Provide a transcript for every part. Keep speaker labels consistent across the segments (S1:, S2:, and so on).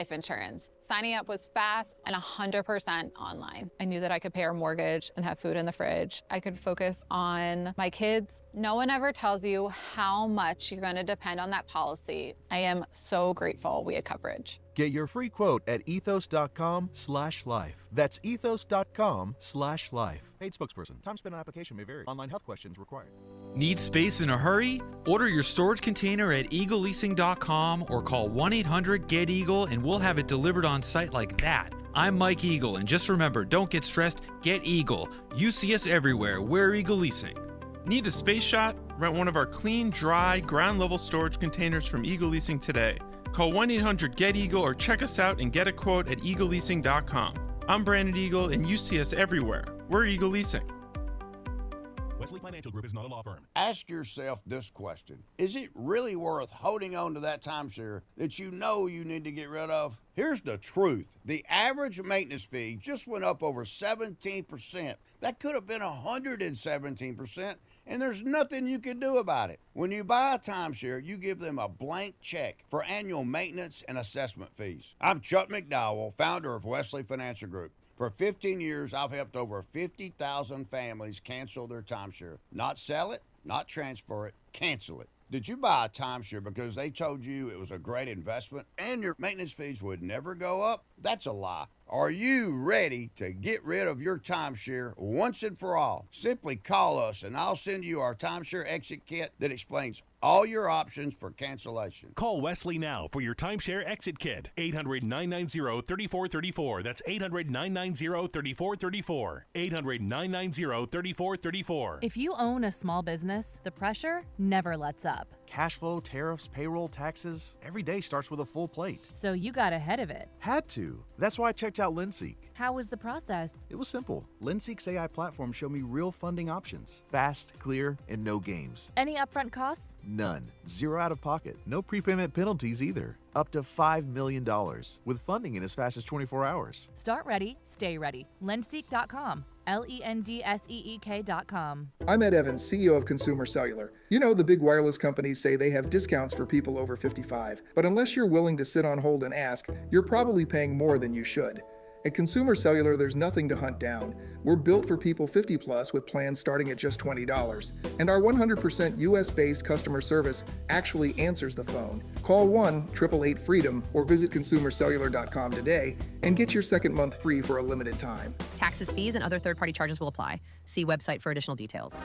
S1: life insurance. Signing up was fast and 100% online. I knew that I could pay our mortgage and have food in the fridge. I could focus on my kids. No one ever tells you how much you're going to depend on that policy. I am so grateful we had coverage.
S2: Get your free quote at ethos.com/life. That's ethos.com/life. Paid spokesperson. Time spent on application may vary. Online health questions required.
S3: Need space in a hurry? Order your storage container at eagleleasing.com or call 1-800-GET-EAGLE and we'll have it delivered on site like that. I'm Mike Eagle, and just remember, don't get stressed, get Eagle. You see us everywhere. We're Eagle Leasing.
S4: Need a space shot? Rent one of our clean, dry, ground-level storage containers from Eagle Leasing today. Call 1-800-GET-EAGLE or check us out and get a quote at eagleleasing.com. I'm Brandon Eagle, and you see us everywhere. We're Eagle Leasing.
S5: Wesley Financial Group is not a law firm.
S6: Ask yourself this question. Is it really worth holding on to that timeshare that you know you need to get rid of? Here's the truth. The average maintenance fee just went up over 17%. That could have been 117%, and there's nothing you can do about it. When you buy a timeshare, you give them a blank check for annual maintenance and assessment fees. I'm Chuck McDowell, founder of Wesley Financial Group. For 15 years, I've helped over 50,000 families cancel their timeshare. Not sell it, not transfer it, cancel it. Did you buy a timeshare because they told you it was a great investment and your maintenance fees would never go up? That's a lie. Are you ready to get rid of your timeshare once and for all? Simply call us and I'll send you our timeshare exit kit that explains all your options for cancellation.
S5: Call Wesley now for your timeshare exit kit. 800-990-3434. That's 800-990-3434. 800-990-3434.
S7: If you own a small business, the pressure never lets up.
S2: Cash flow, tariffs, payroll, taxes. Every day starts with a full plate.
S7: So you got ahead of it.
S2: Had to. That's why I checked out LendSeek.
S7: How was the process?
S2: It was simple. LendSeek's AI platform showed me real funding options. Fast, clear, and no games.
S7: Any upfront costs?
S2: None. Zero out of pocket. No prepayment penalties either. Up to $5 million. With funding in as fast as 24 hours.
S7: Start ready, stay ready. Lendseek.com. LENDSEEK.com.
S8: I'm Ed Evans, CEO of Consumer Cellular. You know, the big wireless companies say they have discounts for people over 55. But unless you're willing to sit on hold and ask, you're probably paying more than you should. At Consumer Cellular, there's nothing to hunt down. We're built for people 50 plus with plans starting at just $20. And our 100% US-based customer service actually answers the phone. Call 1-888-FREEDOM or visit consumercellular.com today and get your second month free for a limited time.
S9: Taxes, fees, and other third-party charges will apply. See website for additional details.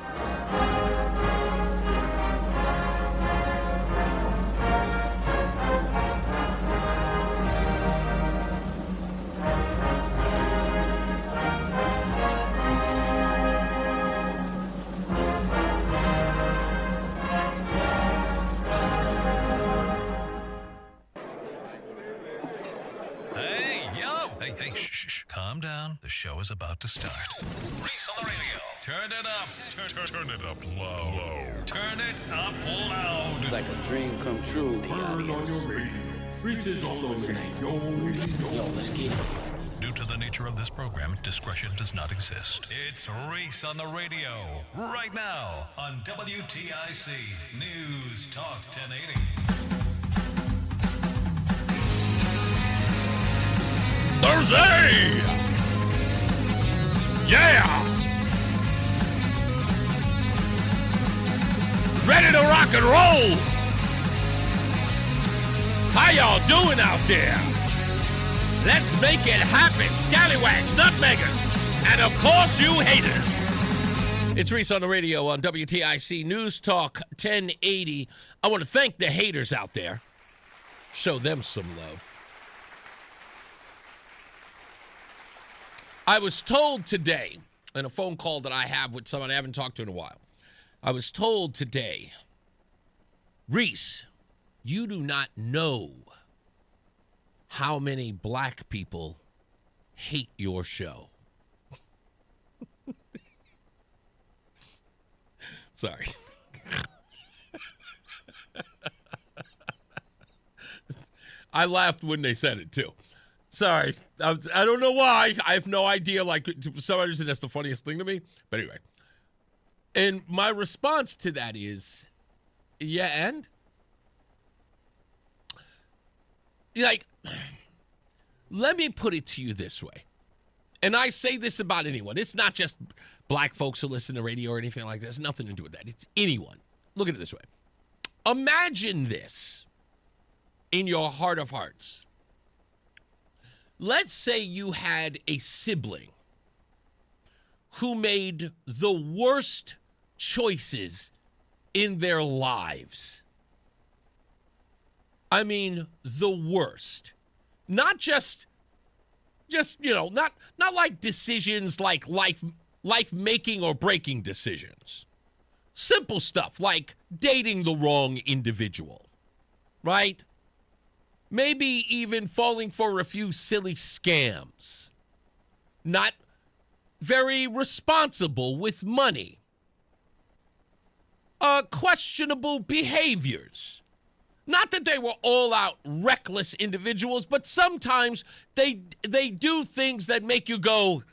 S10: Hey, shh. Calm down. The show is about to start. Reese on the radio. Turn it up. Turn it up loud. Turn it up loud.
S11: It's like a dream come true.
S10: Turn on your radio.
S11: Reese is on the radio. Yo, let's get it.
S10: Due to the nature of this program, discretion does not exist. It's Reese on the radio. Right now on WTIC News Talk 1080.
S12: Thursday! Yeah! Ready to rock and roll! How y'all doing out there? Let's make it happen. Scallywags, nutmeggers, and of course you haters. It's Reese on the radio on WTIC News Talk 1080. I want to thank the haters out there. Show them some love. I was told today, in a phone call that I have with someone I haven't talked to in a while, I was told today, Reese, you do not know how many black people hate your show. Sorry. I laughed when they said it, too. Sorry. I don't know why. I have no idea. Like, for some reason, that's the funniest thing to me. But anyway. And my response to that is, yeah, and? Like, Let me put it to you this way. And I say this about anyone. It's not just black folks who listen to radio or anything like that. It's nothing to do with that. It's anyone. Look at it this way. Imagine this in your heart of hearts. Let's say you had a sibling who made the worst choices in their lives. I mean, the worst. Not just not like decisions like life making or breaking decisions. Simple stuff like dating the wrong individual, right? Maybe even falling for a few silly scams. Not very responsible with money. Questionable behaviors. Not that they were all out reckless individuals, but sometimes they do things that make you go,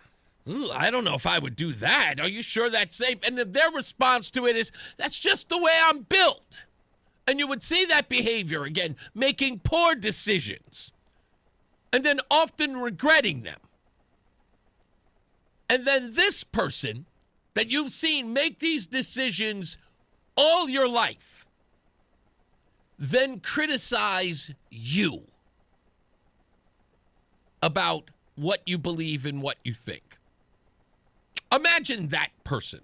S12: I don't know if I would do that. Are you sure that's safe? And their response to it is, that's just the way I'm built. And you would see that behavior again, making poor decisions, and then often regretting them. And then this person that you've seen make these decisions all your life, then criticize you about what you believe and what you think. Imagine that person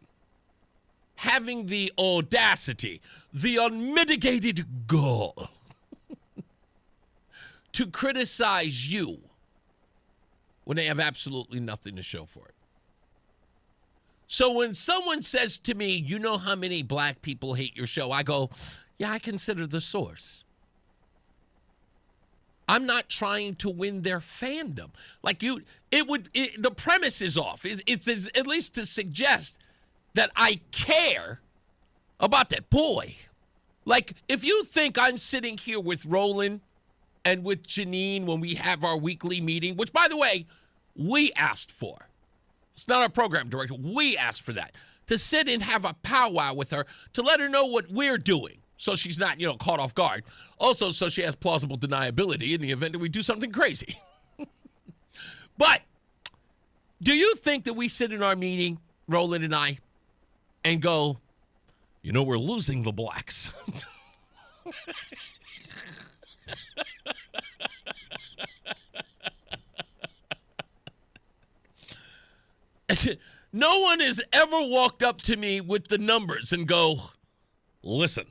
S12: having the audacity, the unmitigated gall to criticize you when they have absolutely nothing to show for it. So when someone says to me, you know how many black people hate your show, I go, yeah, I consider the source. I'm not trying to win their fandom. Like the premise is off. It's at least to suggest that I care about that boy. Like, if you think I'm sitting here with Roland and with Janine when we have our weekly meeting, which, by the way, we asked for. It's not our program director. We asked for that. To sit and have a powwow with her to let her know what we're doing so she's not, caught off guard. Also, so she has plausible deniability in the event that we do something crazy. But do you think that we sit in our meeting, Roland and I, and go, we're losing the blacks? No one has ever walked up to me with the numbers and go, listen,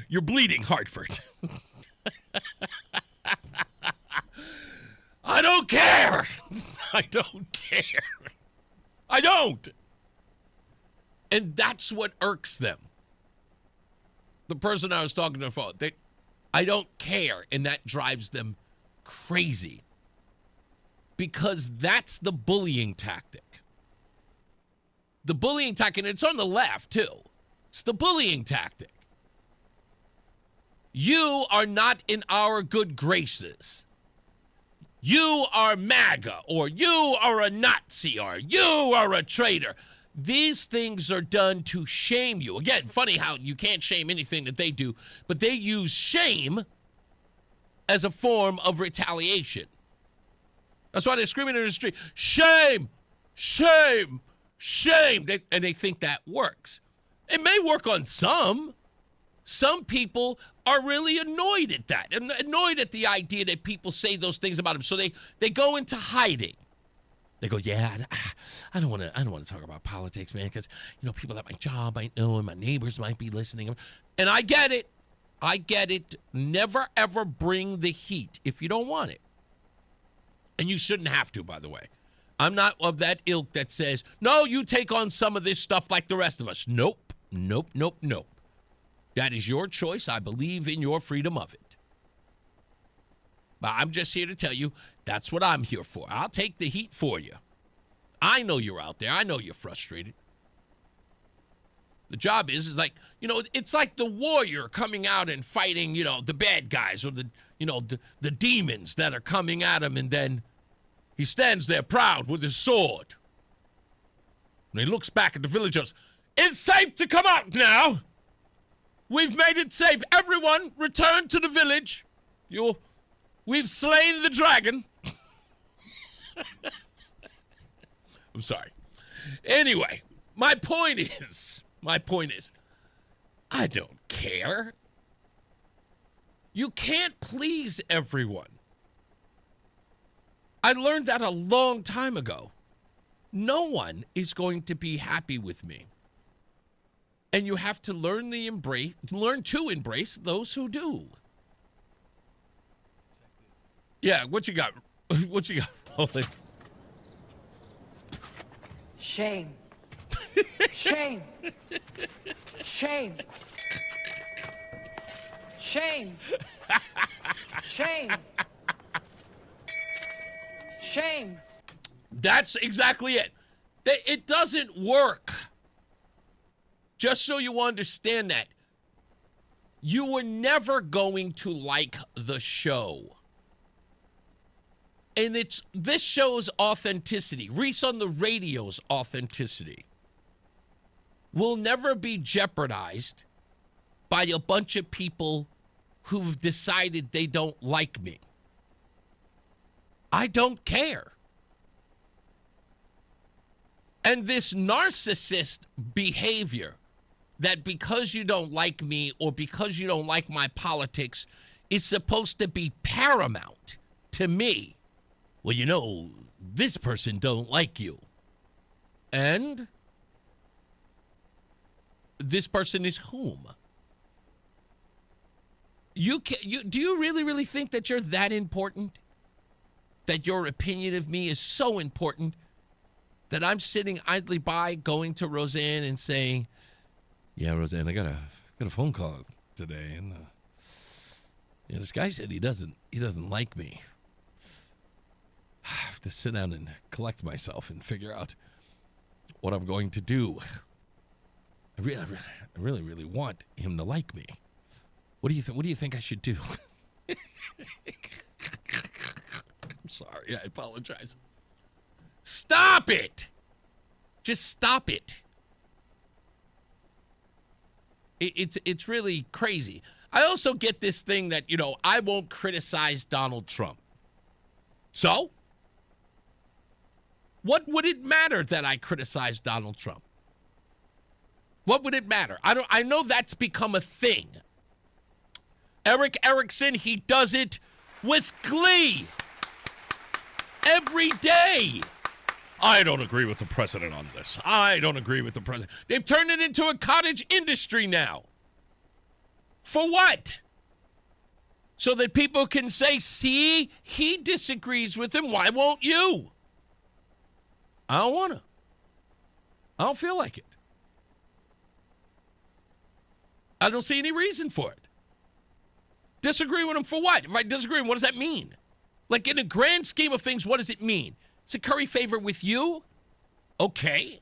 S12: you're bleeding, Hartford. I don't care. I don't care. I don't. And that's what irks them. The person I was talking to on the phone, I don't care, and that drives them crazy. Because that's the bullying tactic. The bullying tactic, and it's on the left, too. It's the bullying tactic. You are not in our good graces. You are MAGA, or you are a Nazi, or you are a traitor. These things are done to shame you. Again, funny how you can't shame anything that they do, but they use shame as a form of retaliation. That's why they're screaming in the street, shame, shame, shame. And they think that works. It may work on some. Some people are really annoyed at that, and annoyed at the idea that people say those things about them. So they go into hiding. They go, yeah, I don't want to talk about politics, man, because people at my job might know, and my neighbors might be listening. And I get it. I get it. Never ever bring the heat if you don't want it. And you shouldn't have to, by the way. I'm not of that ilk that says, no, you take on some of this stuff like the rest of us. Nope, nope, nope, nope. That is your choice. I believe in your freedom of it. But I'm just here to tell you, that's what I'm here for. I'll take the heat for you. I know you're out there. I know you're frustrated. The job is like, it's like the warrior coming out and fighting, the bad guys or the demons that are coming at him, and then he stands there proud with his sword. And he looks back at the villagers. It's safe to come out now. We've made it safe. Everyone return to the village. We've slain the dragon. I'm sorry. Anyway, my point is, I don't care. You can't please everyone. I learned that a long time ago. No one is going to be happy with me. And you have to learn to embrace those who do. Yeah, what you got? What you got, Rolling?
S13: Shame. Shame. Shame. Shame. Shame. Shame.
S12: That's exactly it. It doesn't work. Just so you understand that. You were never going to like the show. And this show's authenticity, Reese on the Radio's authenticity, will never be jeopardized by a bunch of people who've decided they don't like me. I don't care. And this narcissist behavior that because you don't like me or because you don't like my politics is supposed to be paramount to me. Well, you know, this person don't like you. And this person is whom? Do you really think that you're that important? That your opinion of me is so important that I'm sitting idly by going to Roseanne and saying, yeah, Roseanne, I got a phone call today, and this guy said he doesn't like me. I have to sit down and collect myself and figure out what I'm going to do. I really want him to like me. What do you think I should do? I'm sorry. I apologize. Stop it. Just stop it. It's really crazy. I also get this thing that, I won't criticize Donald Trump. So? What would it matter that I criticize Donald Trump? What would it matter? I know that's become a thing. Eric Erickson, he does it with glee. Every day. I don't agree with the president on this. I don't agree with the president. They've turned it into a cottage industry now. For what? So that people can say, see, he disagrees with him. Why won't you? I don't want to. I don't feel like it. I don't see any reason for it. Disagree with him for what? If I disagree, what does that mean? Like, in the grand scheme of things, what does it mean? Is it curry favor with you? Okay.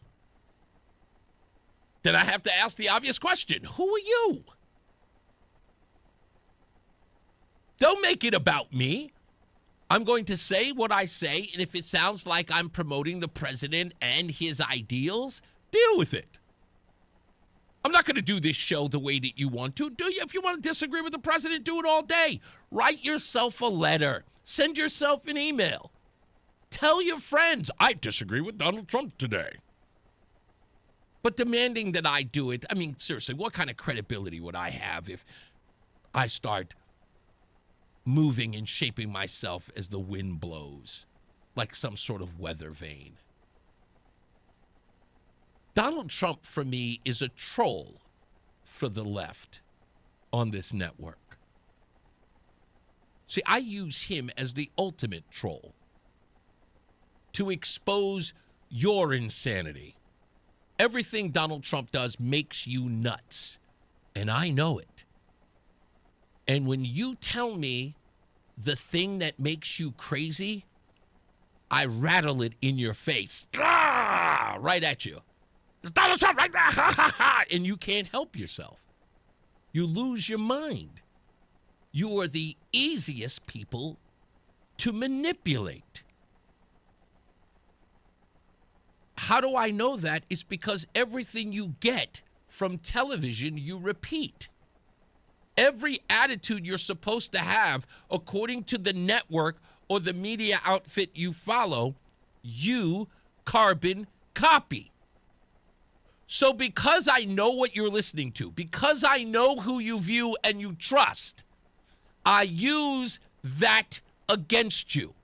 S12: Then I have to ask the obvious question. Who are you? Don't make it about me. I'm going to say what I say, and if it sounds like I'm promoting the president and his ideals, deal with it. I'm not going to do this show the way that you want to. Do you? If you want to disagree with the president, do it all day. Write yourself a letter. Send yourself an email. Tell your friends, I disagree with Donald Trump today. But demanding that I do it, I mean, seriously, what kind of credibility would I have if I start moving and shaping myself as the wind blows, like some sort of weather vane? Donald Trump, for me, is a troll for the left on this network. See, I use him as the ultimate troll to expose your insanity. Everything Donald Trump does makes you nuts, and I know it. And when you tell me the thing that makes you crazy, I rattle it in your face. Ah! Right at you. It's Donald Trump right there. And you can't help yourself. You lose your mind. You are the easiest people to manipulate. How do I know that? It's because everything you get from television, you repeat. every attitude you're supposed to have according to the network or the media outfit you follow, you carbon copy. So because I know what you're listening to, because I know who you view and you trust, I use that against you.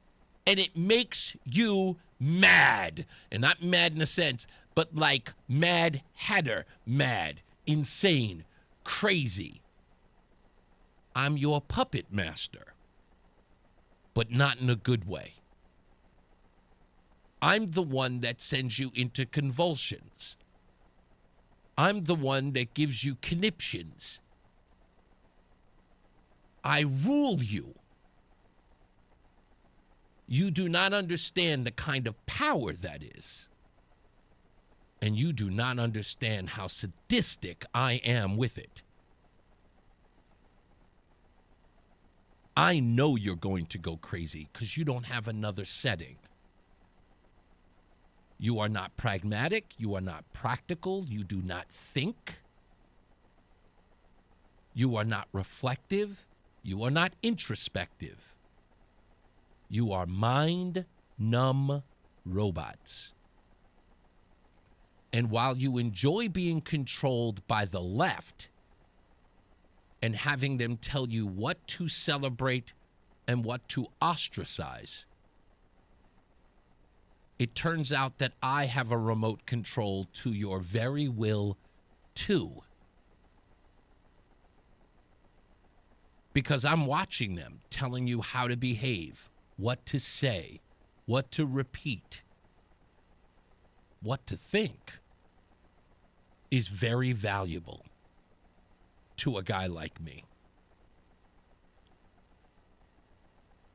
S12: And it makes you mad. And not mad in a sense, but like Mad Hatter mad, insane, crazy. I'm your puppet master, but not in a good way. I'm the one that sends you into convulsions. I'm the one that gives you conniptions. I rule you. You do not understand the kind of power that is. And you do not understand how sadistic I am with it. I know you're going to go crazy because you don't have another setting. You are not pragmatic. You are not practical. You do not think. You are not reflective. You are not introspective. You are mind-numb robots. And while you enjoy being controlled by the left and having them tell you what to celebrate and what to ostracize, it turns out that I have a remote control to your very will, too. Because I'm watching them, telling you how to behave, what to say, what to repeat, what to think is very valuable to a guy like me.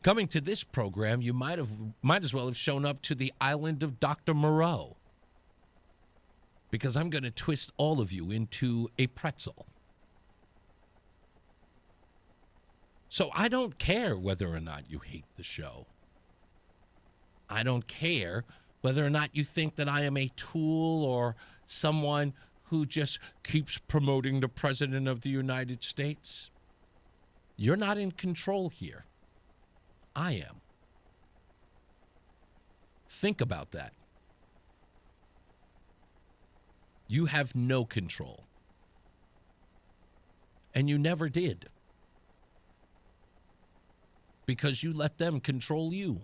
S12: Coming to this program, you might as well have shown up to the island of Dr. Moreau, because I'm going to twist all of you into a pretzel. So I don't care whether or not you hate the show. I don't care whether or not you think that I am a tool or someone who just keeps promoting the President of the United States. You're not in control here. I am. Think about that. You have no control. And you never did. Because you let them control you.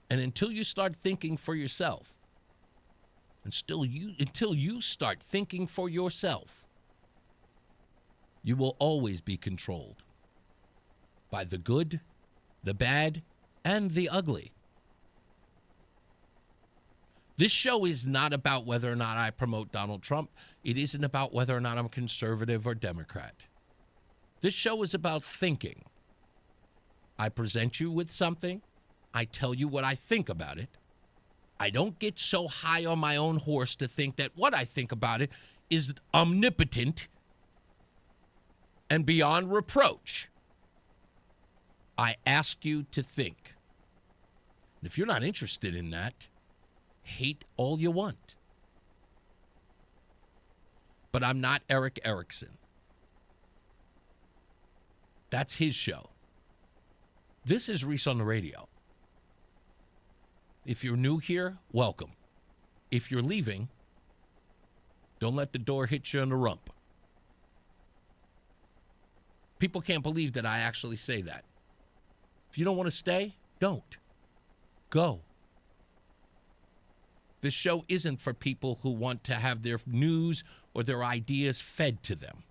S12: And until you start thinking for yourself, until you start thinking for yourself, you will always be controlled by the good, the bad, and the ugly. This show is not about whether or not I promote Donald Trump. It isn't about whether or not I'm conservative or Democrat. This show is about thinking. I present you with something. I tell you what I think about it. I don't get so high on my own horse to think that what I think about it is omnipotent and beyond reproach. I ask you to think. And if you're not interested in that, hate all you want. But I'm not Eric Erickson. That's his show. This is Reese on the Radio. If you're new here, welcome. If you're leaving, don't let the door hit you in the rump. People can't believe that I actually say that. If you don't want to stay, don't. Go. This show isn't for people who want to have their news or their ideas fed to them.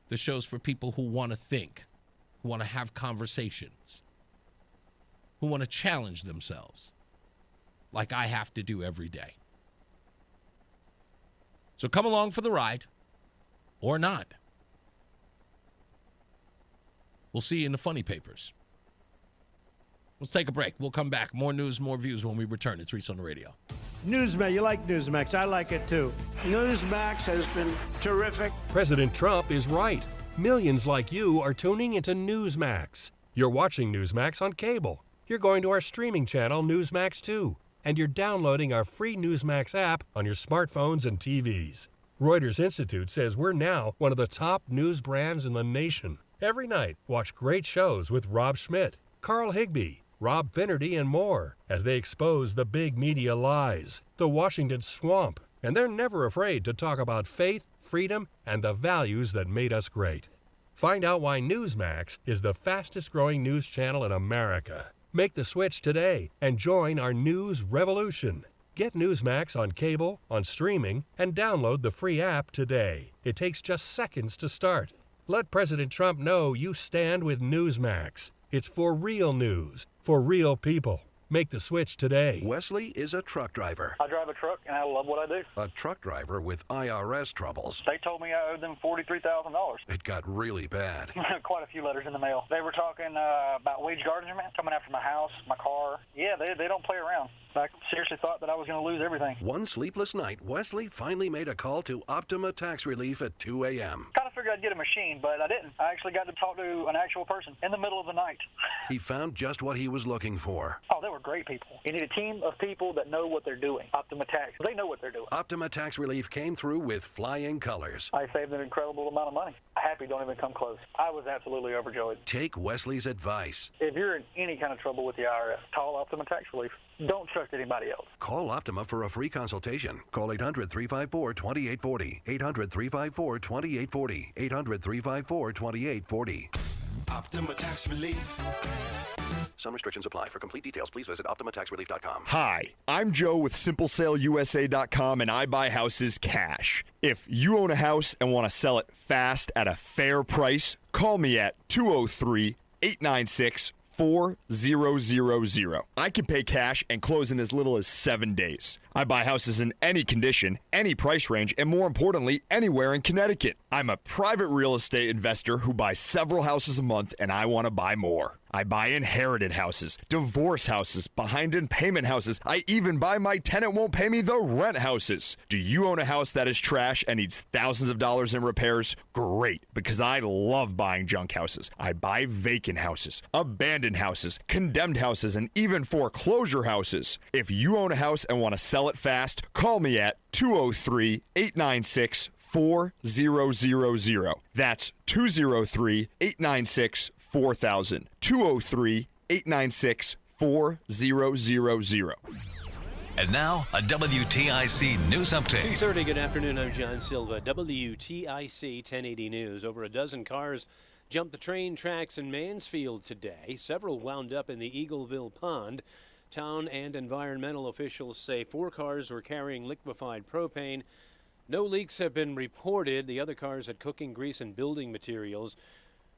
S12: The show's for people who want to think, who want to have conversations, who want to challenge themselves, like I have to do every day. So come along for the ride, or not. We'll see you in the funny papers. Let's take a break. We'll come back. More news, more views when we return. It's Reese on the Radio.
S14: Newsmax, you like Newsmax. I like it too. Newsmax has been terrific.
S5: President Trump is right. Millions like you are tuning into Newsmax. You're watching Newsmax on cable. You're going to our streaming channel, Newsmax 2. And you're downloading our free Newsmax app on your smartphones and TVs. Reuters Institute says we're now one of the top news brands in the nation. Every night, watch great shows with Rob Schmidt, Carl Higbie, Rob Finnerty, and more as they expose the big media lies, the Washington swamp, and they're never afraid to talk about faith, freedom, and the values that made us great. Find out why Newsmax is the fastest growing news channel in America. Make the switch today and join our news revolution. Get Newsmax on cable, on streaming, and download the free app today. It takes just seconds to start. Let President Trump know you stand with Newsmax. It's for real news, for real people. Make the switch today.
S15: Wesley is a truck driver.
S16: I drive a truck, and I love what I do.
S15: A truck driver with IRS troubles.
S16: They told me I owed them $43,000.
S15: It got really bad.
S16: Quite a few letters in the mail. They were talking about wage garnishment, coming after my house, my car. Yeah, they don't play around. I seriously thought that I was going to lose everything.
S15: One sleepless night, Wesley finally made a call to Optima Tax Relief at 2 a.m.
S16: Kind of figured I'd get a machine, but I didn't. I actually got to talk to an actual person in the middle of the night.
S15: He found just what he was looking for.
S16: Oh, they were great people. You need a team of people that know what they're doing. Optima Tax, they know what they're doing.
S15: Optima Tax Relief came through with flying colors.
S16: I saved an incredible amount of money. Happy don't even come close. I was absolutely overjoyed.
S15: Take Wesley's advice.
S16: If you're in any kind of trouble with the IRS, call Optima Tax Relief. Don't trust anybody else.
S15: Call Optima for a free consultation. Call 800-354-2840. 800-354-2840. 800-354-2840.
S17: Optima Tax Relief.
S15: Some restrictions apply. For complete details, please visit OptimaTaxRelief.com.
S18: Hi, I'm Joe with SimpleSaleUSA.com, and I buy houses cash. If you own a house and want to sell it fast at a fair price, call me at 203-896-4000. I can pay cash and close in as little as 7 days. I buy houses in any condition, any price range, and more importantly, anywhere in Connecticut. I'm a private real estate investor who buys several houses a month, and I want to buy more. I buy inherited houses, divorce houses, behind in payment houses. I even buy my tenant won't pay me the rent houses. Do you own a house that is trash and needs thousands of dollars in repairs? Great, because I love buying junk houses. I buy vacant houses, abandoned houses, condemned houses, and even foreclosure houses. If you own a house and want to sell it fast, call me at 203-896-4000. That's 203-896-4000. 203-896-4000.
S10: And now, a WTIC News Update.
S19: 2:30, good afternoon. I'm John Silva. WTIC 1080 News. Over a dozen cars jumped the train tracks in Mansfield today. Several wound up in the Eagleville Pond. Town and environmental officials say 4 cars were carrying liquefied propane. No leaks have been reported. The other cars had cooking grease and building materials.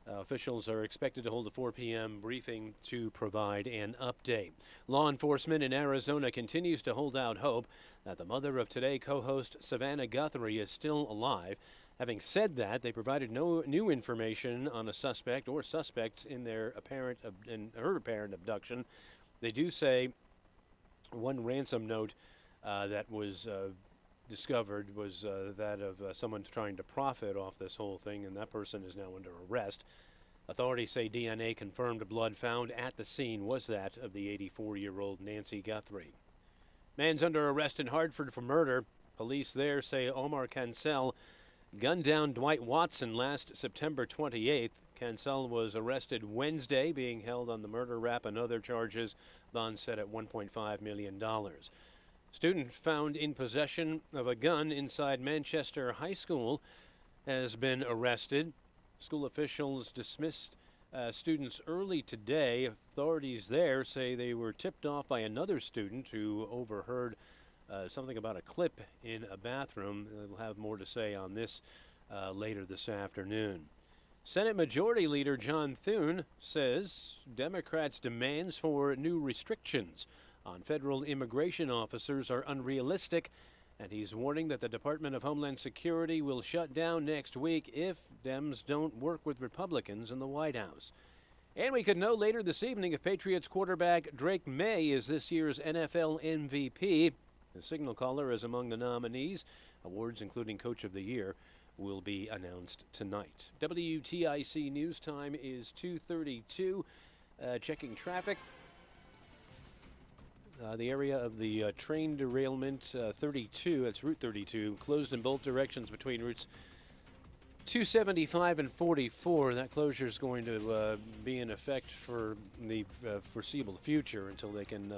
S19: Officials are expected to hold a 4 p.m. briefing to provide an update. Law enforcement in Arizona continues to hold out hope that the mother of Today co-host Savannah Guthrie is still alive. Having said that, they provided no new information on a suspect or suspects in her apparent abduction. They do say one ransom note that was discovered was that of someone trying to profit off this whole thing, and that person is now under arrest. Authorities say DNA confirmed blood found at the scene was that of the 84-year-old Nancy Guthrie. Man's under arrest in Hartford for murder. Police there say Omar Cancel gunned down Dwight Watson last September 28th. Cancel was arrested Wednesday, being held on the murder rap and other charges. Bond set at $1.5 million. Student found in possession of a gun inside Manchester High School has been arrested. School officials dismissed students early today. Authorities there say they were tipped off by another student who overheard something about a clip in a bathroom. They'll have more to say on this later this afternoon. Senate Majority Leader John Thune says Democrats' demands for new restrictions on federal immigration officers are unrealistic, and he's warning that the Department of Homeland Security will shut down next week if Dems don't work with Republicans in the White House. And we could know later this evening if Patriots quarterback Drake May is this year's NFL MVP. The signal caller is among the nominees. Awards including Coach of the Year will be announced tonight. WTIC News Time is 2:32. Checking traffic. The area of the train derailment 32, that's Route 32, closed in both directions between routes 275 and 44. That closure is going to be in effect for the foreseeable future until they can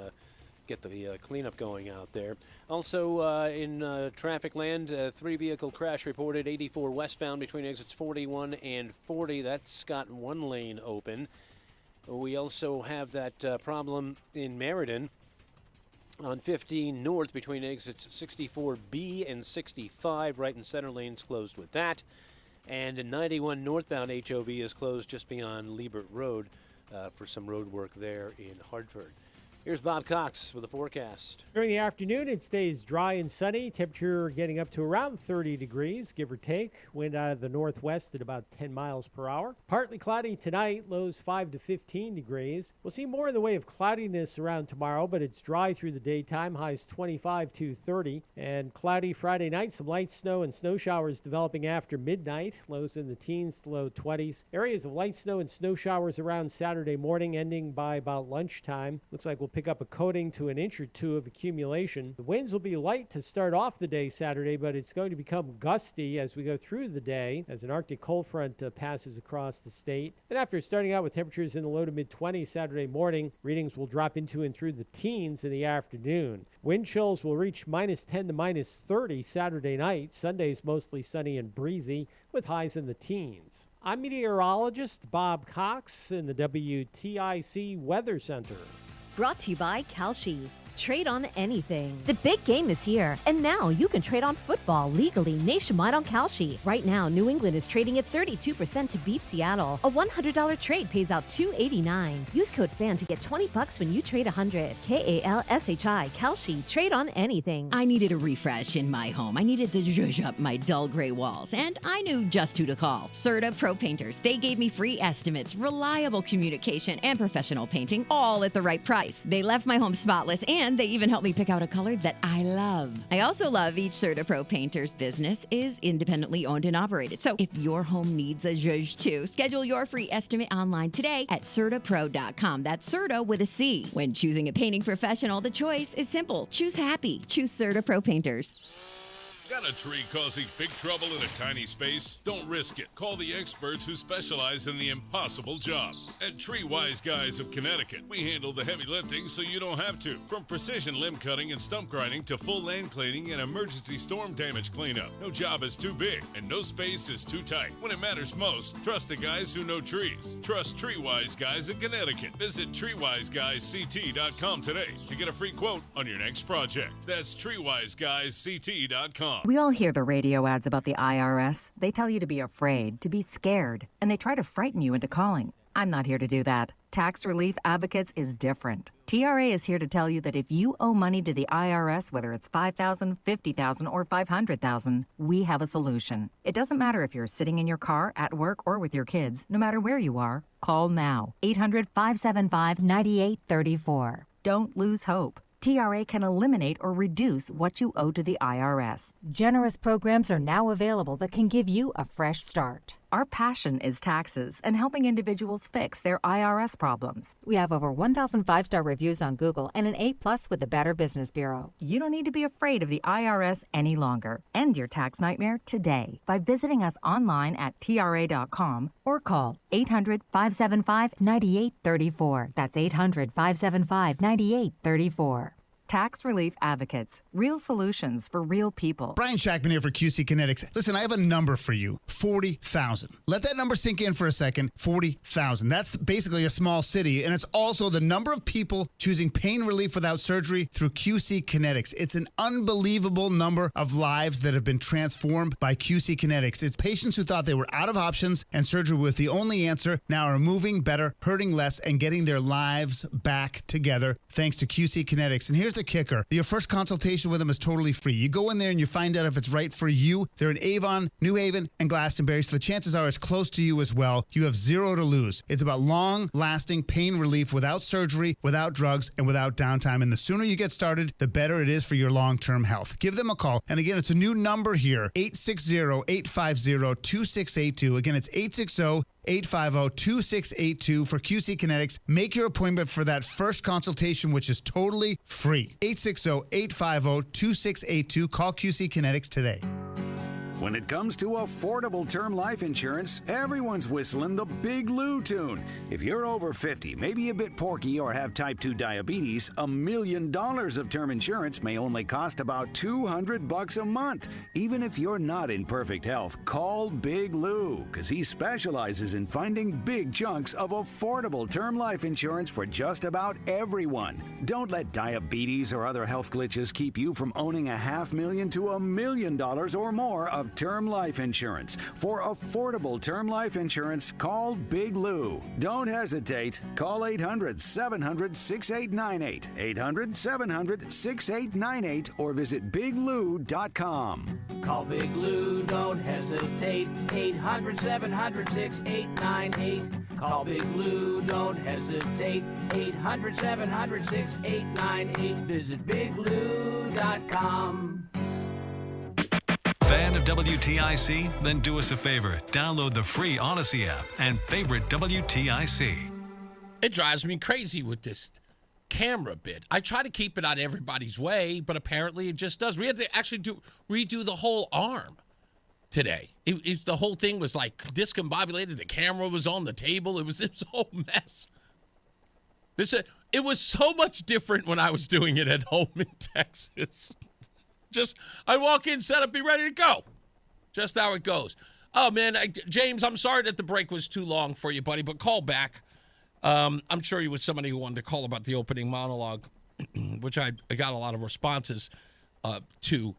S19: get the cleanup going out there. Also in traffic land, 3-vehicle crash reported 84 westbound between exits 41 and 40. That's got one lane open. We also have that problem in Meriden on 15 north between exits 64B and 65. Right and center lanes closed with that. And in 91 northbound, HOV is closed just beyond Liebert Road for some road work there in Hartford. Here's Bob Cox with the forecast.
S20: During the afternoon, it stays dry and sunny. Temperature getting up to around 30 degrees, give or take. Wind out of the northwest at about 10 miles per hour. Partly cloudy tonight, lows 5 to 15 degrees. We'll see more in the way of cloudiness around tomorrow, but it's dry through the daytime, highs 25 to 30. And cloudy Friday night, some light snow and snow showers developing after midnight. Lows in the teens to low 20s. Areas of light snow and snow showers around Saturday morning, ending by about lunchtime. Looks like we'll pick up a coating to an inch or two of accumulation. The winds will be light to start off the day Saturday, but it's going to become gusty as we go through the day as an Arctic cold front passes across the state. And after starting out with temperatures in the low to mid-20s Saturday morning, readings will drop into and through the teens in the afternoon. Wind chills will reach -10 to -30 Saturday night. Sunday's mostly sunny and breezy with highs in the teens. I'm meteorologist Bob Cox in the WTIC Weather Center.
S21: Brought to you by Kalshi. Trade on anything. The big game is here, and now you can trade on football legally nationwide on Kalshi. Right now, New England is trading at 32% to beat Seattle. A $100 trade pays out $289. Use code FAN to get $20 when you trade $100. KALSHI. Kalshi. Trade on anything.
S22: I needed a refresh in my home. I needed to zhuzh up my dull gray walls, and I knew just who to call. Serta Pro Painters. They gave me free estimates, reliable communication, and professional painting, all at the right price. They left my home spotless, and they even helped me pick out a color that I love. I also love each Serta Pro Painters business is independently owned and operated. So if your home needs a zhuzh too, schedule your free estimate online today at CertaPro.com. That's Serta with a C. When choosing a painting professional, the choice is simple. Choose happy. Choose Serta Pro Painters.
S23: Got a tree causing big trouble in a tiny space? Don't risk it. Call the experts who specialize in the impossible jobs. At Tree Wise Guys of Connecticut, we handle the heavy lifting so you don't have to. From precision limb cutting and stump grinding to full land cleaning and emergency storm damage cleanup. No job is too big and no space is too tight. When it matters most, trust the guys who know trees. Trust Tree Wise Guys of Connecticut. Visit TreeWiseGuysCT.com today to get a free quote on your next project. That's TreeWiseGuysCT.com.
S24: We all hear the radio ads about the IRS. They tell you to be afraid, to be scared, and they try to frighten you into calling. I'm not here to do that. Tax Relief Advocates is different. TRA is here to tell you that if you owe money to the IRS, whether it's $5,000, $50,000, or $500,000, we have a solution. It doesn't matter if you're sitting in your car, at work, or with your kids. No matter where you are, call now. 800-575-9834. Don't lose hope. TRA can eliminate or reduce what you owe to the IRS.
S21: Generous programs are now available that can give you a fresh start.
S24: Our passion is taxes and helping individuals fix their IRS problems.
S21: We have over 1,000 5-star reviews on Google and an A+ with the Better Business Bureau.
S24: You don't need to be afraid of the IRS any longer. End your tax nightmare today by visiting us online at TRA.com or call 800-575-9834. That's 800-575-9834. Tax Relief Advocates. Real solutions for real people.
S25: Brian Shackman here for QC Kinetics. Listen, I have a number for you. 40,000. Let that number sink in for a second. 40,000. That's basically a small city, and it's also the number of people choosing pain relief without surgery through QC Kinetics. It's an unbelievable number of lives that have been transformed by QC Kinetics. It's patients who thought they were out of options and surgery was the only answer now are moving better, hurting less, and getting their lives back together thanks to QC Kinetics. And here's the kicker. Your first consultation with them is totally free. You go in there and you find out if it's right for you. They're in Avon, New Haven, and Glastonbury, so the chances are it's close to you as well. You have zero to lose. It's about long-lasting pain relief without surgery, without drugs, and without downtime. And the sooner you get started, the better it is for your long-term health. Give them a call. And again, it's a new number here, 860-850-2682. Again, it's 860-850-2682 for QC Kinetics. Make your appointment for that first consultation, which is totally free. 860-850-2682. Call QC Kinetics today.
S1: When it comes to affordable term life insurance, everyone's whistling the Big Lou tune. If you're over 50, maybe a bit porky, or have type 2 diabetes, $1 million of term insurance may only cost about $200 a month. Even if you're not in perfect health, call Big Lou, because he specializes in finding big chunks of affordable term life insurance for just about everyone. Don't let diabetes or other health glitches keep you from owning $500,000 to $1 million or more of term life insurance. For affordable term life insurance, call Big Lou. Don't hesitate. Call 800-700-6898, 800-700-6898, or visit biglou.com.
S2: Call Big Lou, don't hesitate, 800-700-6898. Call Big Lou, don't hesitate, 800-700-6898. Visit biglou.com.
S10: Fan of WTIC? Then do us a favor. Download the free Odyssey app and favorite WTIC.
S12: It drives me crazy with this camera bit. I try to keep it out of everybody's way, but apparently it just does. We had to actually redo the whole arm today. The whole thing was like discombobulated. The camera was on the table. It was a whole mess. It was so much different when I was doing it at home in Texas. Just, I walk in, set up, be ready to go. Just how it goes. Oh, man, James, I'm sorry that the break was too long for you, buddy, but call back. I'm sure you was somebody who wanted to call about the opening monologue, which I got a lot of responses to.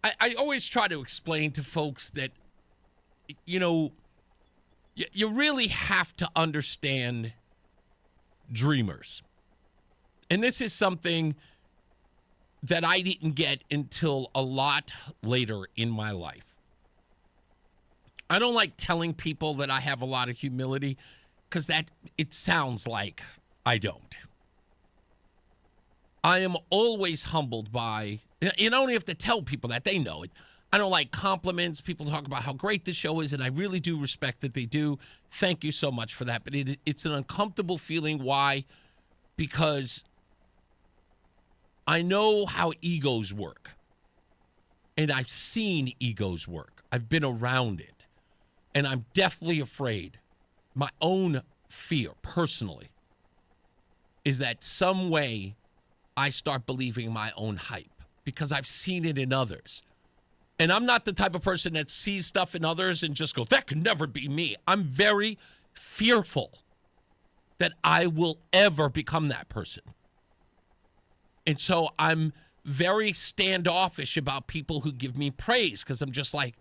S12: I always try to explain to folks that, you really have to understand dreamers. And this is something that I didn't get until a lot later in my life. I don't like telling people that I have a lot of humility because it sounds like I don't. I am always humbled by, you don't have to tell people that, they know it. I don't like compliments. People talk about how great the show is, and I really do respect that they do. Thank you so much for that. But it's an uncomfortable feeling. Why? Because I know how egos work, and I've seen egos work. I've been around it, and I'm deathly afraid. My own fear, personally, is that some way I start believing my own hype because I've seen it in others. And I'm not the type of person that sees stuff in others and just goes, that could never be me. I'm very fearful that I will ever become that person. And so I'm very standoffish about people who give me praise because I'm just like,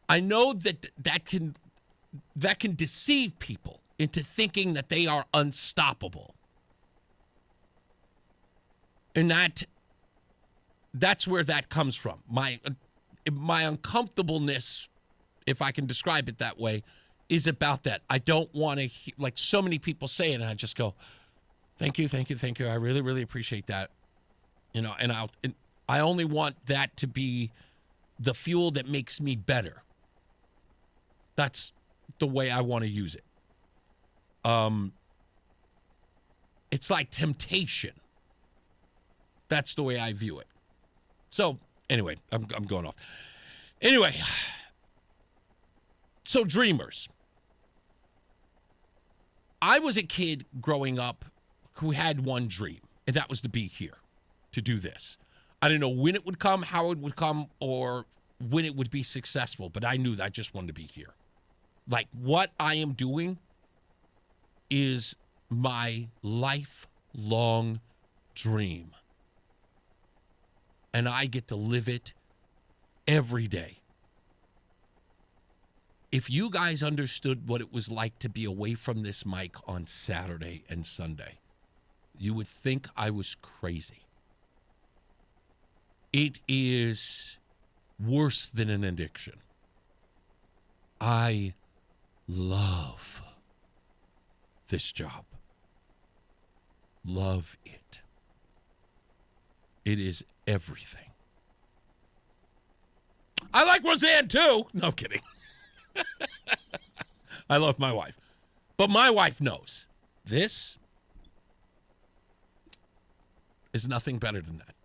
S12: I know that can deceive people into thinking that they are unstoppable. And that's where that comes from. My uncomfortableness, if I can describe it that way, is about that. I don't want to, like so many people say it, and I just go, thank you. I really, really appreciate that. And I only want that to be the fuel that makes me better. That's the way I want to use it. It's like temptation. That's the way I view it. So anyway, I'm going off. Anyway, so dreamers. I was a kid growing up who had one dream, and that was to be here, to do this. I didn't know when it would come, how it would come, or when it would be successful, but I knew that I just wanted to be here. Like, what I am doing is my lifelong dream. And I get to live it every day. If you guys understood what it was like to be away from this mic on Saturday and Sunday, you would think I was crazy. It is worse than an addiction. I love this job. Love it. It is everything. I like Roseanne too. No, I'm kidding. I love my wife. But my wife knows this is nothing better than that.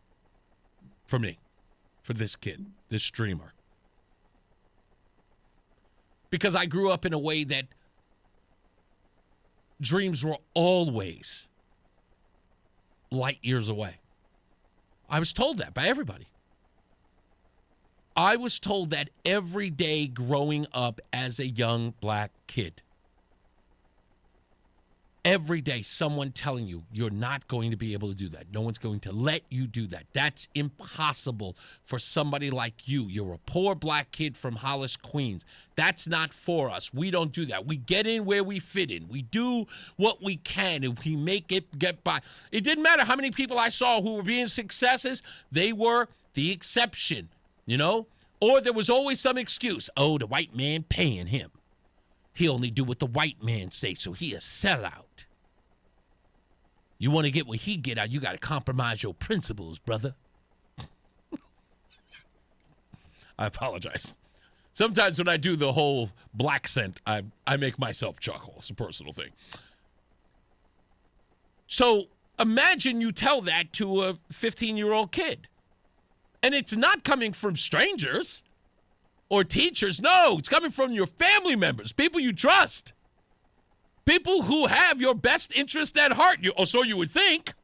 S12: For me. For this kid. This streamer. Because I grew up in a way that dreams were always light years away. I was told that by everybody. I was told that every day growing up as a young black kid. Every day, someone telling you, you're not going to be able to do that. No one's going to let you do that. That's impossible for somebody like you. You're a poor black kid from Hollis, Queens. That's not for us. We don't do that. We get in where we fit in. We do what we can, and we make it get by. It didn't matter how many people I saw who were being successes. They were the exception, you know? Or there was always some excuse. Oh, the white man paying him. He only do what the white man say, so he a sellout. You want to get what he get out, you got to compromise your principles, brother. I apologize. Sometimes when I do the whole black scent, I make myself chuckle. It's a personal thing. So imagine you tell that to a 15-year-old kid. And it's not coming from strangers or teachers. No, it's coming from your family members, people you trust. People who have your best interest at heart, or so you would think.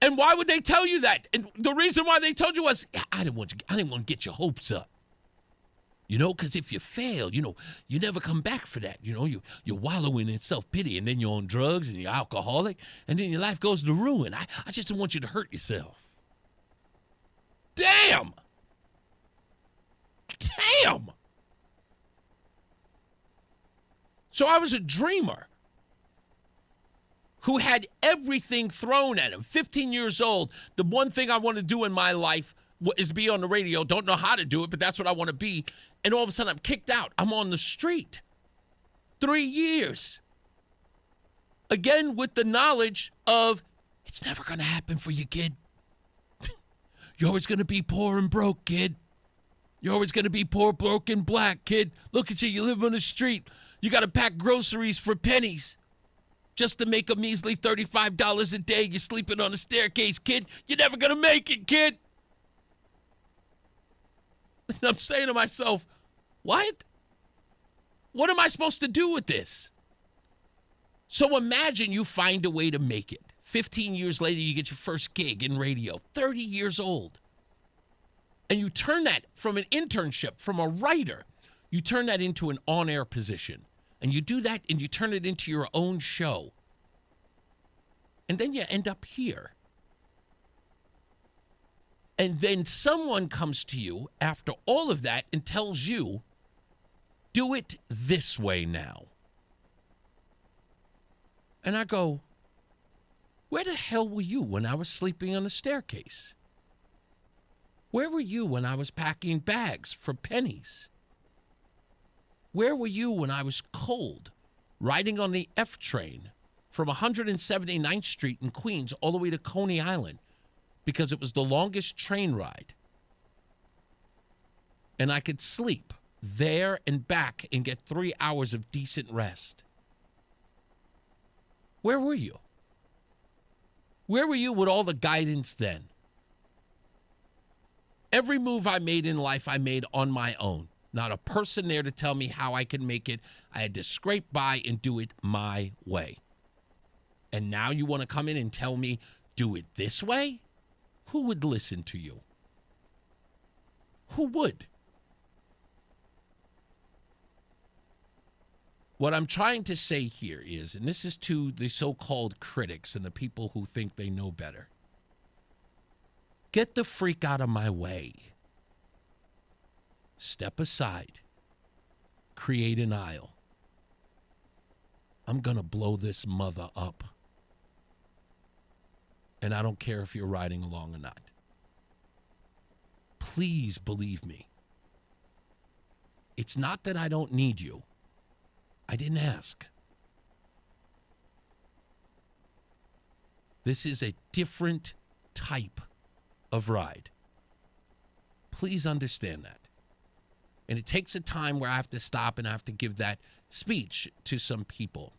S12: And why would they tell you that? And the reason why they told you was, I didn't want to get your hopes up. You know, because if you fail, you know, you never come back for that. You know, you're wallowing in self-pity, and then you're on drugs, and you're alcoholic, and then your life goes to ruin. I just don't want you to hurt yourself. Damn! Damn! So I was a dreamer who had everything thrown at him. 15 years old. The one thing I want to do in my life is be on the radio. Don't know how to do it, but that's what I want to be. And all of a sudden, I'm kicked out. I'm on the street. 3 years. Again, with the knowledge of, it's never going to happen for you, kid. You're always going to be poor and broke, kid. You're always going to be poor, broke, and black, kid. Look at you. You live on the street. You got to pack groceries for pennies just to make a measly $35 a day. You're sleeping on a staircase, kid. You're never going to make it, kid. And I'm saying to myself, what? What am I supposed to do with this? So imagine you find a way to make it. 15 years later, you get your first gig in radio. 30 years old. And you turn that from an internship, from a writer, you turn that into an on-air position. And you do that and you turn it into your own show. And then you end up here. And then someone comes to you after all of that and tells you, do it this way now. And I go, where the hell were you when I was sleeping on the staircase? Where were you when I was packing bags for pennies? Where were you when I was cold, riding on the F train from 179th Street in Queens all the way to Coney Island because it was the longest train ride? And I could sleep there and back and get 3 hours of decent rest. Where were you? Where were you with all the guidance then? Every move I made in life, I made on my own. Not a person there to tell me how I could make it. I had to scrape by and do it my way. And now you want to come in and tell me, do it this way? Who would listen to you? Who would? What I'm trying to say here is, and this is to the so-called critics and the people who think they know better, get the freak out of my way. Step aside. Create an aisle. I'm going to blow this mother up. And I don't care if you're riding along or not. please believe me. It's not that I don't need you. I didn't ask. This is a different type of ride. Please understand that. And it takes a time where I have to stop and I have to give that speech to some people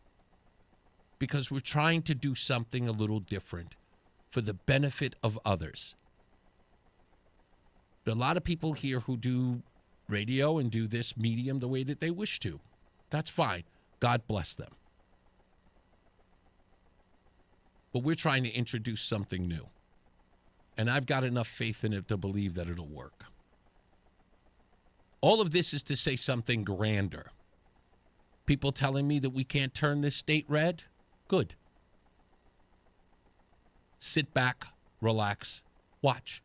S12: because we're trying to do something a little different for the benefit of others. There are a lot of people here who do radio and do this medium the way that they wish to. That's fine. God bless them. But we're trying to introduce something new. And I've got enough faith in it to believe that it'll work. All of this is to say something grander. People telling me that we can't turn this state red? Good. Sit back, relax, watch.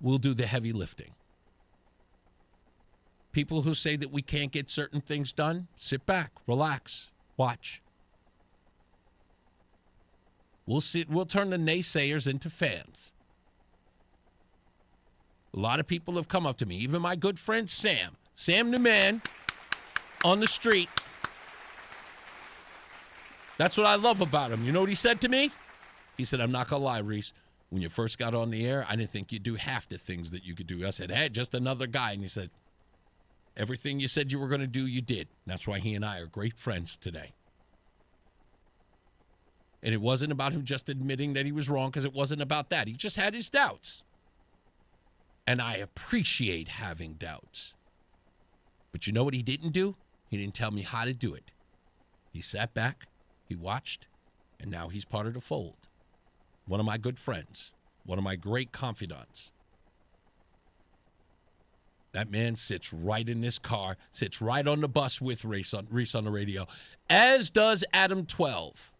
S12: We'll do the heavy lifting. People who say that we can't get certain things done, sit back, relax, watch. We'll turn the naysayers into fans. A lot of people have come up to me, even my good friend Sam the man on the street. That's what I love about him. You know what he said to me? He said, I'm not going to lie, Reese. When you first got on the air, I didn't think you'd do half the things that you could do. I said, hey, just another guy. And he said, everything you said you were going to do, you did. That's why he and I are great friends today. And it wasn't about him just admitting that he was wrong, because it wasn't about that. He just had his doubts. And I appreciate having doubts. But you know what he didn't do? He didn't tell me how to do it. He sat back, he watched, and now he's part of the fold. One of my good friends, one of my great confidants. That man sits right in this car, sits right on the bus with Reese on the radio, as does Adam 12.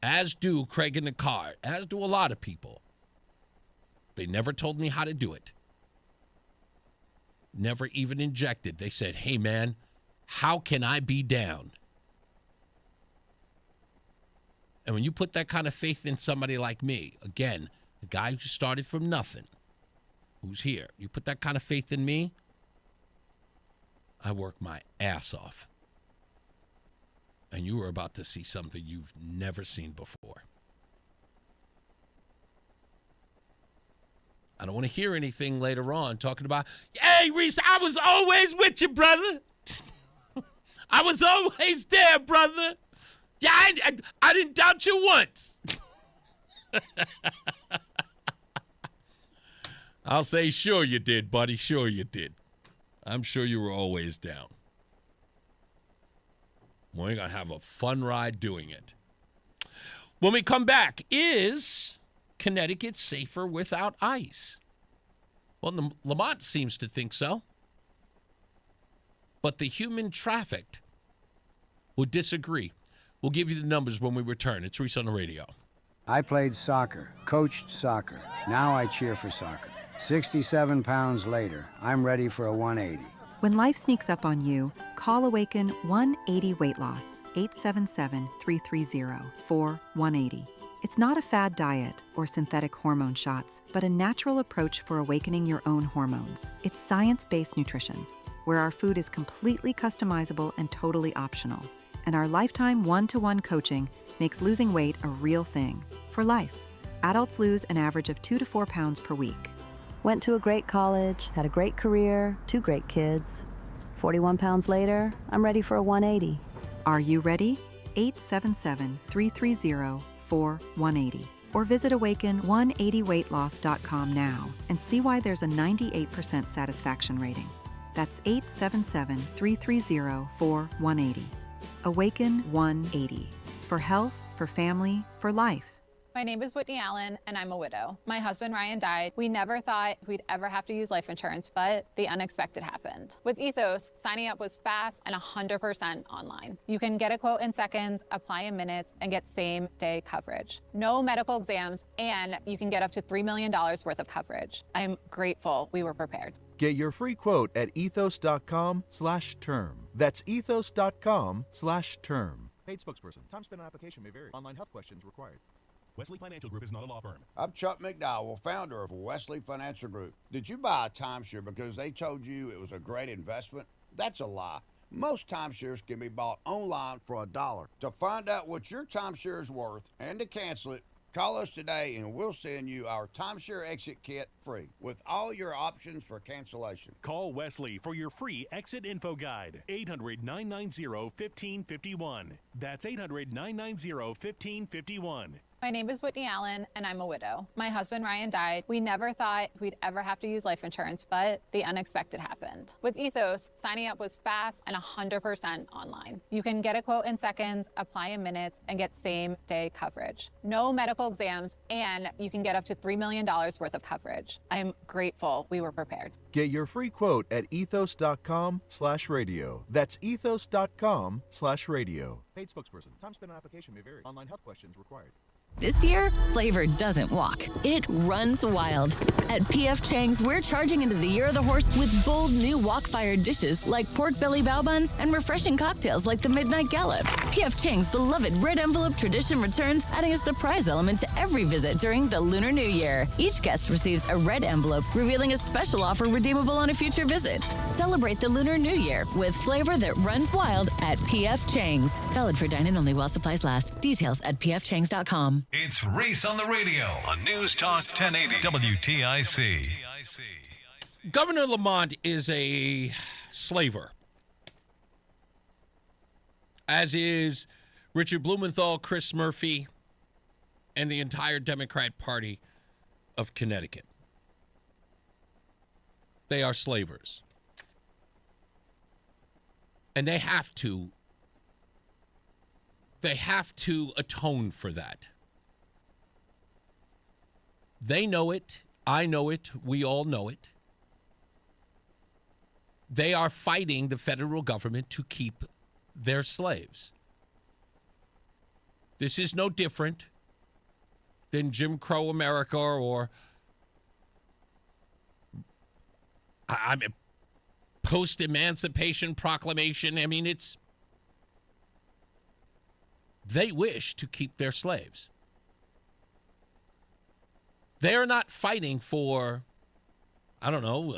S12: As do Craig in the car, as do a lot of people. They never told me how to do it. Never even injected. They said, hey, man, how can I be down? And when you put that kind of faith in somebody like me, again, the guy who started from nothing, who's here, you put that kind of faith in me, I work my ass off. And you are about to see something you've never seen before. I don't want to hear anything later on talking about, hey, Reese, I was always with you, brother. I was always there, brother. Yeah, I didn't doubt you once. I'll say, sure you did, buddy. Sure you did. I'm sure you were always down. We're going to have a fun ride doing it. When we come back, is Connecticut safer without ice? Well, Lamont seems to think so. But the human trafficked would disagree. We'll give you the numbers when we return. It's Reese on the Radio.
S3: I played soccer, coached soccer. Now I cheer for soccer. 67 pounds later, I'm ready for a 180.
S24: When life sneaks up on you, call Awaken 180 Weight Loss, 877-330-4180. It's not a fad diet or synthetic hormone shots, but a natural approach for awakening your own hormones. It's science-based nutrition, where our food is completely customizable and totally optional. And our lifetime one-to-one coaching makes losing weight a real thing, for life. Adults lose an average of 2 to 4 pounds per week.
S4: Went to a great college, had a great career, 2 great kids. 41 pounds later, I'm ready for a 180.
S24: Are you ready? 877-330-4180. Or visit awaken180weightloss.com now and see why there's a 98% satisfaction rating. That's 877-330-4180. Awaken 180. For health, for family, for life.
S6: My name is Whitney Allen, and I'm a widow. My husband, Ryan, died. We never thought we'd ever have to use life insurance, but the unexpected happened. With Ethos, signing up was fast and 100% online. You can get a quote in seconds, apply in minutes, and get same-day coverage. No medical exams, and you can get up to $3 million worth of coverage. I'm grateful we were prepared.
S7: Get your free quote at ethos.com/term. That's ethos.com/term. Paid spokesperson. Time spent on application may vary. Online health questions required. Wesley Financial Group is not a law firm.
S8: I'm Chuck McDowell, founder of Wesley Financial Group. Did you buy a timeshare because they told you it was a great investment? That's a lie. Most timeshares can be bought online for $1. To find out what your timeshare is worth and to cancel it, call us today and we'll send you our timeshare exit kit free with all your options for cancellation.
S7: Call Wesley for your free exit info guide. 800-990-1551. That's 800-990-1551.
S6: My name is Whitney Allen, and I'm a widow. My husband, Ryan, died. We never thought we'd ever have to use life insurance, but the unexpected happened. With Ethos, signing up was fast and 100% online. You can get a quote in seconds, apply in minutes, and get same-day coverage. No medical exams, and you can get up to $3 million worth of coverage. I'm grateful we were prepared.
S9: Get your free quote at ethos.com/radio. That's ethos.com/radio.
S11: Paid spokesperson. Time spent on application may vary. Online health questions required.
S13: This year, flavor doesn't walk. It runs wild. At P.F. Chang's, we're charging into the year of the horse with bold new wok-fired dishes like pork belly bao buns and refreshing cocktails like the Midnight Gallop. P.F. Chang's beloved red envelope tradition returns, adding a surprise element to every visit during the Lunar New Year. Each guest receives a red envelope revealing a special offer redeemable on a future visit. Celebrate the Lunar New Year with flavor that runs wild at P.F. Chang's. Valid for dine-in only while supplies last. Details at pfchangs.com.
S10: It's Reese on the Radio on News Talk 1080 WTIC.
S12: Governor Lamont is a slaver, as is Richard Blumenthal, Chris Murphy, and the entire Democrat Party of Connecticut. They are slavers. And they have to atone for that. They know it. I know it. We all know it. They are fighting the federal government to keep their slaves. This is no different than Jim Crow America or post-emancipation proclamation. I mean, they wish to keep their slaves. They are not fighting for, I don't know,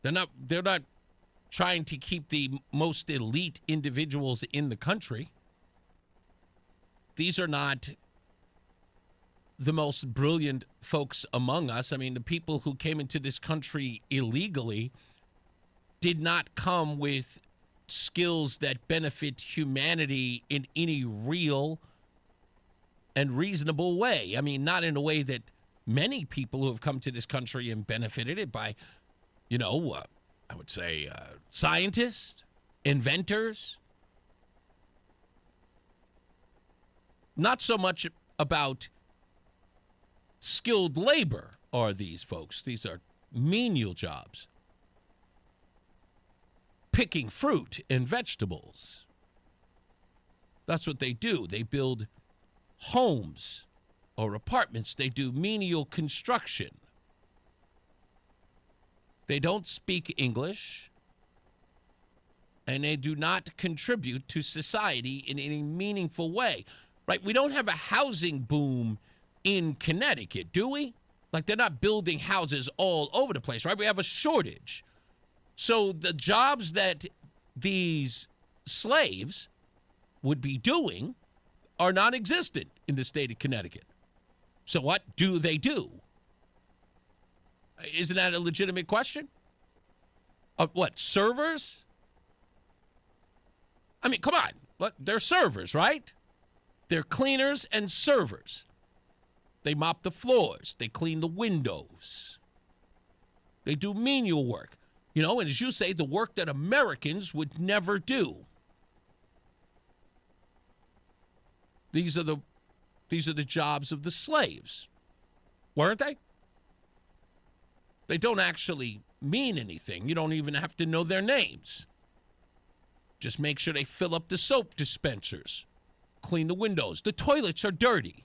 S12: they're not trying to keep the most elite individuals in the country. These are not the most brilliant folks among us. I mean, the people who came into this country illegally did not come with skills that benefit humanity in any real and reasonable way. I mean, not in a way that many people who have come to this country and benefited it by, I would say scientists, inventors. Not so much about skilled labor are these folks. These are menial jobs. Picking fruit and vegetables. That's what they do. They build homes or apartments. They do menial construction. They don't speak English, and they do not contribute to society in any meaningful way. Right? We don't have a housing boom in Connecticut, do we? Like, they're not building houses all over the place, right? We have a shortage. So the jobs that these slaves would be doing are non-existent in the state of Connecticut. So what do they do? Isn't that a legitimate question? What, servers? I mean, come on. They're servers, right? They're cleaners and servers. They mop the floors. They clean the windows. They do menial work. And as you say, the work that Americans would never do. These are the jobs of the slaves, weren't they? They don't actually mean anything. You don't even have to know their names. Just make sure they fill up the soap dispensers, clean the windows. The toilets are dirty.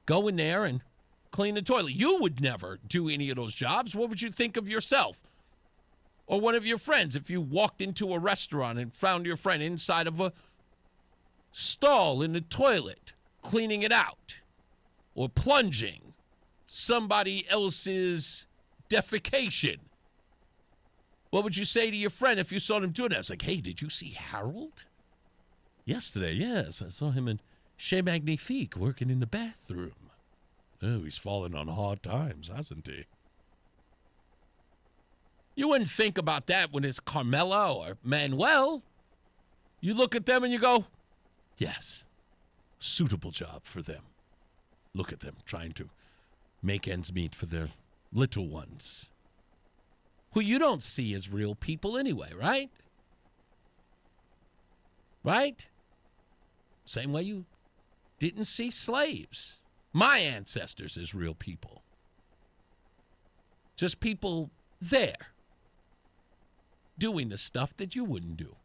S12: Go in there and clean the toilet. You would never do any of those jobs. What would you think of yourself? Or one of your friends if you walked into a restaurant and found your friend inside of a stall in the toilet, cleaning it out or plunging somebody else's defecation. What would you say to your friend if you saw him doing that? It's like, hey, did you see Harold? Yesterday, yes. I saw him in Chez Magnifique working in the bathroom. Oh, he's fallen on hard times, hasn't he? You wouldn't think about that when it's Carmela or Manuel. You look at them and you go, yes, suitable job for them. Look at them trying to make ends meet for their little ones, who you don't see as real people anyway, right? Right? Same way you didn't see slaves, my ancestors, as real people. Just people there doing the stuff that you wouldn't do.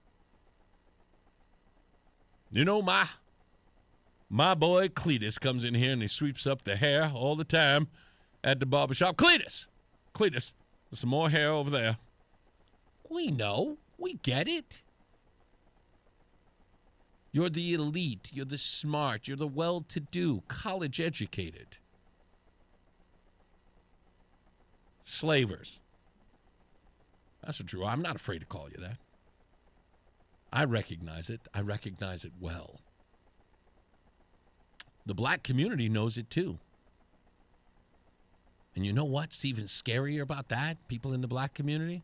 S12: You know, my boy Cletus comes in here and he sweeps up the hair all the time at the barbershop. Cletus, there's some more hair over there. We know. We get it. You're the elite. You're the smart. You're the well-to-do, college-educated. Slavers. That's what you are. I'm not afraid to call you that. I recognize it. I recognize it well. The black community knows it too. And you know what's even scarier about that? People in the black community?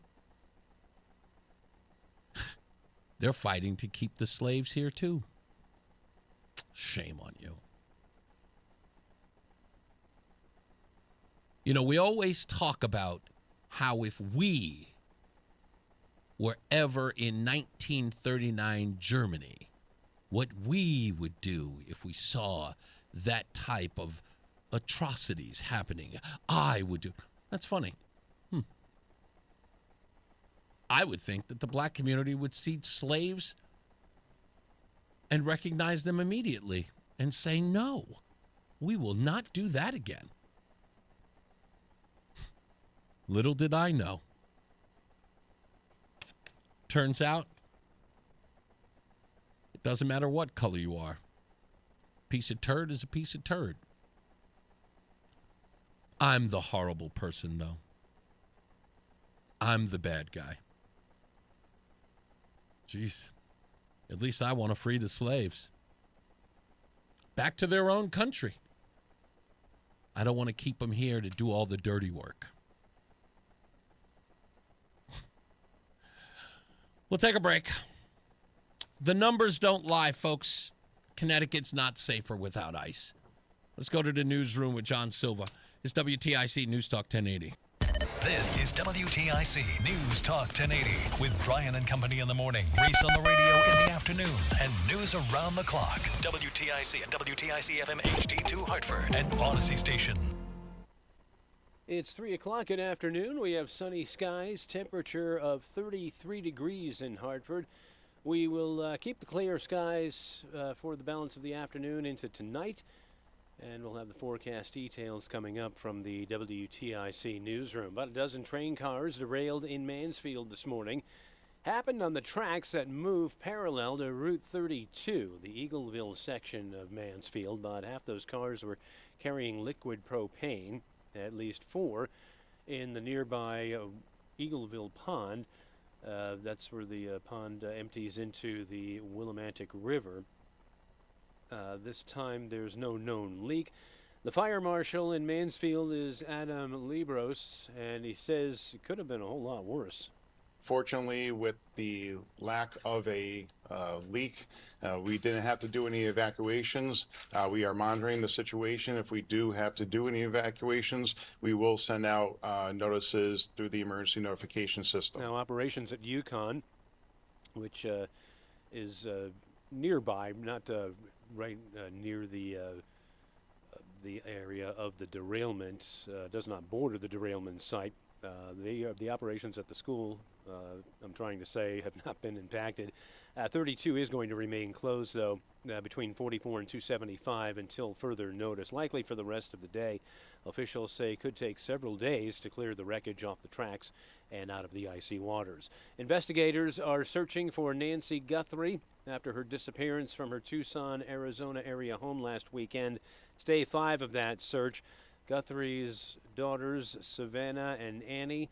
S12: They're fighting to keep the slaves here too. Shame on you. You know, we always talk about how if we were ever in 1939 Germany, what we would do if we saw that type of atrocities happening. I would do. That's funny. I would think that the black community would see slaves and recognize them immediately and say, no, we will not do that again. Little did I know. Turns out, it doesn't matter what color you are. Piece of turd is a piece of turd. I'm the horrible person, though. I'm the bad guy. Jeez, at least I want to free the slaves. Back to their own country. I don't want to keep them here to do all the dirty work. We'll take a break. The numbers don't lie, folks. Connecticut's not safer without ICE. Let's go to the newsroom with John Silva. It's WTIC News Talk 1080.
S10: This is WTIC News Talk 1080 with Brian and Company in the morning, Reese on the radio in the afternoon, and news around the clock. WTIC and WTIC FM HD2 Hartford and Odyssey Station.
S19: It's 3 o'clock in afternoon. We have sunny skies, temperature of 33 degrees in Hartford. We will keep the clear skies for the balance of the afternoon into tonight. And we'll have the forecast details coming up from the WTIC newsroom. About a dozen train cars derailed in Mansfield this morning. Happened on the tracks that move parallel to Route 32, the Eagleville section of Mansfield. About half those cars were carrying liquid propane, at least 4 in the nearby Eagleville Pond. That's where the pond empties into the Willimantic River. This time there's no known leak. The fire marshal in Mansfield is Adam Libros, and he says it could have been a whole lot worse.
S5: Fortunately, with the lack of a leak, we didn't have to do any evacuations. We are monitoring the situation. If we do have to do any evacuations, we will send out notices through the emergency notification system.
S19: Now, operations at Yukon, which is nearby, not right near the area of the derailment, does not border the derailment site. The operations at the school, I'm trying to say, have not been impacted. 32 is going to remain closed, though, between 44 and 275 until further notice, likely for the rest of the day. Officials say it could take several days to clear the wreckage off the tracks and out of the icy waters. Investigators are searching for Nancy Guthrie after her disappearance from her Tucson, Arizona area home last weekend. It's day 5 of that search. Guthrie's daughters, Savannah and Annie,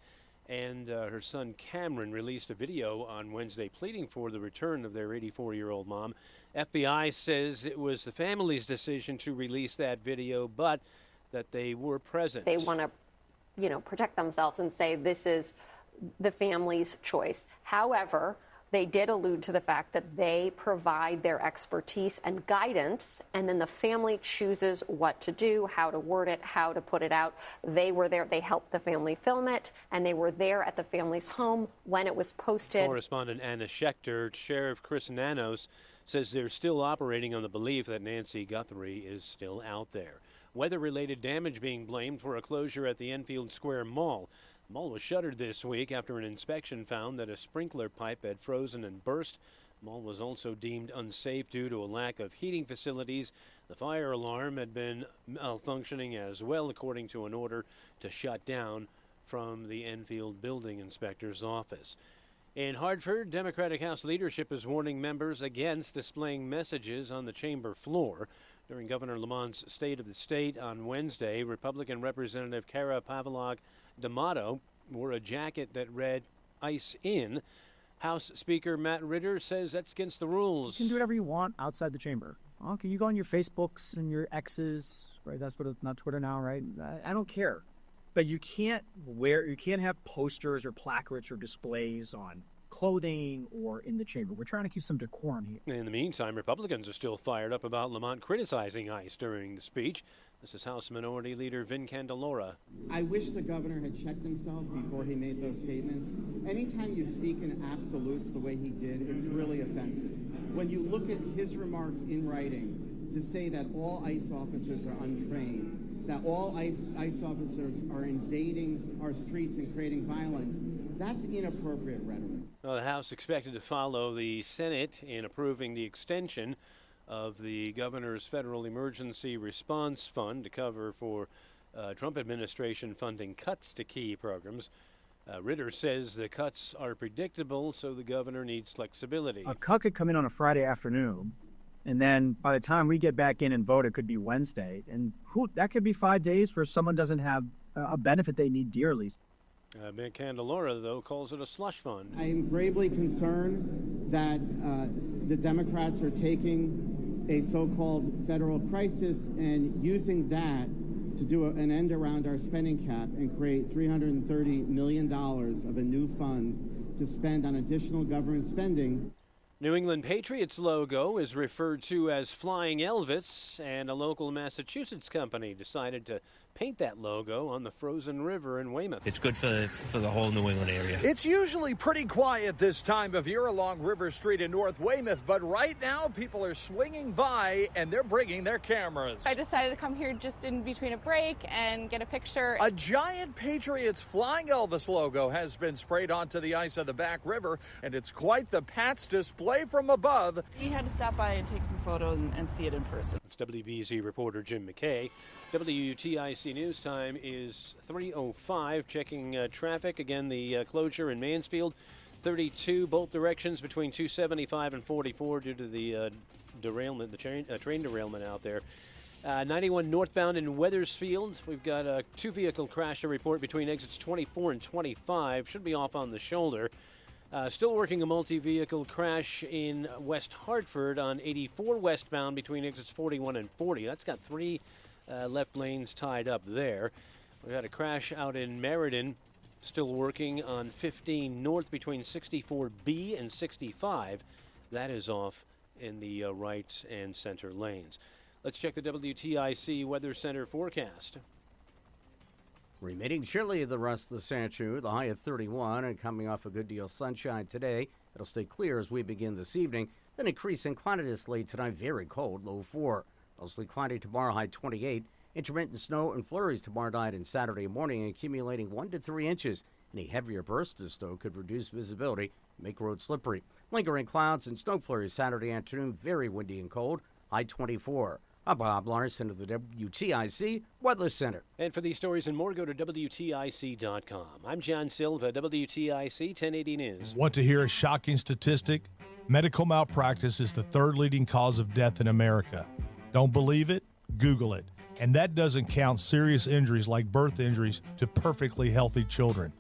S19: and her son Cameron released a video on Wednesday pleading for the return of their 84-year-old mom. FBI says it was the family's decision to release that video, but that they were present.
S9: They want to, protect themselves and say this is the family's choice. However, they did allude to the fact that they provide their expertise and guidance, and then the family chooses what to do, how to word it, how to put it out. They were there. They helped the family film it, and they were there at the family's home when it was posted.
S19: Correspondent Anna Schechter, Sheriff Chris Nanos, says they're still operating on the belief that Nancy Guthrie is still out there. Weather-related damage being blamed for a closure at the Enfield Square Mall. The mall was shuttered this week after an inspection found that a sprinkler pipe had frozen and burst. The mall was also deemed unsafe due to a lack of heating facilities. The fire alarm had been malfunctioning as well, according to an order to shut down from the Enfield building inspector's office. In Hartford, Democratic House leadership is warning members against displaying messages on the chamber floor. During Governor Lamont's State of the State on Wednesday, Republican Representative Cara Pavolak D'Amato wore a jacket that read "Ice In." House Speaker Matt Ritter says that's against the rules.
S14: You can do whatever you want outside the chamber. Okay, you go on your Facebooks and your X's, right? That's what, not Twitter now, right? I don't care. But you can't have posters or placards or displays on clothing or in the chamber. We're trying to keep some decorum here.
S19: In the meantime, Republicans are still fired up about Lamont criticizing ICE during the speech. This is House Minority Leader Vin Candelora.
S15: I wish the governor had checked himself before he made those statements. Anytime you speak in absolutes the way he did, it's really offensive. When you look at his remarks in writing to say that all ICE officers are untrained, that all ICE officers are invading our streets and creating violence, that's inappropriate rhetoric.
S19: Well, the House expected to follow the Senate in approving the extension of the governor's federal emergency response fund to cover for Trump administration funding cuts to key programs. Ritter says the cuts are predictable, so the governor needs flexibility.
S14: A cut could come in on a Friday afternoon, and then by the time we get back in and vote, it could be Wednesday. And that could be 5 days where someone doesn't have a benefit they need dearly.
S19: Ben Candelora, though, calls it a slush fund.
S15: I am gravely concerned that the Democrats are taking a so-called federal crisis and using that to do an end around our spending cap and create $330 million of a new fund to spend on additional government spending.
S19: New England Patriots logo is referred to as Flying Elvis, and a local Massachusetts company decided to paint that logo on the frozen river in Weymouth.
S16: It's good for the whole New England area.
S17: It's usually pretty quiet this time of year along River Street in North Weymouth, but right now people are swinging by and they're bringing their cameras.
S26: I decided to come here just in between a break and get a picture.
S17: A giant Patriots Flying Elvis logo has been sprayed onto the ice of the back river, and it's quite the Pats display from above.
S27: We had to stop by and take some photos and see it in person.
S19: It's WBZ reporter Jim McKay. WTIC News time is 3:05. Checking traffic. Again, the closure in Mansfield, 32 both directions between 275 and 44 due to the derailment, the train derailment out there. 91 northbound in Wethersfield. We've got a two-vehicle crash to report between exits 24 and 25. Should be off on the shoulder. Still working a multi-vehicle crash in West Hartford on 84 westbound between exits 41 and 40. That's got three left lanes tied up there. We've had a crash out in Meriden, still working on 15 north between 64B and 65. That is off in the right and center lanes. Let's check the WTIC Weather Center forecast.
S28: Remaining chilly the rest of the Century, the high of 31, and coming off a good deal of sunshine today. It'll stay clear as we begin this evening, then increase in cloudiness late tonight, very cold, low 4. Mostly cloudy tomorrow, high 28. Intermittent snow and flurries tomorrow night and Saturday morning, accumulating 1 to 3 inches. Any heavier bursts of snow could reduce visibility, make roads slippery. Lingering clouds and snow flurries Saturday afternoon, very windy and cold, high 24. I'm Bob Larson of the WTIC Weather Center.
S19: And for these stories and more, go to WTIC.com. I'm John Silva, WTIC 1080 News.
S1: Want to hear a shocking statistic? Medical malpractice is the third leading cause of death in America. Don't believe it? Google it. And that doesn't count serious injuries like birth injuries to perfectly healthy children.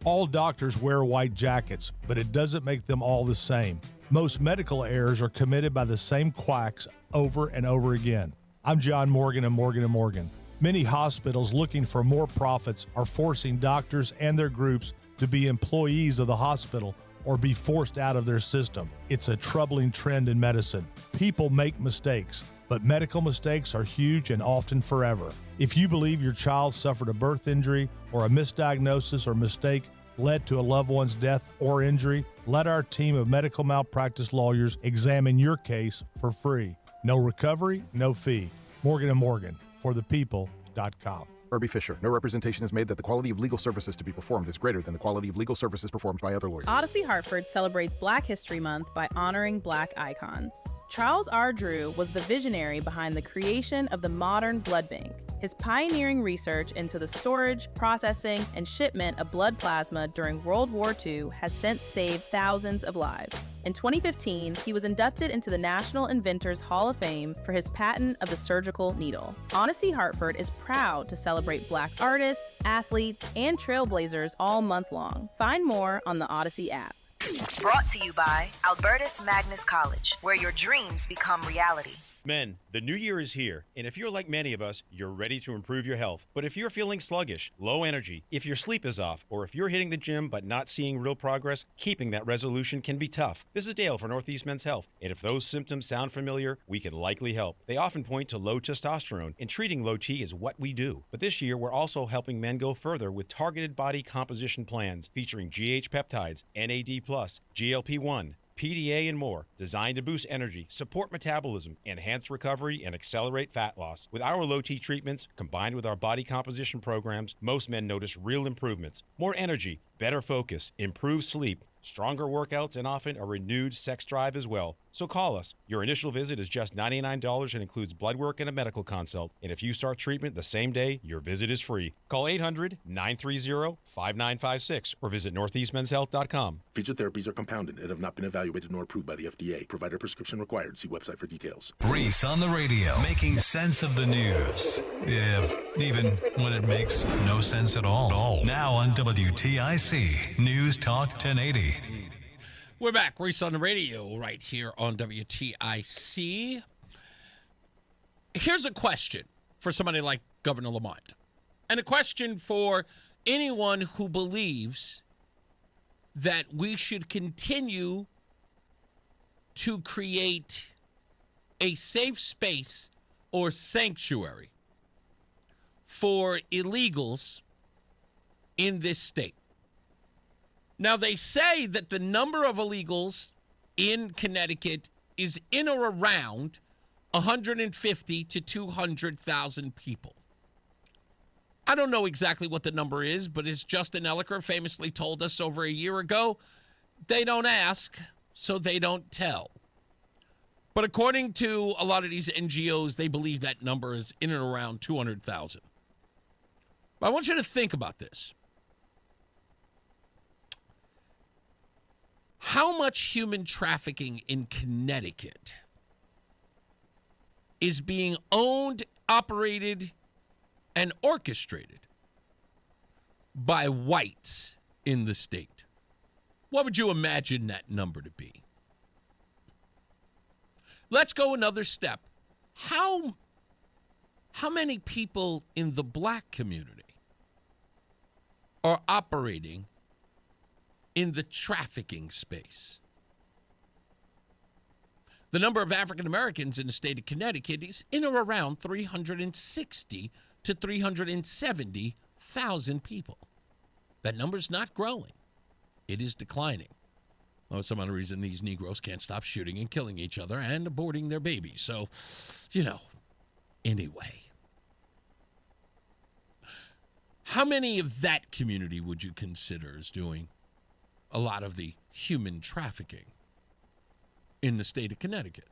S1: All doctors wear white jackets, but it doesn't make them all the same. Most medical errors are committed by the same quacks over and over again. I'm John Morgan of Morgan & Morgan. Many hospitals looking for more profits are forcing doctors and their groups to be employees of the hospital or be forced out of their system. It's a troubling trend in medicine. People make mistakes, but medical mistakes are huge and often forever. If you believe your child suffered a birth injury or a misdiagnosis or mistake led to a loved one's death or injury, let our team of medical malpractice lawyers examine your case for free. No recovery, no fee. Morgan & Morgan, forthepeople.com.
S11: Irby Fisher. No representation is made that the quality of legal services to be performed is greater than the quality of legal services performed by other lawyers.
S2: Odyssey Hartford celebrates Black History Month by honoring Black icons. Charles R. Drew was the visionary behind the creation of the modern blood bank. His pioneering research into the storage, processing, and shipment of blood plasma during World War II has since saved thousands of lives. In 2015, he was inducted into the National Inventors Hall of Fame for his patent of the surgical needle. Odyssey Hartford is proud to celebrate Black artists, athletes, and trailblazers all month long. Find more on the Odyssey app.
S18: Brought to you by Albertus Magnus College, where your dreams become reality.
S20: Men, the new year is here, and if you're like many of us, you're ready to improve your health. But if you're feeling sluggish, low energy, if your sleep is off, or if you're hitting the gym but not seeing real progress, keeping that resolution can be tough. This is Dale for Northeast Men's Health, and if those symptoms sound familiar, we can likely help. They often point to low testosterone, and treating low T is what we do. But this year, we're also helping men go further with targeted body composition plans featuring GH peptides, NAD+, GLP-1, PDA, and more, designed to boost energy, support metabolism, enhance recovery, and accelerate fat loss. With our low T treatments, combined with our body composition programs, most men notice real improvements. More energy, better focus, improved sleep, stronger workouts, and often a renewed sex drive as well. So call us. Your initial visit is just $99 and includes blood work and a medical consult. And if you start treatment the same day, your visit is free. Call 800-930-5956 or visit northeastmenshealth.com.
S21: Featured therapies are compounded and have not been evaluated nor approved by the FDA. Provider prescription required. See website for details.
S10: Reese on the radio, making sense of the news. Yeah, even when it makes no sense at all. Now on WTIC News Talk 1080.
S12: We're back. Reese on the radio right here on WTIC. Here's a question for somebody like Governor Lamont, and a question for anyone who believes that we should continue to create a safe space or sanctuary for illegals in this state. Now, they say that the number of illegals in Connecticut is in or around 150 to 200,000 people. I don't know exactly what the number is, but as Justin Elliker famously told us over a year ago, they don't ask, so they don't tell. But according to a lot of these NGOs, they believe that number is in and around 200,000. But I want you to think about this. How much human trafficking in Connecticut is being owned, operated, and orchestrated by whites in the state? What would you imagine that number to be? Let's go another step. How many people in the black community are operating in the trafficking space? The number of African Americans in the state of Connecticut is in or around 360 to 370,000 people. That number's not growing. It is declining. Well, for some other reason, these Negroes can't stop shooting and killing each other and aborting their babies. So, anyway. How many of that community would you consider as doing a lot of the human trafficking in the state of Connecticut?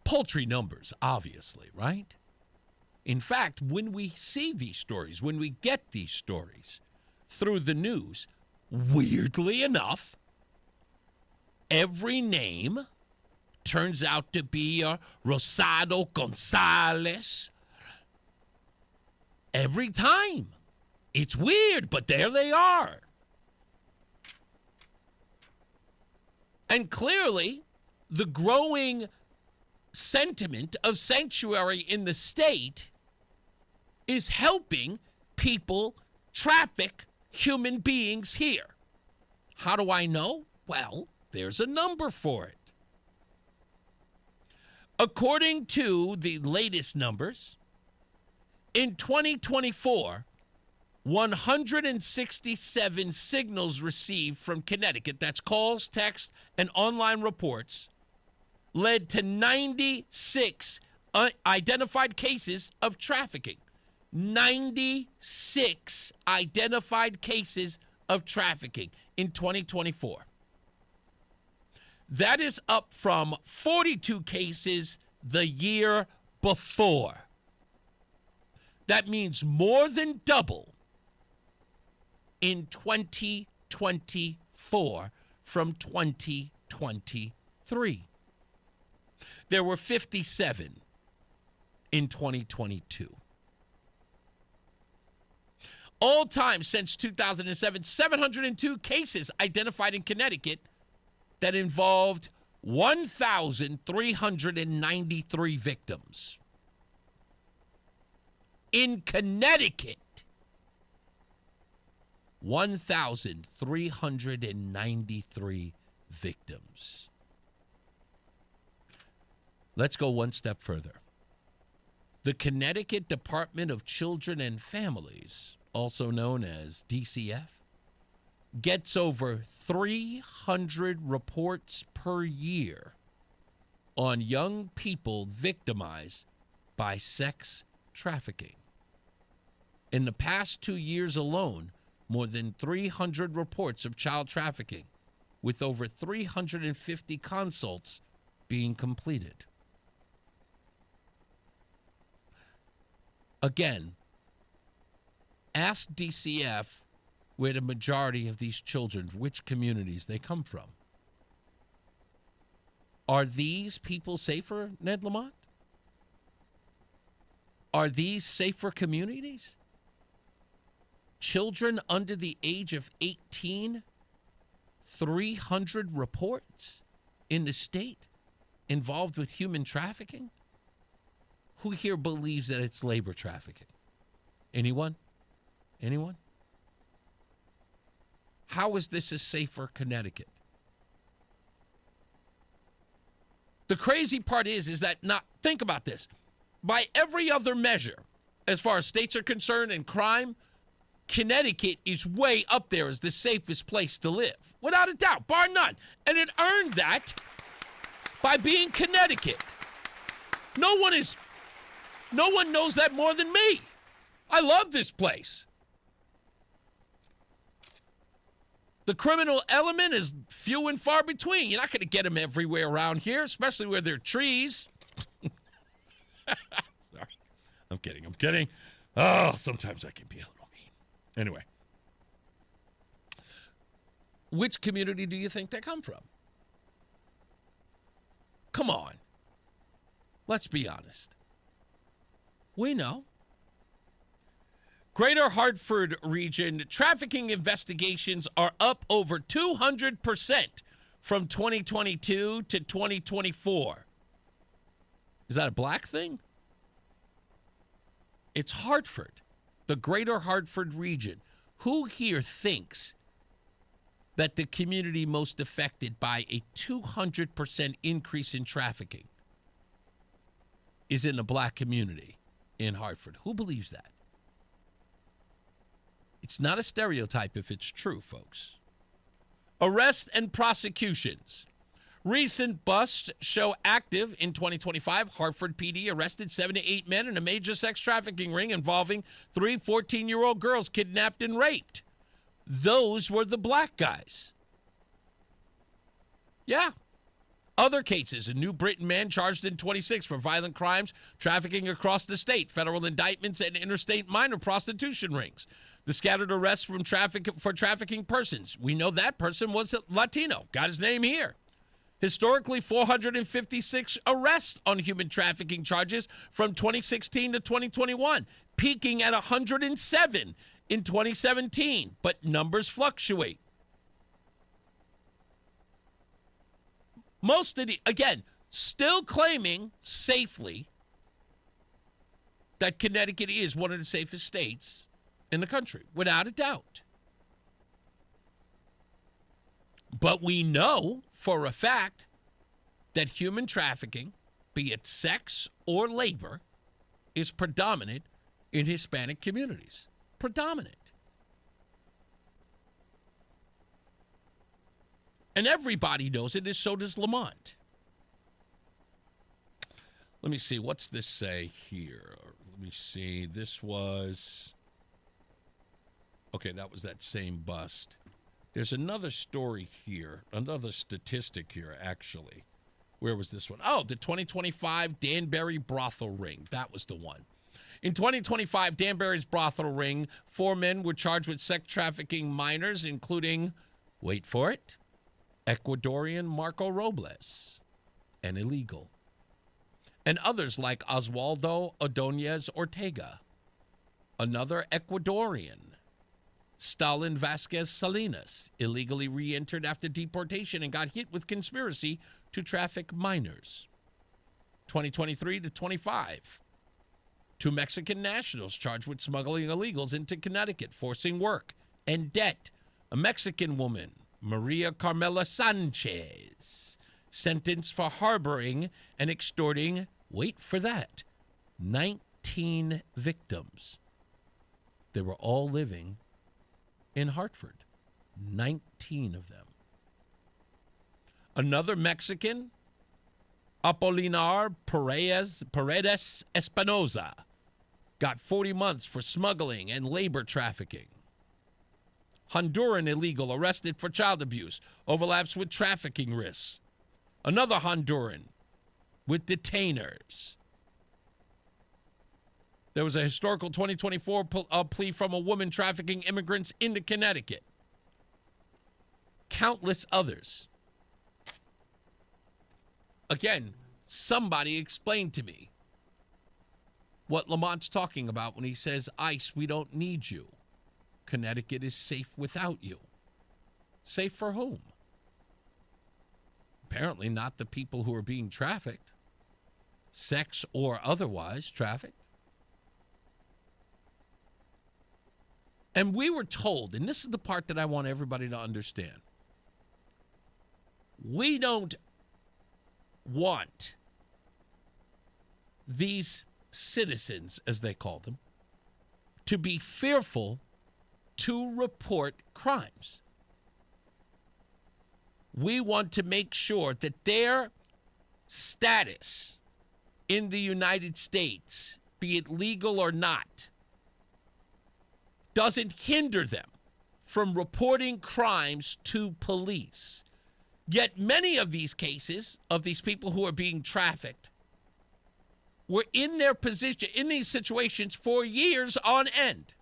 S12: paltry numbers, obviously, right? In fact, when we see these stories, when we get these stories through the news, weirdly enough, every name turns out to be a Rosado Gonzalez. Every time. It's weird, but there they are. And clearly, the growing sentiment of sanctuary in the state is helping people traffic human beings here. How do I know? Well, there's a number for it. According to the latest numbers, in 2024, 167 signals received from Connecticut, that's calls, text, and online reports, led to 96 identified cases of trafficking. 96 identified cases of trafficking in 2024. That is up from 42 cases the year before. That means more than double in 2024 from 2023. There were 57 in 2022. All time since 2007, 702 cases identified in Connecticut that involved 1,393 victims. In Connecticut, 1,393 victims. Let's go one step further. The Connecticut Department of Children and Families, also known as DCF, gets over 300 reports per year on young people victimized by sex trafficking. In the past 2 years alone, more than 300 reports of child trafficking, with over 350 consults being completed. Again, ask DCF where the majority of these children, which communities they come from. Are these people safer, Ned Lamont? Are these safer communities? Children under the age of 18, 300 reports in the state involved with human trafficking? Who here believes that it's labor trafficking? Anyone? Anyone? How is this a safer Connecticut? The crazy part is that think about this. By every other measure, as far as states are concerned and crime, Connecticut is way up there as the safest place to live. Without a doubt, bar none. And it earned that by being Connecticut. No one knows that more than me. I love this place. The criminal element is few and far between. You're not going to get them everywhere around here, especially where there are trees. Sorry. I'm kidding. Oh, sometimes I can be a little mean. Anyway. Which community do you think they come from? Come on. Let's be honest. We know. Greater Hartford region trafficking investigations are up over 200% from 2022 to 2024. Is that a black thing? It's Hartford, the Greater Hartford region. Who here thinks that the community most affected by a 200% increase in trafficking is in the black community in Hartford? Who believes that? It's not a stereotype if it's true, folks. Arrests and prosecutions. Recent busts show active in 2025. Hartford PD arrested 7 to 8 men in a major sex trafficking ring involving 3 14-year-old girls kidnapped and raped. Those were the black guys. Yeah. Other cases, a New Britain man charged in 26 for violent crimes, trafficking across the state, federal indictments, and interstate minor prostitution rings. The scattered arrests for trafficking persons. We know that person was Latino. Got his name here. Historically, 456 arrests on human trafficking charges from 2016 to 2021, peaking at 107 in 2017, but numbers fluctuate. Most of the, again, still claiming safely that Connecticut is one of the safest states in the country, without a doubt. But we know for a fact that human trafficking, be it sex or labor, is predominant in Hispanic communities. Predominant. And everybody knows it, and so does Lamont. Let me see. What's this say here? Let me see. This was... Okay, that was that same bust. There's another story here, another statistic here, actually. Where was this one? Oh, the 2025 Danbury brothel ring. That was the one. In 2025, Danbury's brothel ring, 4 men were charged with sex trafficking minors, including, wait for it, Ecuadorian Marco Robles, an illegal, and others like Oswaldo Ordonez Ortega, another Ecuadorian, Stalin Vasquez Salinas, illegally re-entered after deportation and got hit with conspiracy to traffic minors. 2023 to 25. 2 Mexican nationals charged with smuggling illegals into Connecticut, forcing work and debt. A Mexican woman, Maria Carmela Sanchez, sentenced for harboring and extorting, wait for that, 19 victims. They were all living in Hartford. 19 of them. Another Mexican, Apolinar Paredes Espinoza, got 40 months for smuggling and labor trafficking. Honduran illegal arrested for child abuse, overlaps with trafficking risks. Another Honduran with detainers. There was a historical 2024 plea from a woman trafficking immigrants into Connecticut. Countless others. Again, somebody explain to me what Lamont's talking about when he says, ICE, we don't need you. Connecticut is safe without you. Safe for whom? Apparently not the people who are being trafficked, sex or otherwise trafficked. And we were told, and this is the part that I want everybody to understand, we don't want these citizens, as they call them, to be fearful to report crimes. We want to make sure that their status in the United States, be it legal or not, doesn't hinder them from reporting crimes to police. Yet many of these cases of these people who are being trafficked were in their position, in these situations for years on end.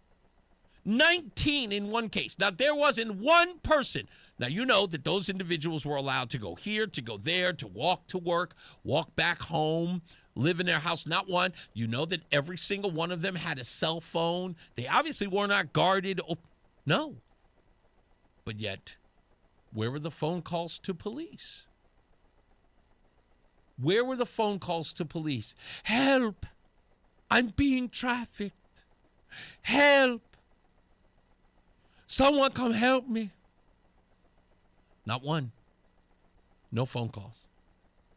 S12: 19 in one case. Now, there wasn't one person. Now, you know that those individuals were allowed to go here, to go there, to walk to work, walk back home, live in their house. Not one. You know that every single one of them had a cell phone. They obviously were not guarded. No. But yet, where were the phone calls to police? Where were the phone calls to police? Help! I'm being trafficked. Help! Someone come help me. Not one. No phone calls.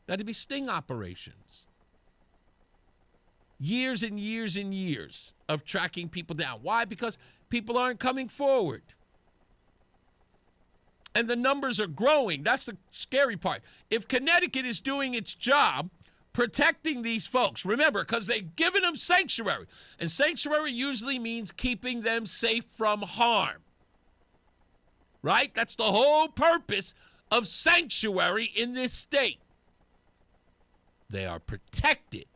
S12: There had to be sting operations. Years and years and years of tracking people down. Why? Because people aren't coming forward. And the numbers are growing. That's the scary part. If Connecticut is doing its job protecting these folks, remember, because they've given them sanctuary. And sanctuary usually means keeping them safe from harm. Right? That's the whole purpose of sanctuary in this state. They are protected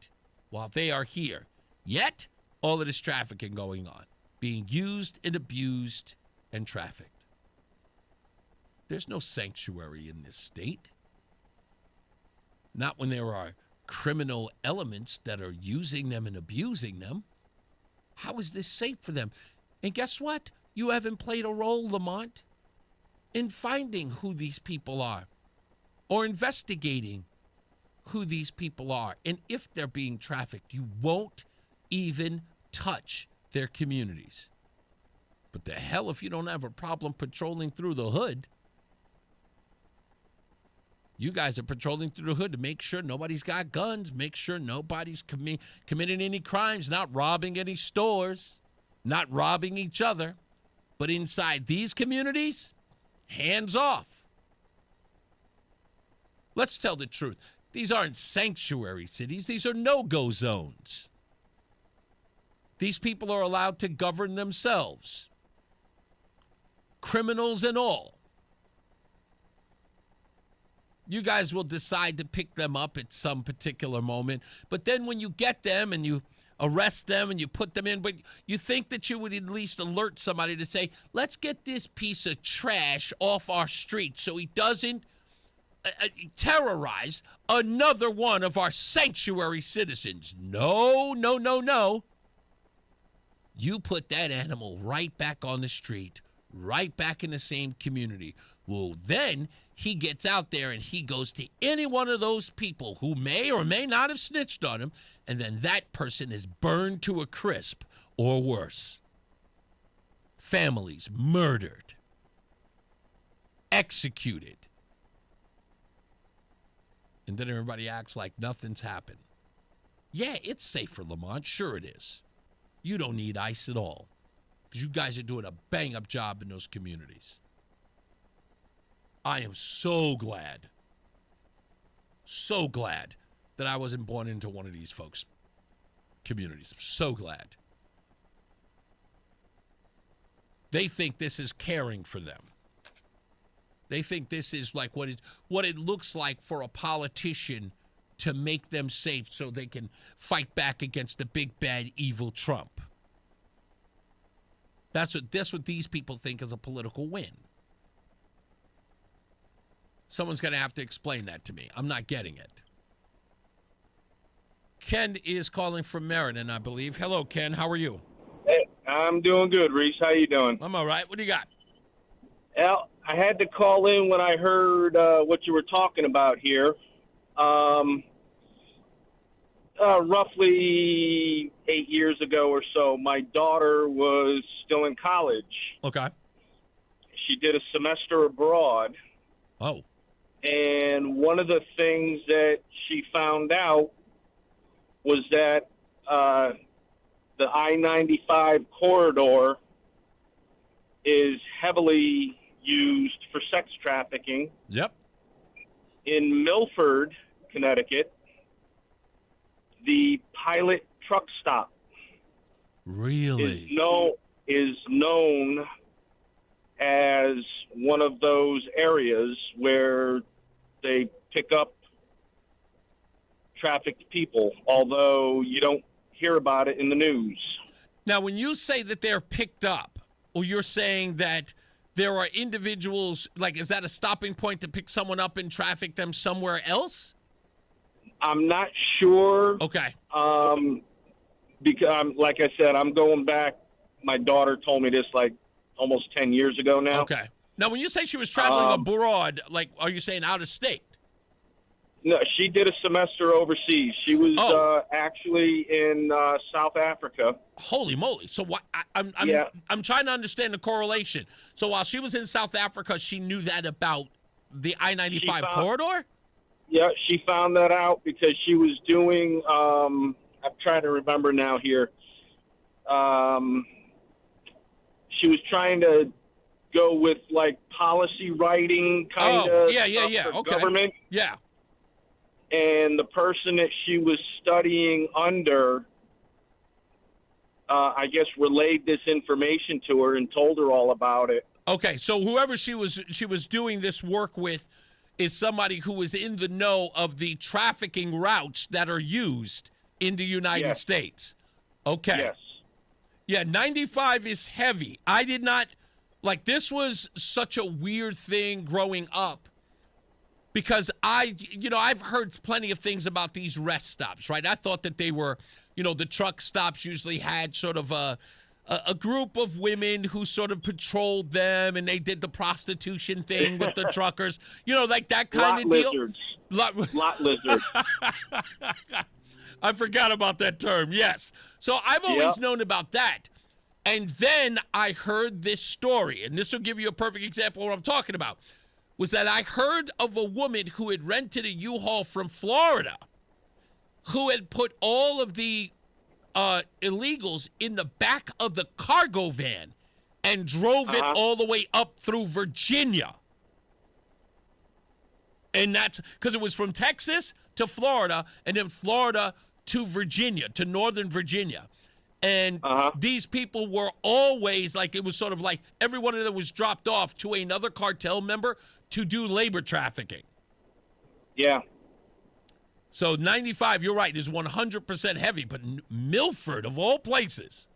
S12: while they are here. Yet, all of this trafficking going on, being used and abused and trafficked. There's no sanctuary in this state. Not when there are criminal elements that are using them and abusing them. How is this safe for them? And guess what? You haven't played a role, Lamont, in finding who these people are or investigating who these people are. And if they're being trafficked, you won't even touch their communities. But the hell if you don't have a problem patrolling through the hood. You guys are patrolling through the hood to make sure nobody's got guns, make sure nobody's committing any crimes, not robbing any stores, not robbing each other. But inside these communities, hands off. Let's tell the truth. These aren't sanctuary cities. These are no-go zones. These people are allowed to govern themselves. Criminals and all. You guys will decide to pick them up at some particular moment. But then when you get them and you arrest them and you put them in, but you think that you would at least alert somebody to say, let's get this piece of trash off our street so he doesn't terrorize another one of our sanctuary citizens. No, no, no, no. You put that animal right back on the street, right back in the same community. Well, then he gets out there and he goes to any one of those people who may or may not have snitched on him, and then that person is burned to a crisp or worse. Families murdered, executed. And then everybody acts like nothing's happened. Yeah, it's safe for Lamont. Sure it is. You don't need ICE at all because you guys are doing a bang-up job in those communities. I am so glad that I wasn't born into one of these folks' communities. I'm so glad. They think this is caring for them. They think this is like what it looks like for a politician to make them safe so they can fight back against the big, bad, evil Trump. That's what these people think is a political win. Someone's going to have to explain that to me. I'm not getting it. Ken is calling from Meriden, I believe. Hello, Ken. How are you?
S3: Hey, I'm doing good, Reese. How you doing?
S12: I'm all right. What do you got?
S3: Well, I had to call in when I heard what you were talking about here. Roughly 8 years ago or so, my daughter was still in college.
S12: Okay.
S3: She did a semester abroad.
S12: Oh.
S3: And one of the things that she found out was that the I-95 corridor is heavily used for sex trafficking.
S12: Yep.
S3: In Milford, Connecticut, the Pilot truck stop
S12: really
S3: is known as one of those areas where they pick up trafficked people, although you don't hear about it in the news.
S12: Now, when you say that they're picked up, or you're saying that there are individuals, like, is that a stopping point to pick someone up and traffic them somewhere else?
S3: I'm not sure.
S12: Okay.
S3: Because, like I said, I'm going back. My daughter told me this like almost 10 years ago now.
S12: Okay. Now, when you say she was traveling abroad, like, are you saying out of state?
S3: No, she did a semester overseas. She was actually in South Africa.
S12: Holy moly! So what? I'm trying to understand the correlation. So while she was in South Africa, she knew that about the I-95 corridor.
S3: Yeah, she found that out because she was doing. I'm trying to remember now here. She was trying to go with like policy writing kind of.
S12: Okay.
S3: Government.
S12: Yeah.
S3: And the person that she was studying under, I guess, relayed this information to her and told her all about it.
S12: Okay, so whoever she was doing this work with is somebody who is in the know of the trafficking routes that are used in the United States. Okay.
S3: Yes.
S12: Yeah, 95 is heavy. I did not, like, this was such a weird thing growing up because I've heard plenty of things about these rest stops, right? I thought that they were, the truck stops usually had sort of a group of women who sort of patrolled them, and they did the prostitution thing with the truckers, like that kind of deal. Lot
S3: lizards.
S12: I forgot about that term. Yes. So I've always known about that. And then I heard this story, and this will give you a perfect example of what I'm talking about, was that I heard of a woman who had rented a U-Haul from Florida who had put all of the illegals in the back of the cargo van and drove it all the way up through Virginia. And that's because it was from Texas to Florida and then Florida to Virginia, to Northern Virginia. And these people were always like, it was sort of like every one of them was dropped off to another cartel member to do labor trafficking.
S3: Yeah.
S12: So 95, you're right, is 100% heavy, but Milford, of all places.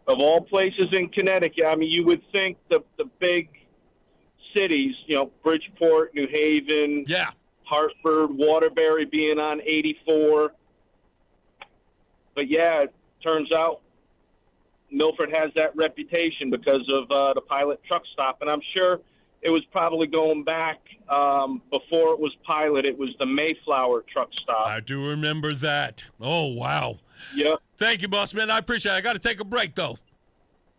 S3: Of all places in Connecticut, I mean, you would think the big cities, Bridgeport, New Haven, Hartford, Waterbury being on 84. But yeah, it turns out Milford has that reputation because of the Pilot truck stop. And I'm sure it was probably going back before it was Pilot. It was the Mayflower truck stop.
S12: I do remember that. Oh, wow.
S3: Yep.
S12: Thank you, boss, man. I appreciate it. I got to take a break, though.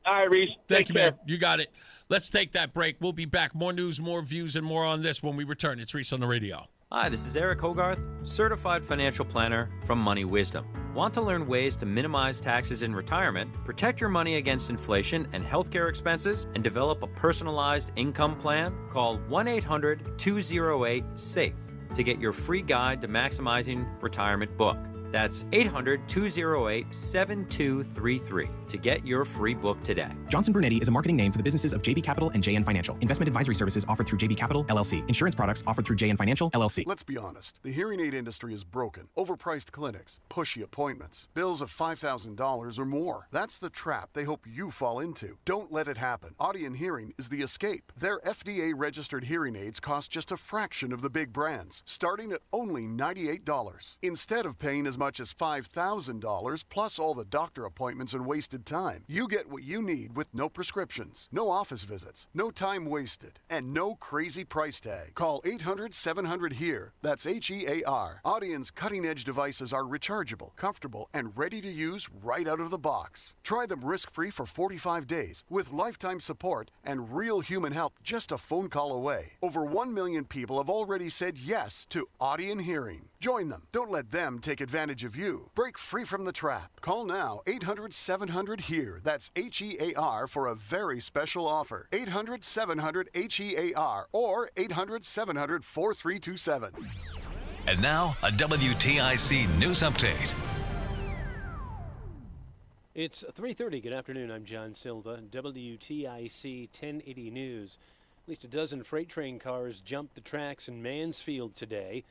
S3: All right, Reese.
S12: Thank you, man. You got it. Let's take that break. We'll be back. More news, more views, and more on this when we return. It's Reese on the Radio.
S4: Hi, this is Eric Hogarth, certified financial planner from Money Wisdom. Want to learn ways to minimize taxes in retirement, protect your money against inflation and healthcare expenses, and develop a personalized income plan? Call 1-800-208-SAFE to get your free guide to maximizing retirement book. That's 800-208-7233 to get your free book today.
S6: Johnson Brunetti is a marketing name for the businesses of JB Capital and JN Financial. Investment advisory services offered through JB Capital, LLC. Insurance products offered through JN Financial, LLC.
S7: Let's be honest. The hearing aid industry is broken. Overpriced clinics, pushy appointments, bills of $5,000 or more. That's the trap they hope you fall into. Don't let it happen. Audion Hearing is the escape. Their FDA-registered hearing aids cost just a fraction of the big brands, starting at only $98. Instead of paying as much as $5,000 plus all the doctor appointments and wasted time, you get what you need with no prescriptions, no office visits, no time wasted, and no crazy price tag. Call 800-700-HEAR. That's HEAR. Audion's cutting-edge devices are rechargeable, comfortable, and ready to use right out of the box. Try them risk-free for 45 days with lifetime support and real human help just a phone call away. Over 1 million people have already said yes to Audion Hearing. Join them. Don't let them take advantage of you. Break free from the trap. Call now 800-700-HEAR. That's HEAR for a very special offer. 800-700-HEAR or 800-700-4327.
S10: And now, a WTIC news update.
S19: It's 3:30. Good afternoon. I'm John Silva. WTIC 1080 News. At least a dozen freight train cars jumped the tracks in Mansfield today.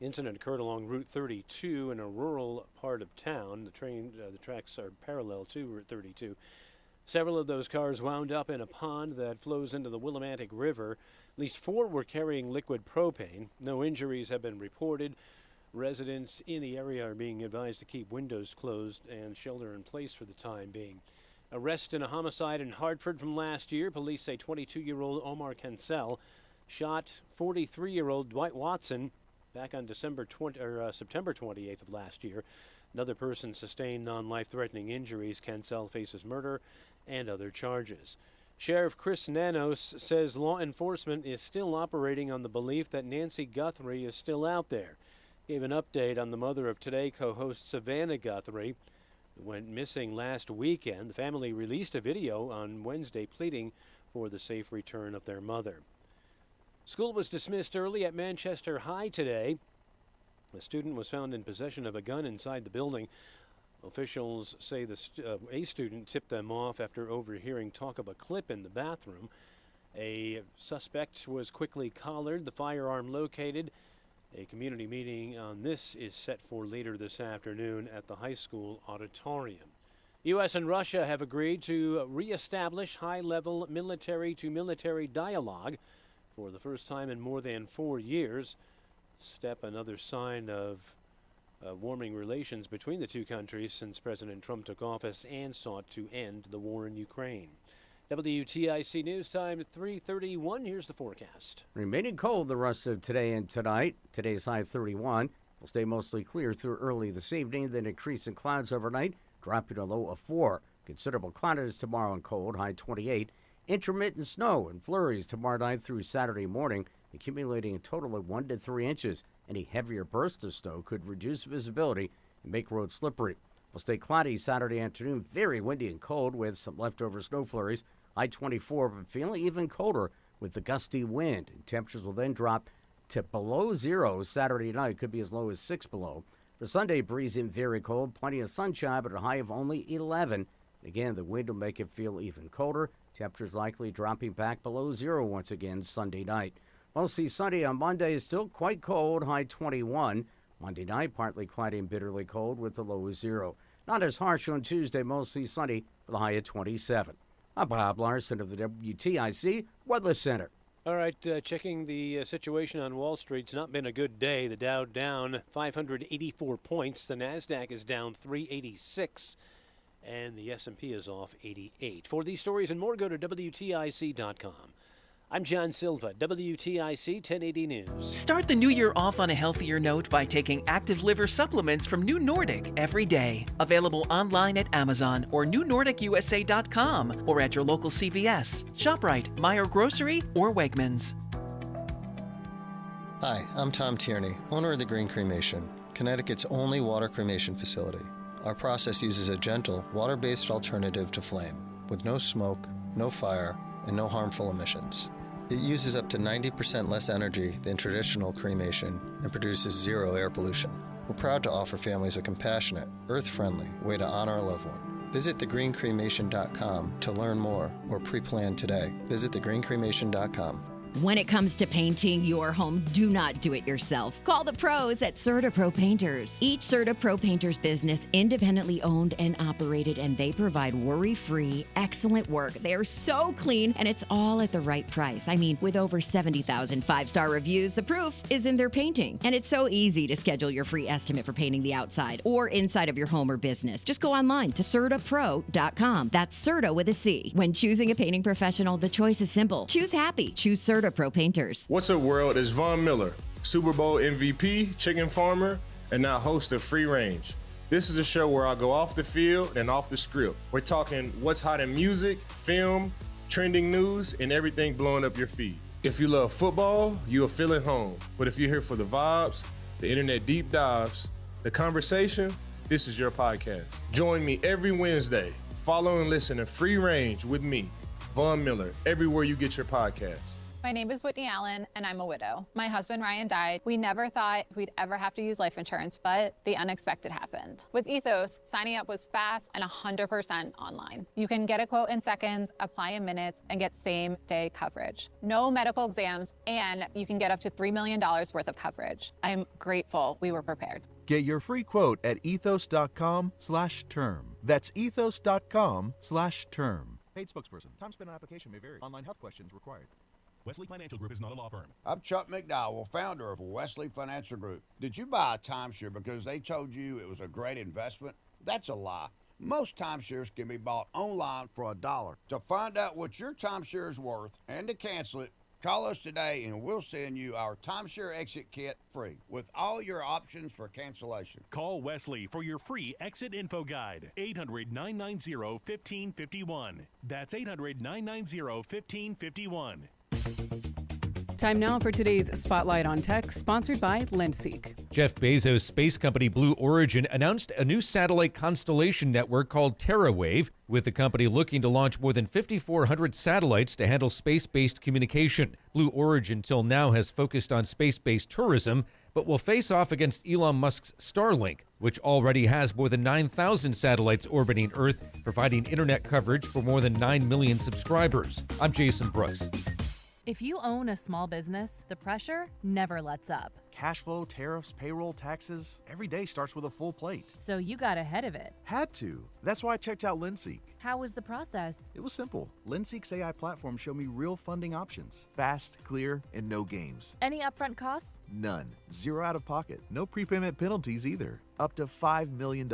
S19: Incident occurred along Route 32 in a rural part of town. The tracks are parallel to Route 32. Several of those cars wound up in a pond that flows into the Willimantic River. At least 4 were carrying liquid propane. No injuries have been reported. Residents in the area are being advised to keep windows closed and shelter in place for the time being. Arrest in a homicide in Hartford from last year. Police say 22-year-old Omar Cancel shot 43-year-old Dwight Watson back on September 28th of last year. Another person sustained non-life-threatening injuries. Cancel faces murder and other charges. Sheriff Chris Nanos says law enforcement is still operating on the belief that Nancy Guthrie is still out there. Gave an update on the mother of Today co-host Savannah Guthrie, who went missing last weekend. The family released a video on Wednesday pleading for the safe return of their mother. School was dismissed early at Manchester High today. The student was found in possession of a gun inside the building. Officials say a student tipped them off after overhearing talk of a clip in the bathroom. A suspect was quickly collared, the firearm located. A community meeting on this is set for later this afternoon at the high school auditorium. U.S. and Russia have agreed to reestablish high-level military-to-military dialogue for the first time in more than 4 years. Another sign of warming relations between the two countries since President Trump took office and sought to end the war in Ukraine. WTIC News Time at 3:31. Here's the forecast.
S28: Remaining cold the rest of today and tonight. Today's high 31. Will stay mostly clear through early this evening, then increase in clouds overnight, dropping to a low of 4. Considerable cloudiness tomorrow and cold, high 28. Intermittent snow and flurries tomorrow night through Saturday morning, accumulating a total of 1 to 3 inches. Any heavier bursts of snow could reduce visibility and make roads slippery. Will stay cloudy Saturday afternoon, very windy and cold with some leftover snow flurries. High 24, but feeling even colder with the gusty wind. And temperatures will then drop to below 0 Saturday night, could be as low as 6 below. For Sunday, breezy and very cold, plenty of sunshine, but a high of only 11. Again, the wind will make it feel even colder. Temperatures likely dropping back below 0 once again Sunday night. Mostly sunny on Monday is still quite cold, high 21. Monday night, partly cloudy and bitterly cold with the low of 0. Not as harsh on Tuesday, mostly sunny with a high of 27. I'm Bob Larson of the WTIC Weather Center.
S19: All right, checking the situation on Wall Street. It's not been a good day. The Dow down 584 points. The NASDAQ is down 386. And the S&P is off 88. For these stories and more, go to WTIC.com. I'm John Silva, WTIC 1080 News.
S5: Start the new year off on a healthier note by taking active liver supplements from New Nordic every day. Available online at Amazon or NewNordicUSA.com or at your local CVS, ShopRite, Meijer Grocery, or Wegmans.
S8: Hi, I'm Tom Tierney, owner of the Green Cremation, Connecticut's only water cremation facility. Our process uses a gentle, water-based alternative to flame, with no smoke, no fire, and no harmful emissions. It uses up to 90% less energy than traditional cremation and produces 0 air pollution. We're proud to offer families a compassionate, earth-friendly way to honor a loved one. Visit thegreencremation.com to learn more or pre-plan today. Visit thegreencremation.com.
S9: When it comes to painting your home, do not do it yourself. Call the pros at CertaPro Painters. Each CertaPro Painters business independently owned and operated, and they provide worry-free, excellent work. They are so clean, and it's all at the right price. I mean, with over 70,000 five-star reviews, the proof is in their painting. And it's so easy to schedule your free estimate for painting the outside or inside of your home or business. Just go online to CertaPro.com. That's Certa with a C. When choosing a painting professional, the choice is simple. Choose happy. Choose CertaPro Painters.
S13: What's up, world? It's Von Miller, Super Bowl MVP, chicken farmer, and now host of Free Range. This is a show where I go off the field and off the script. We're talking what's hot in music, film, trending news, and everything blowing up your feed. If you love football, you'll feel at home. But if you're here for the vibes, the internet deep dives, the conversation, this is your podcast. Join me every Wednesday. Follow and listen to Free Range with me, Von Miller, everywhere you get your podcasts.
S26: My name is Whitney Allen, and I'm a widow. My husband, Ryan, died. We never thought we'd ever have to use life insurance, but the unexpected happened. With Ethos, signing up was fast and 100% online. You can get a quote in seconds, apply in minutes, and get same-day coverage. No medical exams, and you can get up to $3 million worth of coverage. I'm grateful we were prepared.
S22: Get your free quote at ethos.com/term. That's ethos.com/term.
S11: Paid spokesperson. Time spent on application may vary. Online health questions required.
S23: Wesley Financial Group is not a law firm.
S24: I'm Chuck McDowell, founder of Wesley Financial Group. Did you buy a timeshare because they told you it was a great investment? That's a lie. Most timeshares can be bought online for $1. To find out what your timeshare is worth and to cancel it, call us today and we'll send you our timeshare exit kit free with all your options for cancellation.
S23: Call Wesley for your free exit info guide. 800-990-1551. That's 800-990-1551.
S1: Time now for today's Spotlight on Tech, sponsored by LensSeek.
S14: Jeff Bezos' space company Blue Origin announced a new satellite constellation network called TerraWave, with the company looking to launch more than 5,400 satellites to handle space-based communication. Blue Origin till now has focused on space-based tourism, but will face off against Elon Musk's Starlink, which already has more than 9,000 satellites orbiting Earth, providing internet coverage for more than 9 million subscribers. I'm Jason Brooks.
S15: If you own a small business, the pressure never lets up.
S16: Cash flow, tariffs, payroll, taxes, every day starts with a full plate.
S15: So you got ahead of it.
S16: Had to. That's why I checked out LensSeek.
S15: How was the process?
S16: It was simple. LensSeek's AI platform showed me real funding options. Fast, clear, and no games.
S15: Any upfront costs?
S16: None. Zero out of pocket. No prepayment penalties either. Up to $5 million,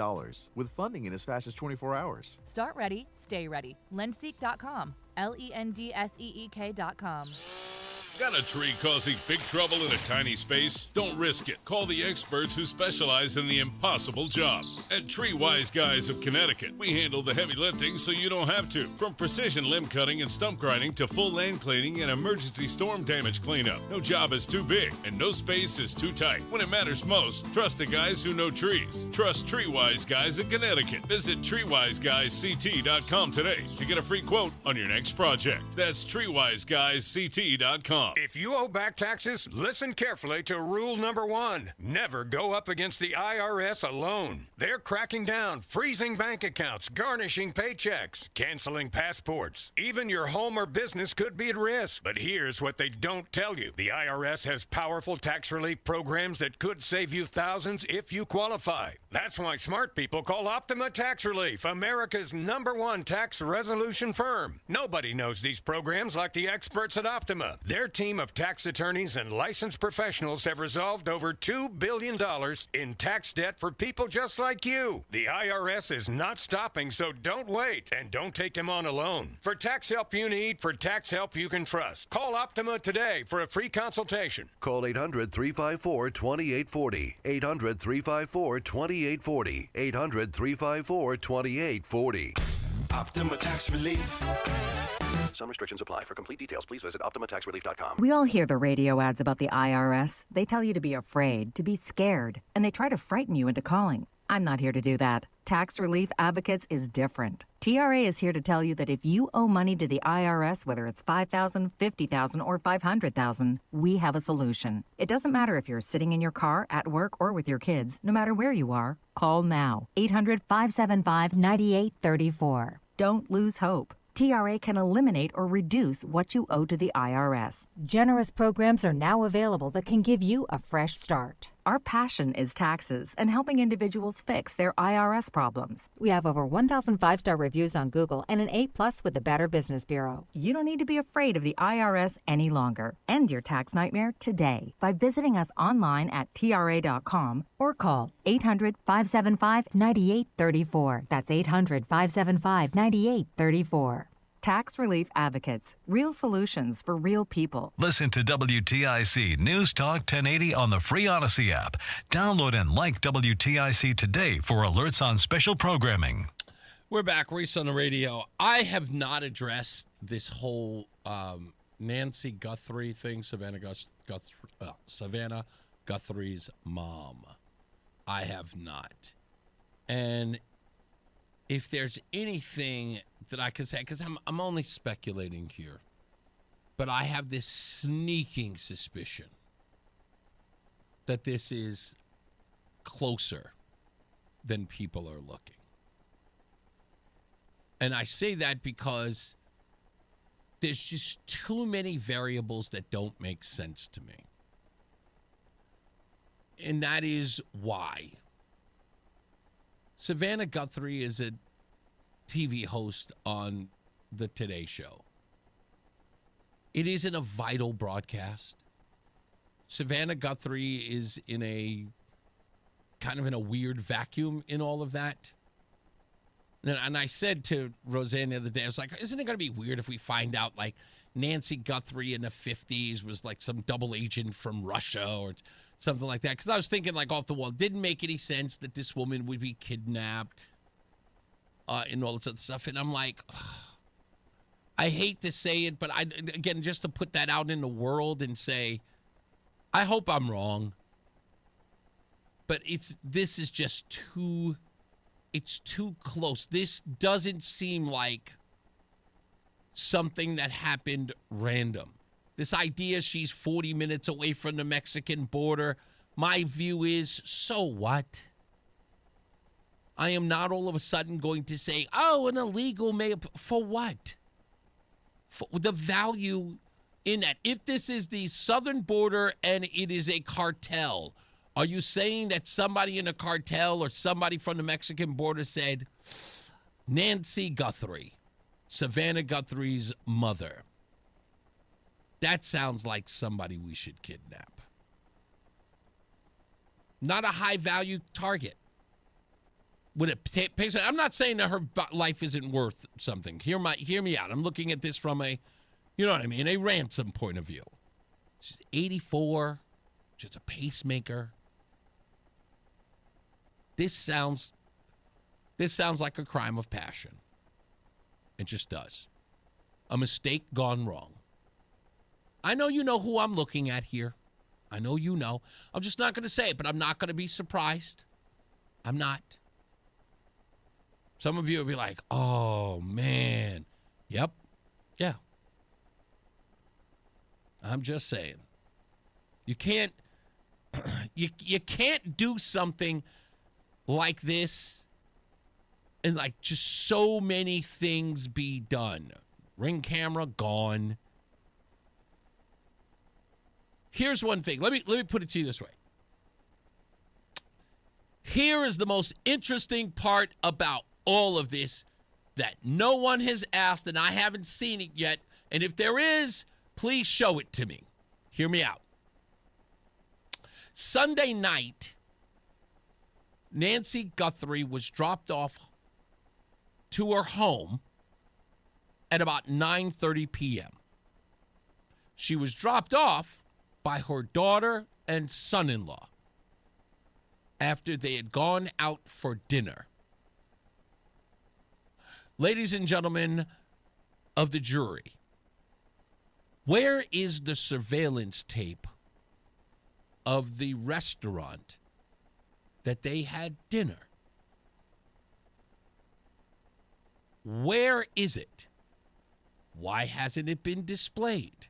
S16: with funding in as fast as 24 hours.
S15: Start ready, stay ready. Lendseek.com. LENDSEEK.com.
S17: Got a tree causing big trouble in a tiny space? Don't risk it. Call the experts who specialize in the impossible jobs. At Tree Wise Guys of Connecticut, we handle the heavy lifting so you don't have to. From precision limb cutting and stump grinding to full land cleaning and emergency storm damage cleanup. No job is too big and no space is too tight. When it matters most, trust the guys who know trees. Trust Tree Wise Guys of Connecticut. Visit TreeWiseGuysCT.com today to get a free quote on your next project. That's TreeWiseGuysCT.com.
S22: If you owe back taxes, listen carefully to rule number 1. Never go up against the IRS alone. They're cracking down, freezing bank accounts, garnishing paychecks, canceling passports. Even your home or business could be at risk. But here's what they don't tell you. The IRS has powerful tax relief programs that could save you thousands if you qualify. That's why smart people call Optima Tax Relief, America's #1 tax resolution firm. Nobody knows these programs like the experts at Optima. Their team of tax attorneys and licensed professionals have resolved over $2 billion in tax debt for people just like you. The IRS is not stopping, so don't wait, and don't take them on alone. For tax help you need, for tax help you can trust, call Optima today for a free consultation.
S25: Call 800-354-2840. 800-354-2840. 800-354-2840.
S27: Optima Tax Relief.
S25: Some restrictions apply. For complete details, please visit OptimaTaxRelief.com.
S29: We all hear the radio ads about the IRS. They tell you to be afraid, to be scared, and they try to frighten you into calling. I'm not here to do that. Tax Relief Advocates is different. TRA is here to tell you that if you owe money to the IRS, whether it's $5,000, $50,000, or $500,000, we have a solution. It doesn't matter if you're sitting in your car, at work, or with your kids. No matter where you are, call now. 800-575-9834. Don't lose hope. TRA can eliminate or reduce what you owe to the IRS.
S30: Generous programs are now available that can give you a fresh start.
S29: Our passion is taxes and helping individuals fix their IRS problems.
S30: We have over 1,000 5-star reviews on Google and an A+ with the Better Business Bureau.
S29: You don't need to be afraid of the IRS any longer. End your tax nightmare today by visiting us online at TRA.com or call 800-575-9834. That's 800-575-9834. Tax Relief Advocates. Real solutions for real people.
S10: Listen to WTIC News Talk 1080 on the free Odyssey app. Download and like WTIC today for alerts on special programming.
S12: We're back, Reese on the Radio. I have not addressed this whole Nancy Guthrie thing, Savannah Guthrie's mom. I have not. And if there's anything that I could say, because I'm only speculating here, but I have this sneaking suspicion that this is closer than people are looking. And I say that because there's just too many variables that don't make sense to me. And that is why. Savannah Guthrie is a TV host on the Today Show. It isn't a vital broadcast. Savannah Guthrie is in a kind of in a weird vacuum in all of that. And I said to Roseanne the other day, I was like, isn't it going to be weird if we find out like Nancy Guthrie in the 50s was like some double agent from Russia or something like that? Because I was thinking like off the wall, it didn't make any sense that this woman would be kidnapped and all this other stuff. And I'm like, ugh. I hate to say it, but again, just to put that out in the world and say, I hope I'm wrong. But this is just too close. This doesn't seem like something that happened random. This idea she's 40 minutes away from the Mexican border, my view is, so what? I am not all of a sudden going to say, oh, an illegal for what? For the value in that. If this is the southern border and it is a cartel, are you saying that somebody in a cartel or somebody from the Mexican border said, Nancy Guthrie, Savannah Guthrie's mother? That sounds like somebody we should kidnap. Not a high-value target. Would it I'm not saying that her life isn't worth something. Hear me out. I'm looking at this from a ransom point of view. She's 84. She's a pacemaker. This sounds like a crime of passion. It just does. A mistake gone wrong. I know you know who I'm looking at here. I know you know. I'm just not going to say it, but I'm not going to be surprised. I'm not. Some of you will be like, oh, man. Yep. Yeah. I'm just saying. You can't you can't do something like this and like just so many things be done. Ring camera gone. Here's one thing. Let me put it to you this way. Here is the most interesting part about all of this that no one has asked, and I haven't seen it yet. And if there is, please show it to me. Hear me out. Sunday night, Nancy Guthrie was dropped off to her home at about 9:30 p.m. She was dropped off by her daughter and son-in-law after they had gone out for dinner. Ladies and gentlemen of the jury, where is the surveillance tape of the restaurant that they had dinner? Where is it? Why hasn't it been displayed?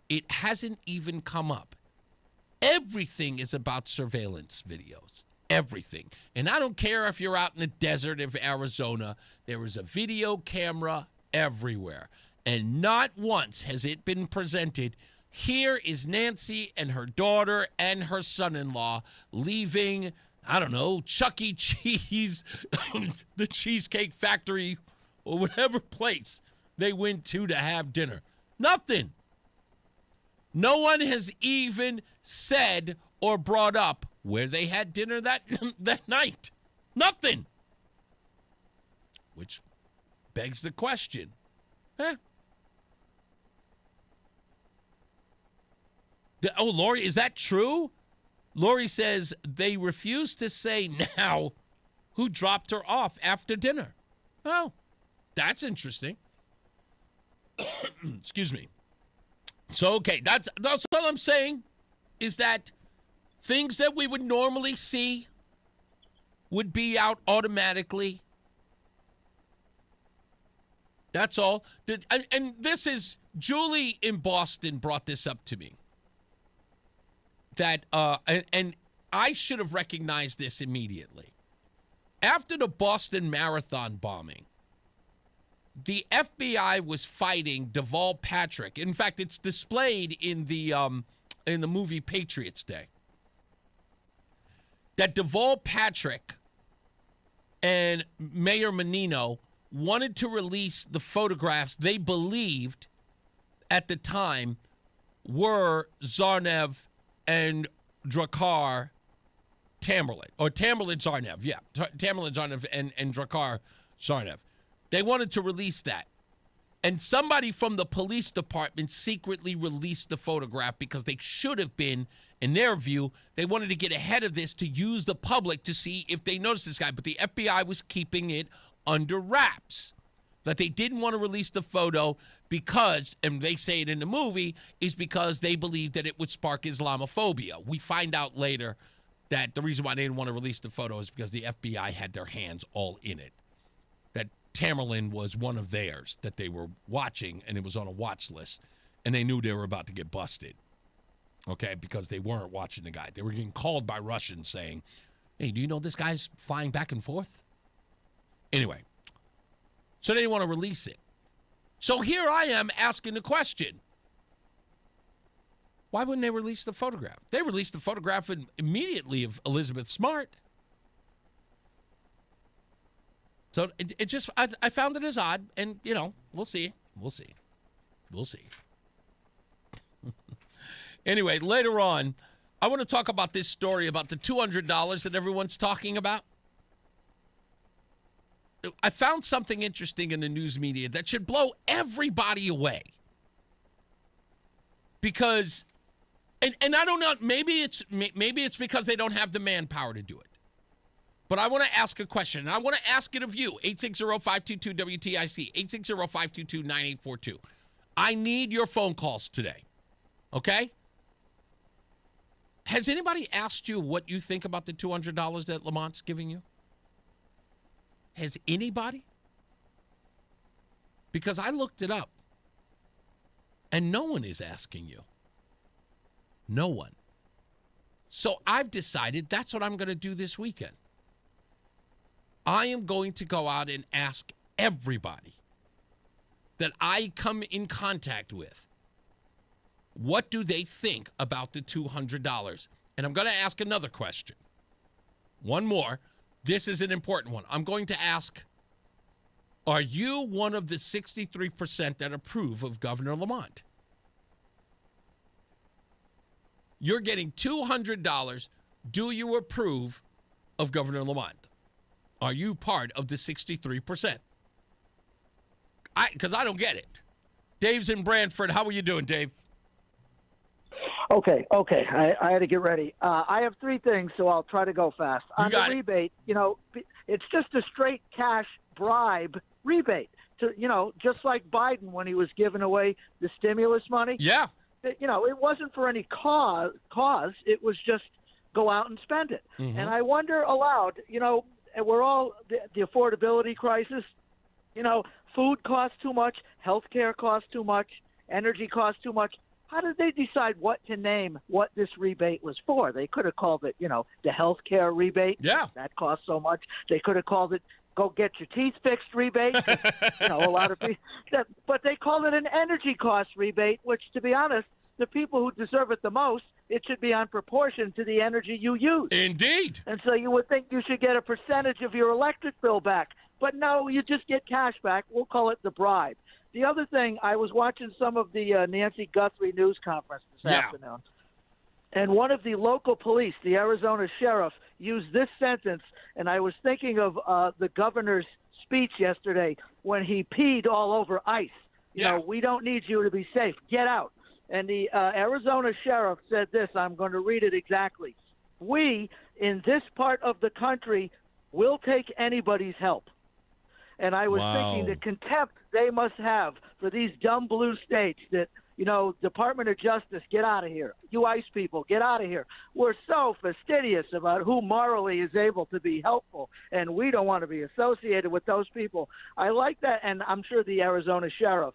S12: It hasn't even come up. Everything is about surveillance videos. Everything. And I don't care if you're out in the desert of Arizona, there is a video camera everywhere. And not once has it been presented. Here is Nancy and her daughter and her son-in-law leaving, I don't know, Chuck E. Cheese, the Cheesecake Factory, or whatever place they went to have dinner. Nothing. No one has even said or brought up where they had dinner that night. Nothing. Which begs the question. Lori, is that true? Lori says they refuse to say now who dropped her off after dinner. Oh, that's interesting. Excuse me. So, okay, that's all I'm saying is that things that we would normally see would be out automatically. That's all. And this is, Julie in Boston brought this up to me. That, and I should have recognized this immediately. After the Boston Marathon bombing, the FBI was fighting Deval Patrick. In fact, it's displayed in the movie Patriots Day. That Deval Patrick and Mayor Menino wanted to release the photographs they believed at the time were Zarnev and Drakkar Tamerlan, or Tamerlan Zarnev, yeah. Tamerlan Zarnev and Drakkar Zarnev. They wanted to release that. And somebody from the police department secretly released the photograph because they should have been, in their view, they wanted to get ahead of this to use the public to see if they noticed this guy. But the FBI was keeping it under wraps. that they didn't want to release the photo because, and they say it in the movie, is because they believed that it would spark Islamophobia. We find out later that the reason why they didn't want to release the photo is because the FBI had their hands all in it. That Tamerlan was one of theirs that they were watching, and it was on a watch list, and they knew they were about to get busted, okay, because they weren't watching the guy. They were getting called by Russians saying, hey, do you know this guy's flying back and forth? Anyway, so they didn't want to release it. So here I am asking the question, why wouldn't they release the photograph? They released the photograph immediately of Elizabeth Smart. So it just, I found it as odd, and, you know, we'll see. Anyway, later on, I want to talk about this story about the $200 that everyone's talking about. I found something interesting in the news media that should blow everybody away. Because, and I don't know, maybe it's because they don't have the manpower to do it. But I want to ask a question, and I want to ask it of you, 860-522-WTIC, 860-522-9842. I need your phone calls today, okay? Has anybody asked you what you think about the $200 that Lamont's giving you? Has anybody? Because I looked it up, and no one is asking you. No one. So I've decided that's what I'm going to do this weekend. I am going to go out and ask everybody that I come in contact with, what do they think about the $200? And I'm going to ask another question. One more. This is an important one. I'm going to ask, are you one of the 63% that approve of Governor Lamont? You're getting $200. Do you approve of Governor Lamont? Are you part of the 63%? Because I don't get it. Dave's in Brantford. How are you doing, Dave?
S2: Okay. I had to get ready. I have three things, so I'll try to go fast. On the rebate, you know, it's just a straight cash bribe rebate. To, you know, just like Biden when he was giving away the stimulus money.
S12: Yeah.
S2: You know, it wasn't for any cause. It was just go out and spend it. Mm-hmm. And I wonder aloud, you know, we're all the affordability crisis. You know, food costs too much, health care costs too much, energy costs too much. How did they decide what to name what this rebate was for? They could have called it, you know, the health care rebate.
S12: Yeah.
S2: That costs so much. They could have called it go get your teeth fixed rebate. You know, a lot of people. But they called it an energy cost rebate, which, to be honest, the people who deserve it the most, it should be on proportion to the energy you use.
S12: Indeed.
S2: And so you would think you should get a percentage of your electric bill back. But no, you just get cash back. We'll call it the bribe. The other thing, I was watching some of the Nancy Guthrie news conference this afternoon, and one of the local police, the Arizona sheriff, used this sentence, and I was thinking of the governor's speech yesterday when he peed all over ICE. You know, we don't need you to be safe. Get out. And the Arizona sheriff said this. I'm going to read it exactly. We, in this part of the country, will take anybody's help. And I was thinking the contempt they must have for these dumb blue states that, you know, Department of Justice, get out of here. You ICE people, get out of here. We're so fastidious about who morally is able to be helpful, and we don't want to be associated with those people. I like that, and I'm sure the Arizona sheriff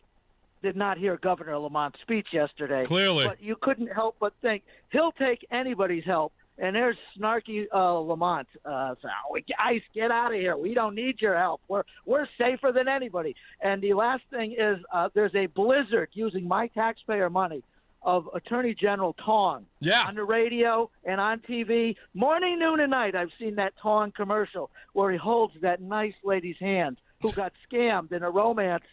S2: did not hear Governor Lamont's speech yesterday.
S12: Clearly.
S2: But you couldn't help but think he'll take anybody's help. And there's snarky Lamont. ICE, get out of here. We don't need your help. We're safer than anybody. And the last thing is there's a blizzard using my taxpayer money of Attorney General Tong on the radio and on TV. Morning, noon, and night, I've seen that Tong commercial where he holds that nice lady's hand who got scammed in a romance.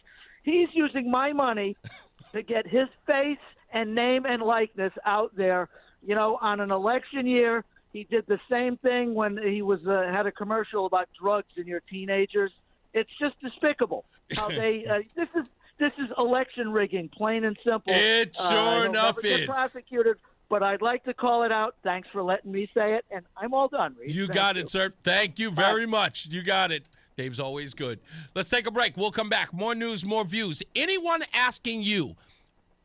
S2: He's using my money to get his face and name and likeness out there. You know, on an election year, he did the same thing when he was had a commercial about drugs in your teenagers. It's just despicable how they. This is election rigging, plain and simple.
S12: It sure enough is.
S2: Prosecuted, but I'd like to call it out. Thanks for letting me say it, and I'm all done, Reese.
S12: You got it, sir. Thank you very much. You got it. Dave's always good. Let's take a break. We'll come back. More news, more views. Anyone asking you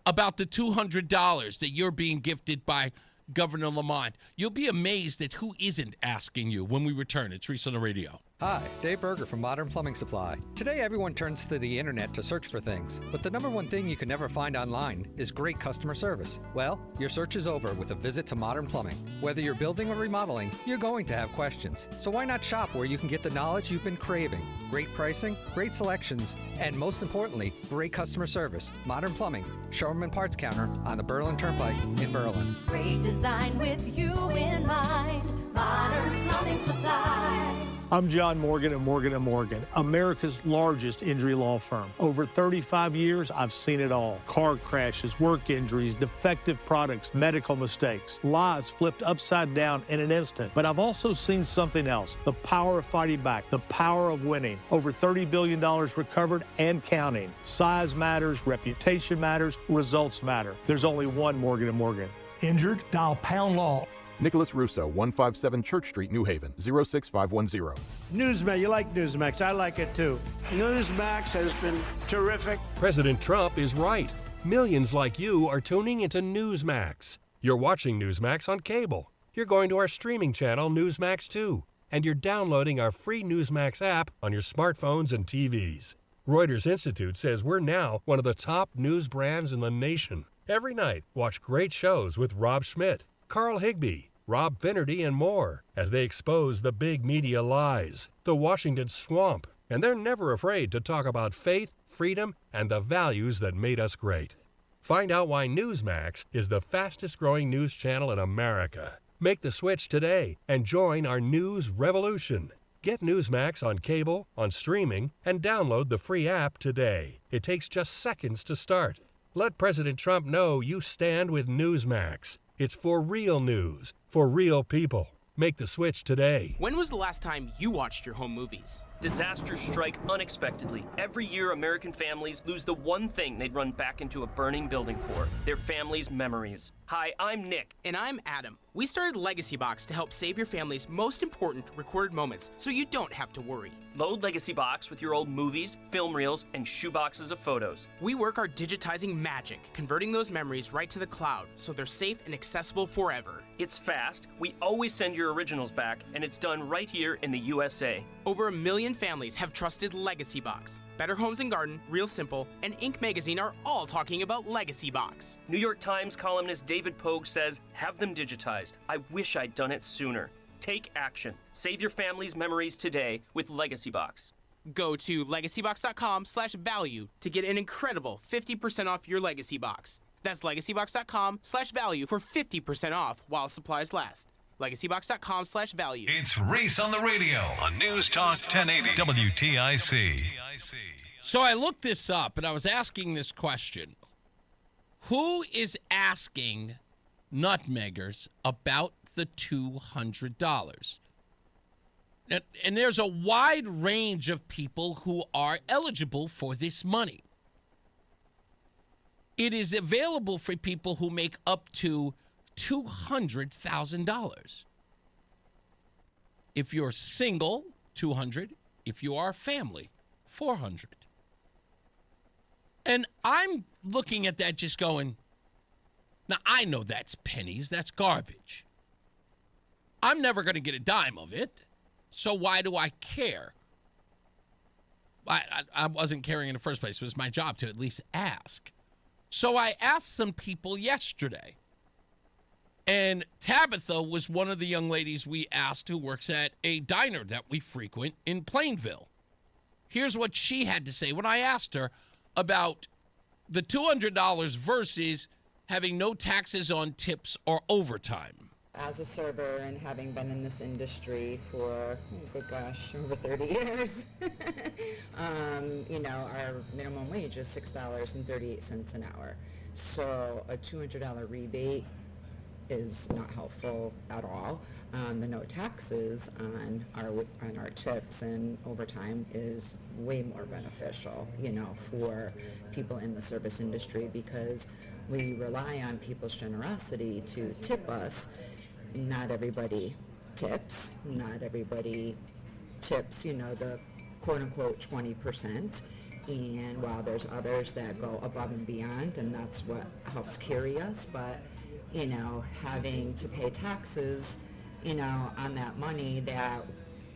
S12: about the $200 that you're being gifted by Governor Lamont, you'll be amazed at who isn't asking you when we return. It's Reese on the Radio.
S3: Hi, Dave Berger from Modern Plumbing Supply. Today, everyone turns to the internet to search for things, but the number one thing you can never find online is great customer service. Well, your search is over with a visit to Modern Plumbing. Whether you're building or remodeling, you're going to have questions. So why not shop where you can get the knowledge you've been craving? Great pricing, great selections, and most importantly, great customer service. Modern Plumbing, showroom and parts counter on the Berlin Turnpike in Berlin.
S4: Great design with you in mind. Modern Plumbing Supply.
S5: I'm John Morgan of Morgan & Morgan, America's largest injury law firm. Over 35 years, I've seen it all. Car crashes, work injuries, defective products, medical mistakes, lives flipped upside down in an instant. But I've also seen something else, the power of fighting back, the power of winning. Over $30 billion recovered and counting. Size matters, reputation matters, results matter. There's only one Morgan & Morgan. Injured? Dial pound law.
S11: Nicholas Russo, 157 Church Street, New Haven, 06510.
S5: Newsmax, you like Newsmax. I like it too. Newsmax has been terrific.
S23: President Trump is right. Millions like you are tuning into Newsmax. You're watching Newsmax on cable. You're going to our streaming channel, Newsmax 2. And you're downloading our free Newsmax app on your smartphones and TVs. Reuters Institute says we're now one of the top news brands in the nation. Every night, watch great shows with Rob Schmidt, Carl Higbie, Rob Finnerty, and more as they expose the big media lies, the Washington swamp, and they're never afraid to talk about faith, freedom, and the values that made us great. Find out why Newsmax is the fastest-growing news channel in America. Make the switch today and join our news revolution. Get Newsmax on cable, on streaming, and download the free app today. It takes just seconds to start. Let President Trump know you stand with Newsmax. It's for real news, for real people. Make the switch today.
S6: When was the last time you watched your home movies?
S7: Disasters strike unexpectedly. Every year, American families lose the one thing they'd run back into a burning building for, their family's memories. Hi, I'm Nick.
S6: And I'm Adam. We started Legacy Box to help save your family's most important recorded moments so you don't have to worry.
S7: Load Legacy Box with your old movies, film reels, and shoeboxes of photos.
S6: We work our digitizing magic, converting those memories right to the cloud so they're safe and accessible forever.
S7: It's fast. We always send your originals back, and it's done right here in the USA.
S6: Over 1 million families have trusted Legacy Box. Better Homes and Garden, Real Simple, and Inc. magazine are all talking about Legacy Box.
S7: New York Times columnist David Pogue says, have them digitized. I wish I'd done it sooner. Take action. Save your family's memories today with Legacy Box.
S6: Go to legacybox.com/value to get an incredible 50% off your Legacy Box. That's legacybox.com/value for 50% off while supplies last. legacybox.com/value.
S10: It's Reese on the Radio on News Talk 1080 WTIC.
S12: So I looked this up and I was asking this question. Who is asking nutmeggers about the $200? And there's a wide range of people who are eligible for this money. It is available for people who make up to $200,000. If you're single, $200,000. If you are a family, $400,000. And I'm looking at that just going, now I know that's pennies, that's garbage. I'm never going to get a dime of it, so why do I care? I wasn't caring in the first place. It was my job to at least ask. So I asked some people yesterday. And Tabitha was one of the young ladies we asked who works at a diner that we frequent in Plainville. Here's what she had to say when I asked her about the $200 versus having no taxes on tips or overtime.
S18: As a server and having been in this industry for, over 30 years, our minimum wage is $6.38 an hour. So a $200 rebate is not helpful at all. The no taxes on our tips and overtime is way more beneficial, for people in the service industry, because we rely on people's generosity to tip us. Not everybody tips. Not everybody tips, the quote-unquote 20%. And while there's others that go above and beyond, and that's what helps carry us, but, you know, having to pay taxes, you know, on that money that,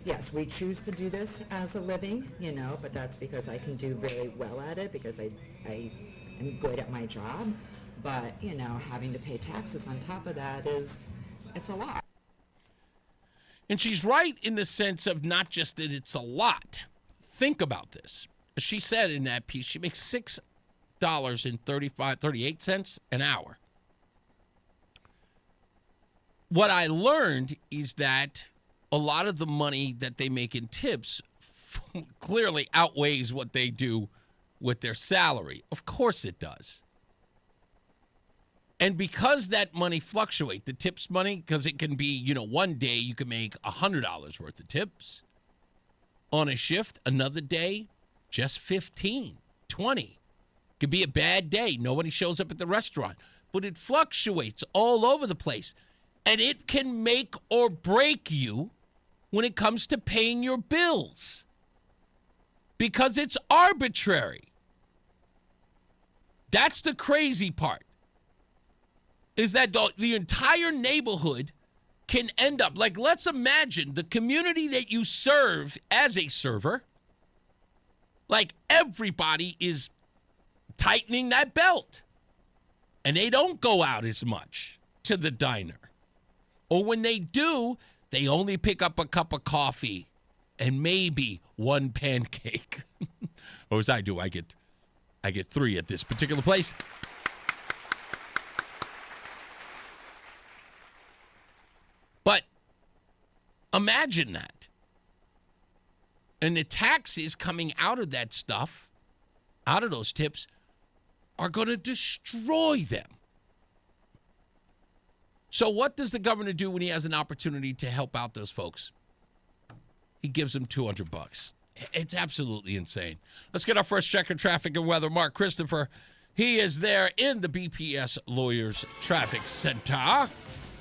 S18: yes, we choose to do this as a living, you know, but that's because I can do very well at it, because I am good at my job. But, you know, having to pay taxes on top of that it's a lot.
S12: And she's right in the sense of not just that it's a lot. Think about this. She said in that piece, she makes $6.38 an hour. What I learned is that a lot of the money that they make in tips clearly outweighs what they do with their salary. Of course it does. And because that money fluctuates, the tips money, because it can be, you know, one day you can make $100 worth of tips on a shift. Another day, just 15, 20. Could be a bad day. Nobody shows up at the restaurant. But it fluctuates all over the place. And it can make or break you when it comes to paying your bills. Because it's arbitrary. That's the crazy part. Is that the entire neighborhood can end up, like, let's imagine the community that you serve as a server, like everybody is tightening that belt. And they don't go out as much to the diner. Or when they do, they only pick up a cup of coffee and maybe one pancake. Or as I do, I get 3 at this particular place. But imagine that. And the taxes coming out of that stuff, out of those tips, are going to destroy them. So what does the governor do when he has an opportunity to help out those folks? He gives them $200. It's absolutely insane. Let's get our first check of traffic and weather. Mark Christopher, he is there in the BPS Lawyers Traffic Center,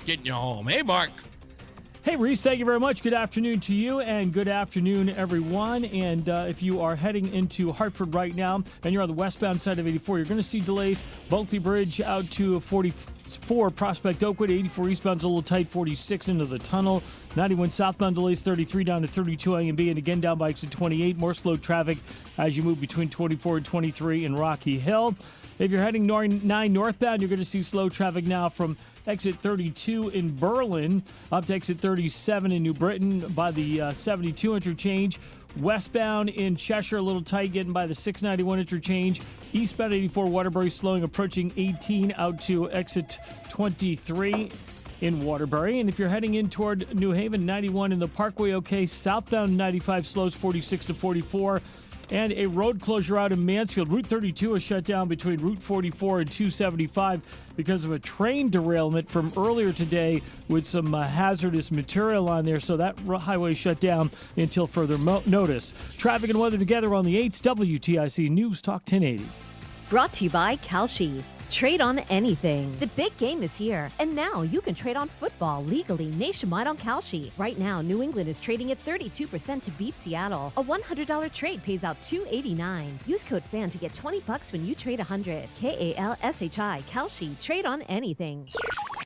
S12: getting you home. Hey, Mark.
S1: Hey, Reese, thank you very much. Good afternoon to you, and good afternoon, everyone. And if you are heading into Hartford right now, and you're on the westbound side of 84, you're going to see delays. Bulkley Bridge out to 44 Prospect Oakwood, 84 eastbound's a little tight, 46 into the tunnel. 91 southbound delays, 33 down to 32 A and B, and again down by exit 28. More slow traffic as you move between 24 and 23 in Rocky Hill. If you're heading 9 northbound, you're going to see slow traffic now from exit 32 in Berlin up to exit 37 in New Britain by the 72 interchange. Westbound in Cheshire, a little tight, getting by the 691 interchange. Eastbound 84 Waterbury slowing, approaching 18 out to exit 23 in Waterbury. And if you're heading in toward New Haven, 91 in the Parkway, okay. Southbound 95 slows 46 to 44. And a road closure out in Mansfield. Route 32 is shut down between Route 44 and 275 because of a train derailment from earlier today with some hazardous material on there. So that highway is shut down until further notice. Traffic and weather together on the 8th WTIC News Talk 1080.
S8: Brought to you by Kalshi. Trade on anything. The big game is here, and now you can trade on football legally nationwide on Kalshi. Right now, New England is trading at 32% to beat Seattle. A $100 trade pays out $289. Use code FAN to get $20 when you trade $100. KALSHI. Kalshi. Trade on anything.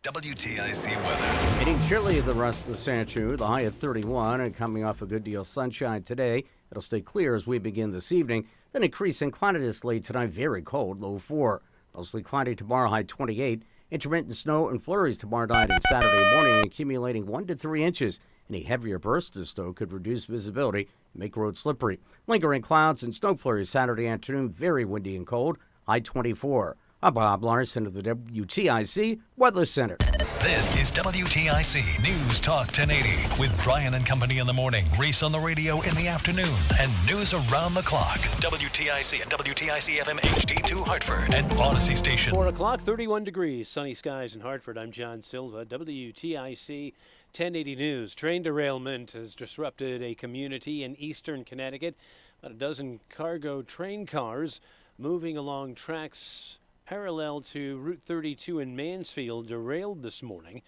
S10: WTIC weather.
S9: Getting chilly the rest of the Sancho. The high at 31 and coming off a good deal of sunshine today. It'll stay clear as we begin this evening. Then increasing cloudiness late tonight. Very cold. Low 4. Mostly cloudy tomorrow, high 28. Intermittent snow and flurries tomorrow night and Saturday morning, accumulating 1 to 3 inches. Any heavier bursts of snow could reduce visibility and make roads slippery. Lingering clouds and snow flurries Saturday afternoon, very windy and cold, high 24. I'm Bob Larson of the WTIC Weather Center.
S10: This is WTIC News Talk 1080 with Brian and Company in the morning, Reese on the radio in the afternoon, and news around the clock. WTIC and WTIC FM HD2 Hartford and Odyssey Station.
S13: 4 o'clock, 31 degrees, sunny skies in Hartford. I'm John Silva, WTIC 1080 News. Train derailment has disrupted a community in eastern Connecticut. About a dozen cargo train cars moving along tracks parallel to Route 32 in Mansfield derailed this morning.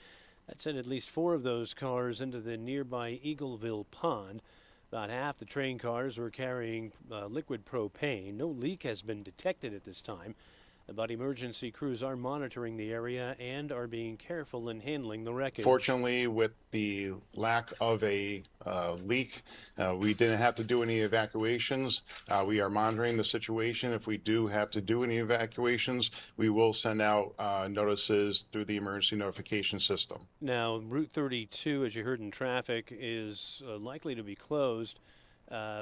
S13: That sent at least 4 of those cars into the nearby Eagleville Pond. About half the train cars were carrying liquid propane. No leak has been detected at this time, but emergency crews are monitoring the area and are being careful in handling the wreckage.
S14: Fortunately, with the lack of a leak, we didn't have to do any evacuations. We are monitoring the situation. If we do have to do any evacuations, we will send out notices through the emergency notification system.
S13: Now, Route 32, as you heard in traffic, is likely to be closed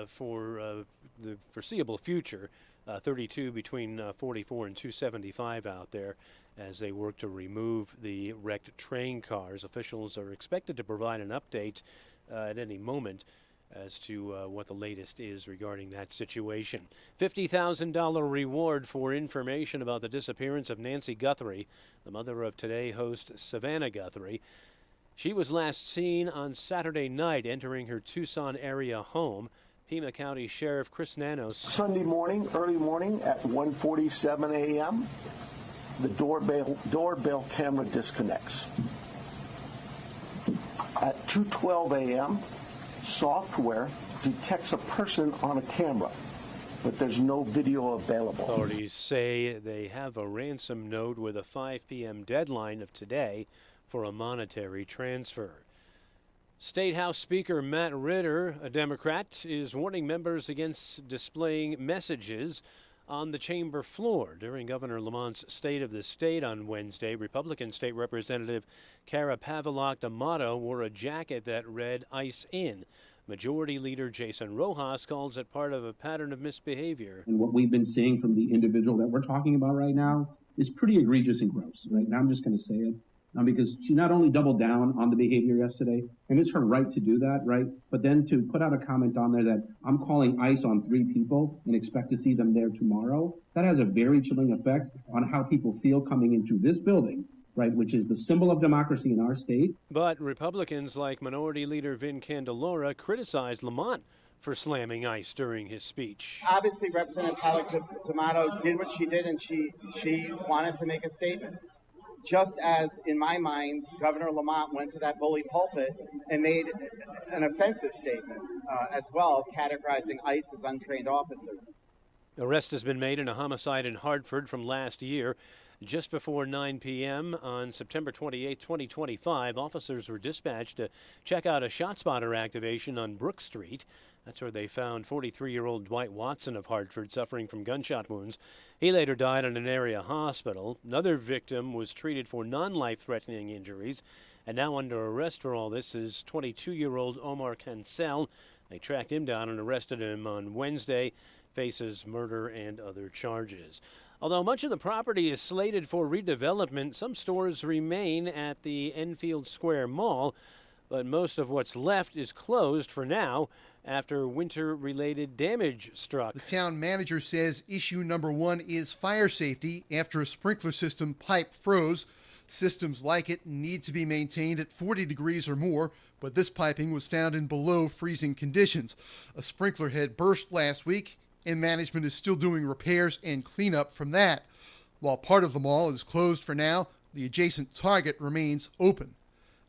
S13: for the foreseeable future. 32 between 44 and 275 out there as they work to remove the wrecked train cars. Officials are expected to provide an update at any moment as to what the latest is regarding that situation. $50,000 reward for information about the disappearance of Nancy Guthrie, the mother of Today host Savannah Guthrie. She was last seen on Saturday night entering her Tucson area home. Pima County Sheriff Chris Nanos.
S15: Sunday morning, early morning at 1:47 a.m., the doorbell camera disconnects. At 2:12 a.m., software detects a person on a camera, but there's no video available.
S13: Authorities say they have a ransom note with a 5 p.m. deadline of today for a monetary transfer. State House Speaker Matt Ritter, a Democrat, is warning members against displaying messages on the chamber floor. During Governor Lamont's State of the State on Wednesday, Republican State Representative Cara Pavelak D'Amato wore a jacket that read "ICE in." Majority Leader Jason Rojas calls it part of a pattern of misbehavior.
S16: And what we've been seeing from the individual that we're talking about right now is pretty egregious and gross, right? Now I'm just going to say it. Because she not only doubled down on the behavior yesterday, and it's her right to do that, right? But then to put out a comment on there that I'm calling ICE on 3 people and expect to see them there tomorrow, that has a very chilling effect on how people feel coming into this building, right, which is the symbol of democracy in our state.
S13: But Republicans like Minority Leader Vin Candelora criticized Lamont for slamming ICE during his speech.
S17: Obviously, Representative D'Amato did what she did, and she wanted to make a statement. Just as, in my mind, Governor Lamont went to that bully pulpit and made an offensive statement as well, categorizing ICE as untrained officers.
S13: Arrest has been made in a homicide in Hartford from last year. Just before 9 p.m. on September 28, 2025, officers were dispatched to check out a ShotSpotter activation on Brook Street. That's where they found 43-year-old Dwight Watson of Hartford suffering from gunshot wounds. He later died in an area hospital. Another victim was treated for non-life-threatening injuries. And now under arrest for all this is 22-year-old Omar Cancel. They tracked him down and arrested him on Wednesday. Faces murder and other charges. Although much of the property is slated for redevelopment, some stores remain at the Enfield Square Mall, but most of what's left is closed for now after winter-related damage struck.
S19: The town manager says issue number 1 is fire safety after a sprinkler system pipe froze. Systems like it need to be maintained at 40 degrees or more, but this piping was found in below freezing conditions. A sprinkler head burst last week, and management is still doing repairs and cleanup from that. While part of the mall is closed for now, the adjacent Target remains open.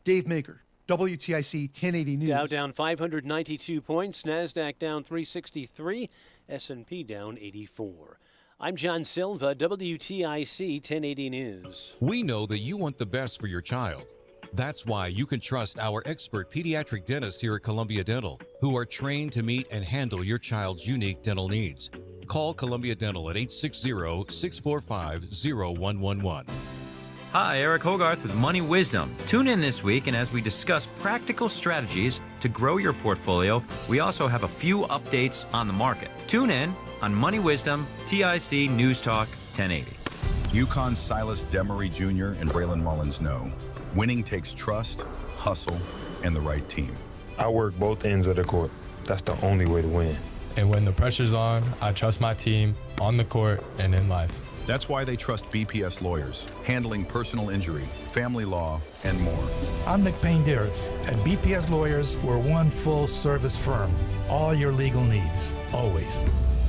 S19: Dave Maker, WTIC 1080 News.
S13: Dow down 592 points, NASDAQ down 363, S&P down 84. I'm John Silva, WTIC 1080 News.
S20: We know that you want the best for your child. That's why you can trust our expert pediatric dentists here at Columbia Dental, who are trained to meet and handle your child's unique dental needs. Call Columbia Dental at 860-645-0111.
S21: Hi, Eric Hogarth with Money Wisdom. Tune in this week, and as we discuss practical strategies to grow your portfolio, we also have a few updates on the market. Tune in on Money Wisdom, TIC News Talk 1080.
S24: UConn's Silas Demery Jr. and Braylon Mullins know winning takes trust, hustle, and the right team.
S26: I work both ends of the court. That's the only way to win. And when the pressure's on, I trust my team on the court and in life.
S24: That's why they trust BPS lawyers, handling personal injury, family law, and more.
S28: I'm Nick Payne-Darris. At BPS Lawyers, we're one full-service firm. All your legal needs, always.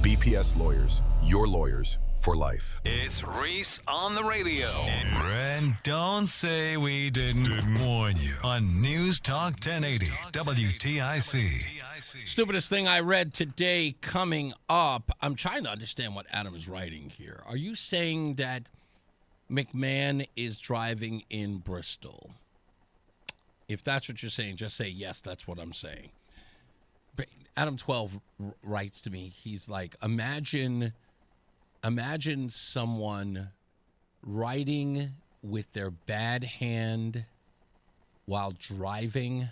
S24: BPS Lawyers, your lawyers for life.
S10: It's Reese on the radio. And don't say we didn't warn you on News Talk 1080 WTIC.
S12: Stupidest thing I read today coming up. I'm trying to understand what Adam is writing here. Are you saying that McMahon is driving in Bristol? If that's what you're saying, just say yes, that's what I'm saying. Adam 12 writes to me, he's like, imagine someone writing with their bad hand while driving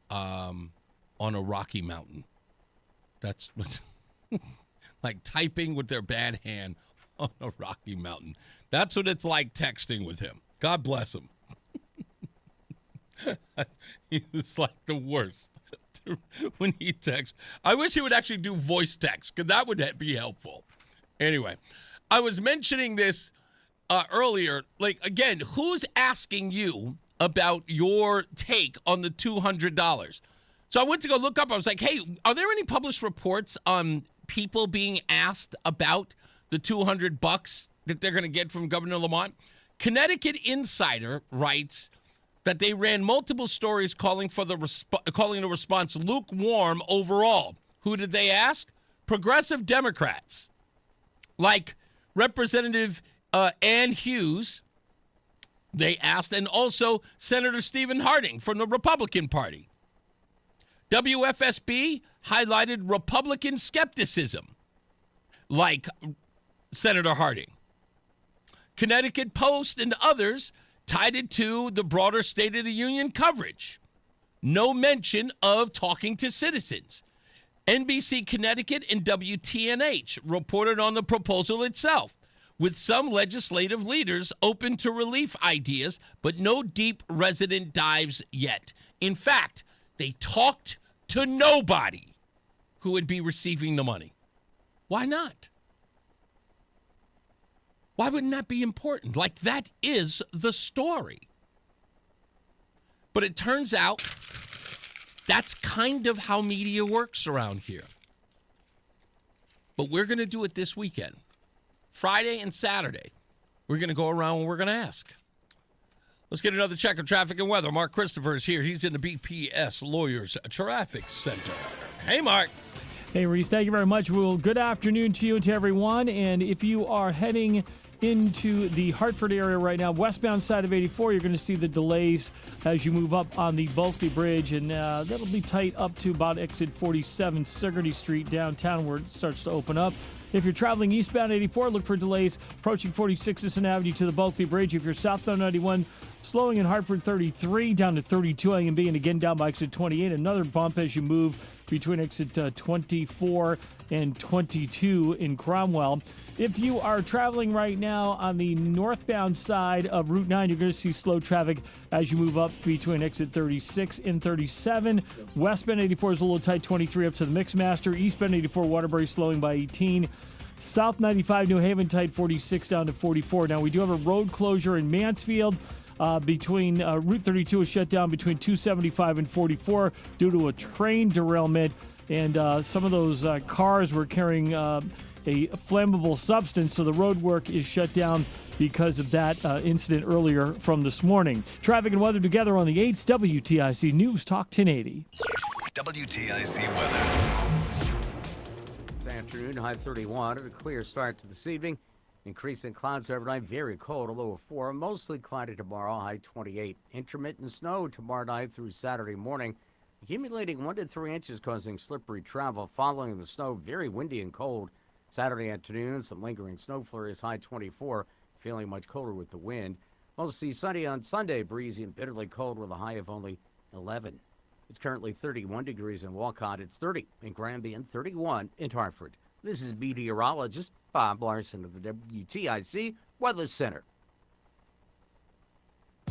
S12: on a rocky mountain. That's like typing with their bad hand on a rocky mountain. That's what it's like texting with him. God bless him. He's like the worst when he texts. I wish he would actually do voice text, because that would be helpful. Anyway, I was mentioning this earlier. Like, again, who's asking you about your take on the $200? So I went to go look up. I was like, hey, are there any published reports on people being asked about the $200 that they're going to get from Governor Lamont? Connecticut Insider writes that they ran multiple stories calling the response lukewarm overall. Who did they ask? Progressive Democrats, like Representative Ann Hughes, they asked, and also Senator Stephen Harding from the Republican Party. WFSB highlighted Republican skepticism, like Senator Harding. Connecticut Post and others tied it to the broader State of the Union coverage. No mention of talking to citizens. NBC Connecticut and WTNH reported on the proposal itself, with some legislative leaders open to relief ideas, but no deep resident dives yet. In fact, they talked to nobody who would be receiving the money. Why not? Why wouldn't that be important? Like, that is the story. But it turns out that's kind of how media works around here. But we're going to do it this weekend. Friday and Saturday. We're going to go around and we're going to ask. Let's get another check of traffic and weather. Mark Christopher is here. He's in the BPS Lawyers Traffic Center. Hey, Mark.
S1: Hey, Reese. Thank you very much. Well, good afternoon to you and to everyone. And if you are heading into the Hartford area right now, westbound side of 84, you're going to see the delays as you move up on the Bulkley Bridge, and that'll be tight up to about exit 47 Sigourney Street downtown, where it starts to open up. If you're traveling eastbound 84, look for delays approaching 46th Avenue to the Bulkley Bridge. If you're southbound 91, slowing in Hartford 33 down to 32 A&B, and again down by exit 28. Another bump as you move between exit 24 and 22 in Cromwell. If you are traveling right now on the northbound side of Route 9, you're going to see slow traffic as you move up between exit 36 and 37. Westbound 84 is a little tight, 23 up to the Mixmaster. Eastbound 84, Waterbury slowing by 18. South 95, New Haven tight, 46 down to 44. Now, we do have a road closure in Mansfield. Between Route 32 is shut down between 275 and 44 due to a train derailment. And some of those cars were carrying a flammable substance, so the road work is shut down because of that incident earlier from this morning. Traffic and weather together on the 8s, WTIC News Talk 1080.
S10: WTIC weather.
S9: This afternoon, high 31, and a clear start to this evening. Increasing clouds overnight, very cold, a low of 4. Mostly cloudy tomorrow, high 28. Intermittent snow tomorrow night through Saturday morning. Accumulating 1 to 3 inches, causing slippery travel. Following the snow, very windy and cold. Saturday afternoon, some lingering snow flurries, high 24. Feeling much colder with the wind. Mostly sunny on Sunday, breezy and bitterly cold with a high of only 11. It's currently 31 degrees in Walcott. It's 30 in Granby and 31 in Hartford. This is meteorologist Bob Larson of the WTIC Weather Center.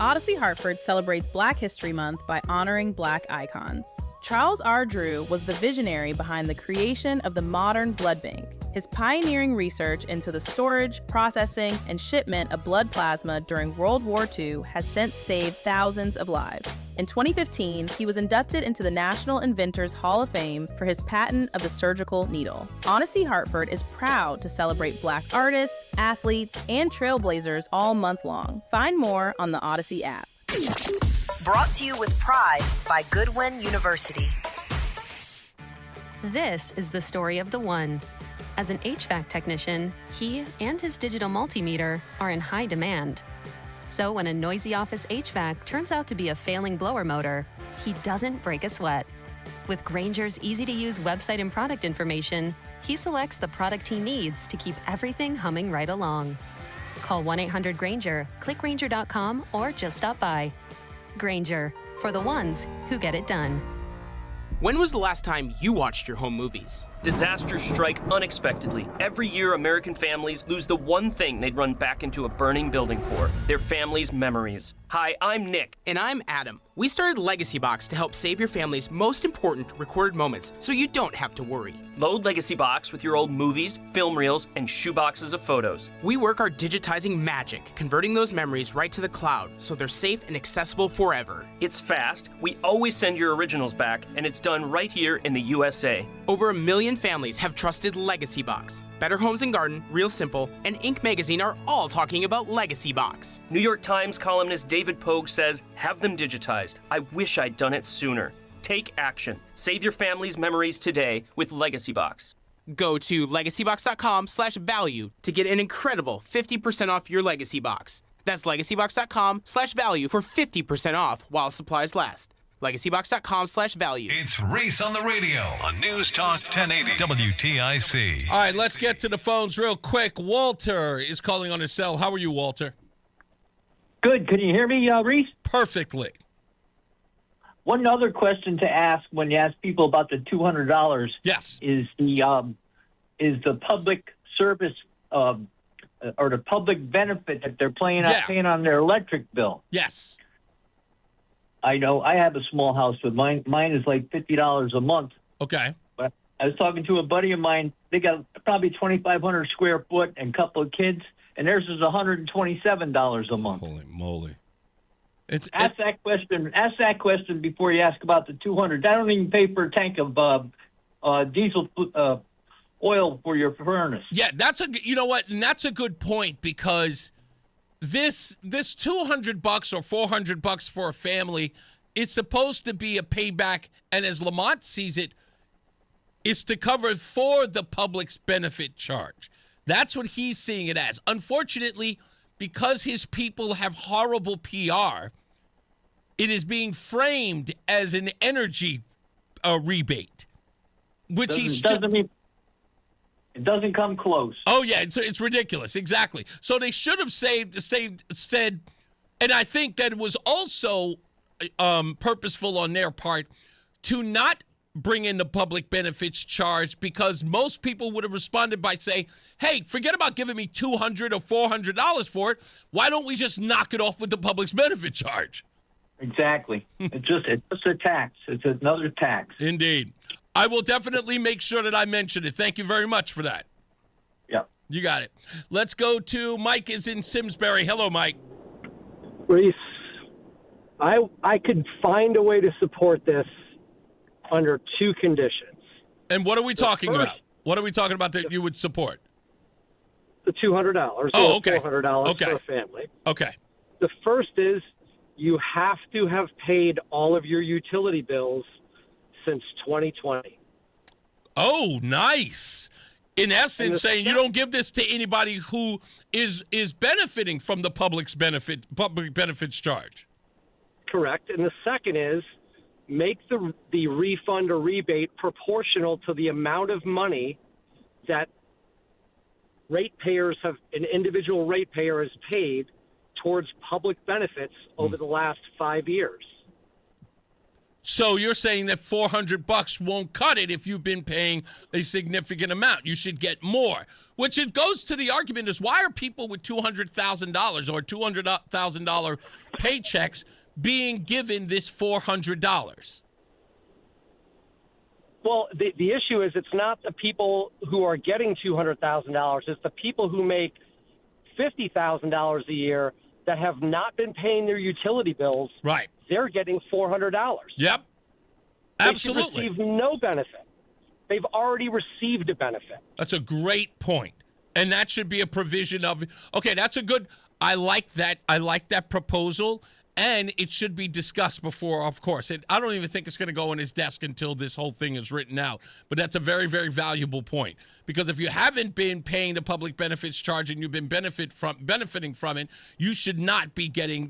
S2: Odyssey Hartford celebrates Black History Month by honoring Black icons. Charles R. Drew was the visionary behind the creation of the modern blood bank. His pioneering research into the storage, processing, and shipment of blood plasma during World War II has since saved thousands of lives. In 2015, he was inducted into the National Inventors Hall of Fame for his patent of the surgical needle. Odyssey Hartford is proud to celebrate Black artists, athletes, and trailblazers all month long. Find more on the Odyssey app.
S3: Brought to you with pride by Goodwin University.
S4: This is the story of the one. As an HVAC technician, he and his digital multimeter are in high demand. So when a noisy office HVAC turns out to be a failing blower motor, he doesn't break a sweat. With Grainger's easy-to-use website and product information, he selects the product he needs to keep everything humming right along. Call 1-800-GRAINGER, click Grainger.com, or just stop by. Grainger, for the ones who get it done.
S6: When was the last time you watched your home movies?
S7: Disasters strike unexpectedly. Every year, American families lose the one thing they'd run back into a burning building for, their family's memories. Hi, I'm Nick.
S6: And I'm Adam. We started Legacy Box to help save your family's most important recorded moments so you don't have to worry.
S7: Load Legacy Box with your old movies, film reels, and shoeboxes of photos.
S6: We work our digitizing magic, converting those memories right to the cloud so they're safe and accessible forever.
S7: It's fast, we always send your originals back, and it's done right here in the USA.
S6: Over 1 million families have trusted Legacy Box. Better Homes and Garden, Real Simple, and Inc. Magazine are all talking about Legacy Box.
S7: New York Times columnist David Pogue says, have them digitized. I wish I'd done it sooner. Take action. Save your family's memories today with Legacy Box.
S6: Go to legacybox.com/value to get an incredible 50% off your Legacy Box. That's legacybox.com/value for 50% off while supplies last. legacybox.com/value.
S10: It's Reese on the Radio on News Talk 1080 WTIC.
S12: All right, let's get to the phones real quick. Walter is calling on his cell. How are you, Walter?
S5: Good. Can you hear me, Reese?
S12: Perfectly.
S5: One other question to ask when you ask people about the $200.
S12: Yes.
S5: Is the public service or the public benefit that they're paying on their electric bill?
S12: Yes.
S5: I know. I have a small house, but mine is like $50 a month.
S12: Okay.
S5: But I was talking to a buddy of mine. They got probably 2,500 square foot and a couple of kids, and theirs is $127 a month.
S12: Holy moly!
S5: Ask that question before you ask about the 200. I don't even pay for a tank of diesel oil for your furnace.
S12: Yeah, you know what? And that's a good point, because this $200 or $400 for a family is supposed to be a payback, and as Lamont sees it, is to cover for the public's benefit charge. That's what he's seeing it as. Unfortunately, because his people have horrible PR, it is being framed as an energy rebate, which
S5: it doesn't come close.
S12: Oh yeah, it's ridiculous. Exactly. So they should have said, and I think that it was also purposeful on their part to not bring in the public benefits charge, because most people would have responded by saying, hey, forget about giving me $200 or $400 for it. Why don't we just knock it off with the public's benefit charge?
S5: Exactly. It's just a tax. It's another tax.
S12: Indeed. I will definitely make sure that I mention it. Thank you very much for that.
S5: Yeah.
S12: You got it. Let's go to Mike is in Simsbury. Hello, Mike.
S11: Reese, I could find a way to support this under two conditions.
S12: And what are we talking about? What are we talking about that you would support?
S11: The $200
S12: or
S11: $400 for a family.
S12: Okay.
S11: The first is you have to have paid all of your utility bills since 2020.
S12: Oh, nice. In essence, saying you don't give this to anybody who is benefiting from the public benefits charge.
S11: Correct. And the second is make the refund or rebate proportional to the amount of money that an individual ratepayer has paid towards public benefits over the last 5 years.
S12: So you're saying that $400 won't cut it if you've been paying a significant amount. You should get more, which it goes to the argument is, why are people with $200,000 or $200,000 paychecks being given this $400?
S11: Well, the issue is it's not the people who are getting $200,000. It's the people who make $50,000 a year that have not been paying their utility bills.
S12: Right.
S11: They're getting $400.
S12: Yep. Absolutely.
S11: They should receive no benefit. They've already received a benefit.
S12: That's a great point. And that should be a provision of, okay, that's a good, I like that. I like that proposal. And it should be discussed before, of course. I don't even think it's going to go on his desk until this whole thing is written out. But that's a very, very valuable point. Because if you haven't been paying the public benefits charge and you've been benefiting from it, you should not be getting,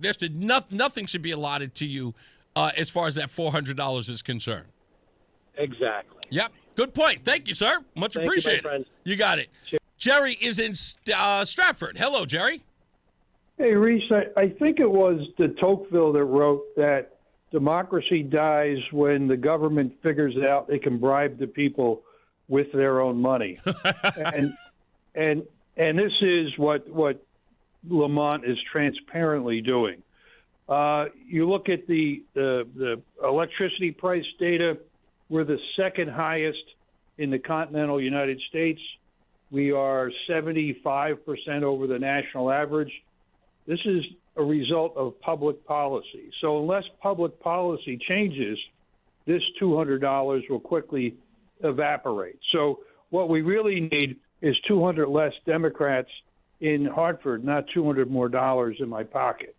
S12: nothing should be allotted to you as far as that $400 is concerned.
S11: Exactly.
S12: Yep. Good point. Thank you, sir. Much appreciated.
S11: You, my friend.
S12: You got it. Cheers. Jerry is in Stratford. Hello, Jerry.
S8: Hey, Reese, I think it was de Tocqueville that wrote that democracy dies when the government figures out they can bribe the people with their own money. and this is what Lamont is transparently doing. You look at the electricity price data, we're the second highest in the continental United States. We are 75% over the national average. This is a result of public policy. So unless public policy changes, this $200 will quickly evaporate. So what we really need is 200 less Democrats in Hartford, not $200 more in my pocket.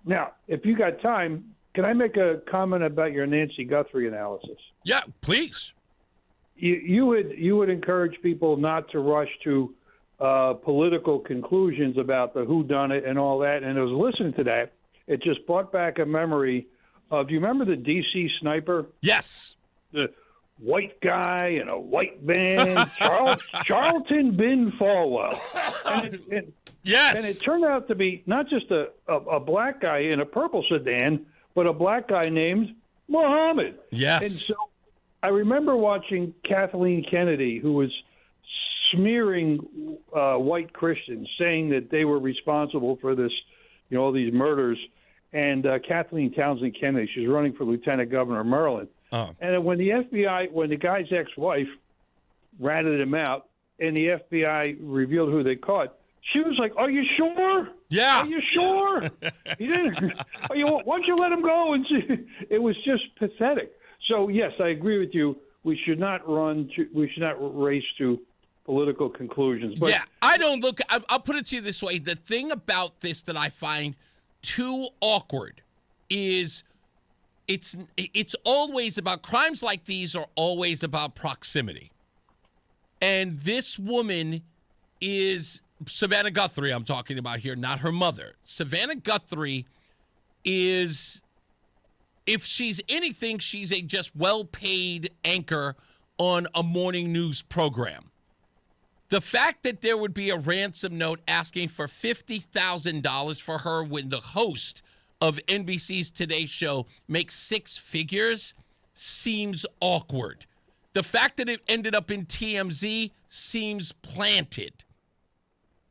S8: Now, if you got time, can I make a comment about your Nancy Guthrie analysis?
S12: Yeah, please.
S8: You would encourage people not to rush to political conclusions about the whodunit and all that. And I was listening to that. It just brought back a memory of, do you remember the D.C. sniper?
S12: Yes.
S8: The white guy in a white van, Charlton Bin Falwell.
S12: Yes.
S8: And it turned out to be not just a black guy in a purple sedan, but a black guy named Muhammad.
S12: Yes.
S8: And so I remember watching Kathleen Kennedy, who was smearing white Christians, saying that they were responsible for this, all these murders. And Kathleen Townsend Kennedy, she's running for lieutenant governor of Maryland.
S12: Oh.
S8: And when the guy's ex-wife ratted him out, and the FBI revealed who they caught, she was like, "Are you sure?
S12: Yeah.
S8: Are you sure? He didn't. Why don't you let him go?" And it was just pathetic. So yes, I agree with you. We should not race to political conclusions. But
S12: yeah, I don't look. I'll put it to you this way: the thing about this that I find too awkward is it's always about crimes like these are always about proximity, and this woman is Savannah Guthrie. I'm talking about here, not her mother. Savannah Guthrie is, if she's anything, she's a just well-paid anchor on a morning news program. The fact that there would be a ransom note asking for $50,000 for her when the host of NBC's Today Show makes six figures seems awkward. The fact that it ended up in TMZ seems planted.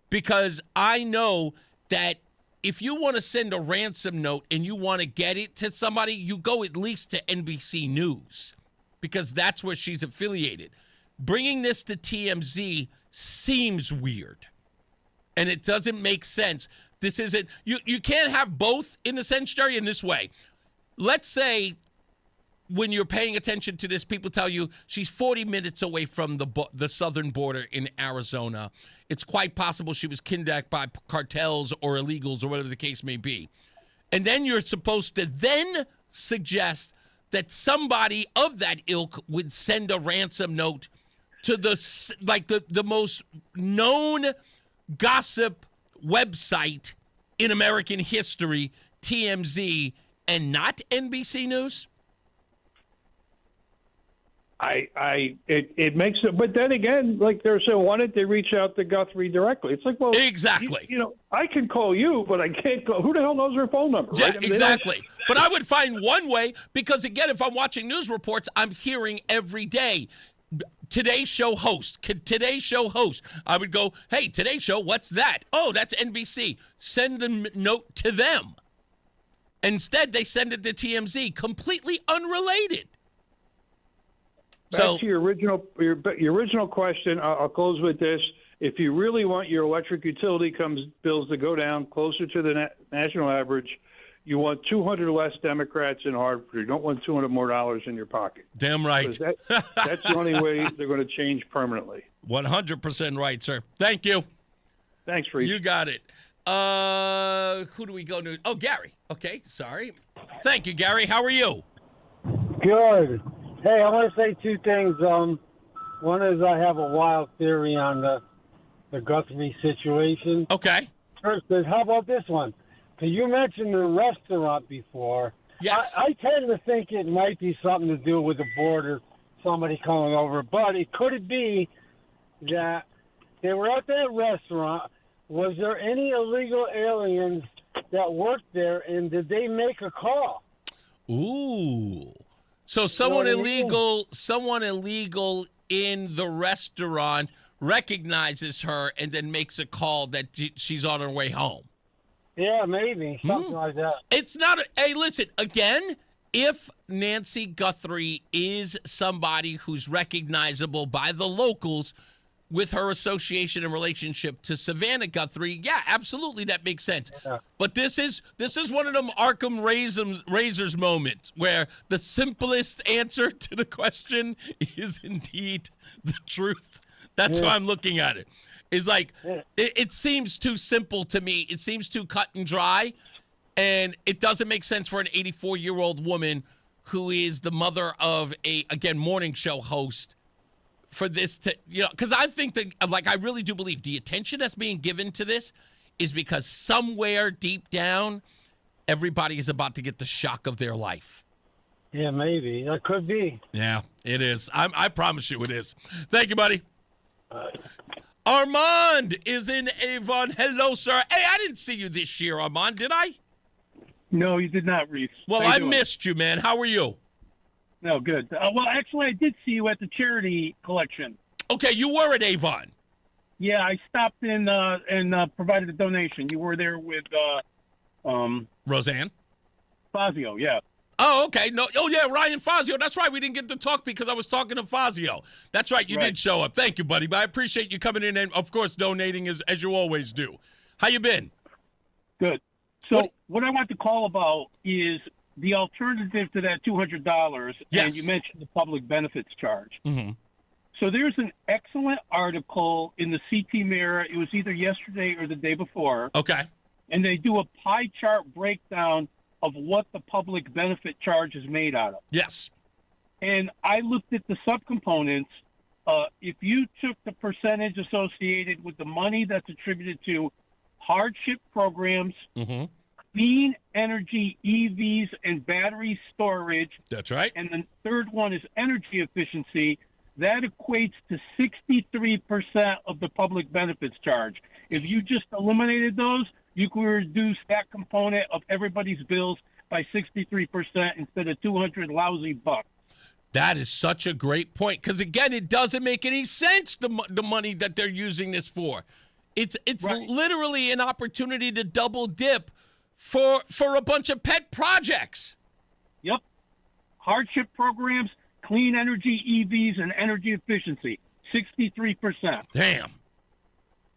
S12: Because I know that if you want to send a ransom note and you want to get it to somebody, you go at least to NBC News because that's where she's affiliated. Bringing this to TMZ seems weird, and it doesn't make sense. This isn't, you can't have both in a sense, Jerry, in this way. Let's say when you're paying attention to this, people tell you she's 40 minutes away from the southern border in Arizona. It's quite possible she was kidnapped by cartels or illegals or whatever the case may be. And then you're supposed to then suggest that somebody of that ilk would send a ransom note to the most known gossip website in American history, TMZ, and not NBC News?
S8: It makes it, but then again, like they're saying, why didn't they reach out to Guthrie directly? It's like, well,
S12: exactly.
S8: I can call you, but I can't call. Who the hell knows her phone number?
S12: Yeah,
S8: right? I mean,
S12: exactly. But I would find one way because, again, if I'm watching news reports, I'm hearing every day. Today Show host. I would go, hey, Today Show, what's that? Oh, that's NBC. Send the note to them. Instead, they send it to TMZ, completely unrelated.
S8: Back to your original question, I'll close with this. If you really want your electric utility bills to go down closer to the national average, you want 200 less Democrats in Hartford. You don't want $200 more in your pocket.
S12: Damn right.
S8: That's the only way they're going to change permanently.
S12: 100% right, sir. Thank you.
S8: Thanks, Reese.
S12: You got it. Who do we go to? Oh, Gary. Okay, sorry. Thank you, Gary. How are you?
S14: Good. Hey, I want to say two things. One is I have a wild theory on the Guthrie situation.
S12: Okay.
S14: First is, how about this one? Because you mentioned the restaurant before.
S12: Yes.
S14: I tend to think it might be something to do with the border, somebody coming over. But could it be that they were at that restaurant? Was there any illegal aliens that worked there, and did they make a call?
S12: Ooh. So someone illegal in the restaurant recognizes her and then makes a call that she's on her way home.
S14: Yeah, maybe. Something like that.
S12: It's not hey, listen, again, if Nancy Guthrie is somebody who's recognizable by the locals with her association and relationship to Savannah Guthrie, yeah, absolutely, that makes sense. Yeah. But this is one of them Arkham Razors moments where the simplest answer to the question is indeed the truth. That's how I'm looking at it. Is like, it seems too simple to me. It seems too cut and dry, and it doesn't make sense for an 84-year-old woman who is the mother of a, again, morning show host for this to, because I think that, I really do believe the attention that's being given to this is because somewhere deep down, everybody is about to get the shock of their life.
S14: Yeah, maybe. That could be.
S12: Yeah, it is. I promise you it is. Thank you, buddy. Armand is in Avon. Hello, sir. Hey, I didn't see you this year, Armand, did I?
S15: No, you did not, Reese.
S12: Well, I missed you, man. How are you?
S15: No, good. Well, actually, I did see you at the charity collection.
S12: Okay, you were at Avon.
S15: Yeah, I stopped in and provided a donation. You were there with
S12: Roseanne
S15: Fazio, yeah.
S12: Oh, okay. No, oh yeah, Ryan Fazio. That's right. We didn't get to talk because I was talking to Fazio. That's right. You did show up. Thank you, buddy. But I appreciate you coming in and, of course, donating as you always do. How you been?
S15: Good. So what I want to call about is the alternative to that $200.
S12: Yes.
S15: And you mentioned the public benefits charge.
S12: Mm-hmm.
S15: So there's an excellent article in the CT Mirror. It was either yesterday or the day before.
S12: Okay.
S15: And they do a pie chart breakdown of what the public benefit charge is made out of.
S12: Yes.
S15: And I looked at the subcomponents. If you took the percentage associated with the money that's attributed to hardship programs, clean energy, EVs, and battery storage.
S12: That's right.
S15: And the third one is energy efficiency. That equates to 63% of the public benefits charge. If you just eliminated those, you could reduce that component of everybody's bills by 63% instead of 200 lousy bucks.
S12: That is such a great point because, again, it doesn't make any sense, the money that they're using this for. It's literally an opportunity to double dip for a bunch of pet projects.
S15: Yep. Hardship programs, clean energy, EVs, and energy efficiency, 63%.
S12: Damn.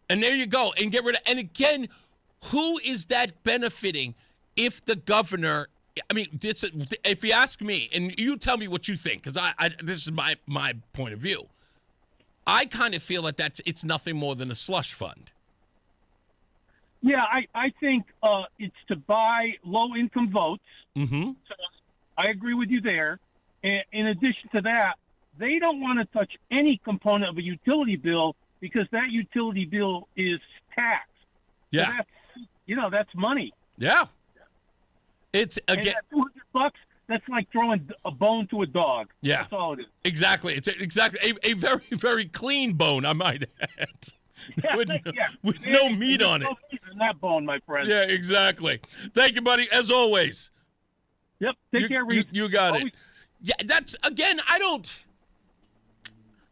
S12: And there you go. And get rid of, and again, who is that benefiting if the governor, if you ask me, and you tell me what you think, because this is my point of view. I kind of feel that it's nothing more than a slush fund.
S15: Yeah, I think it's to buy low-income votes.
S12: Mm-hmm.
S15: So I agree with you there. And in addition to that, they don't want to touch any component of a utility bill because that utility bill is taxed.
S12: Yeah.
S15: So that's money.
S12: Yeah. It's again
S15: $200. That's like throwing a bone to a dog.
S12: Yeah.
S15: That's all it is.
S12: Exactly. It's exactly a very, very clean bone, I might add. with no meat on it.
S15: No meat in that bone, my friend.
S12: Yeah, exactly. Thank you, buddy. As always.
S15: Yep. Take care, Reese.
S12: You got it. Yeah, that's again.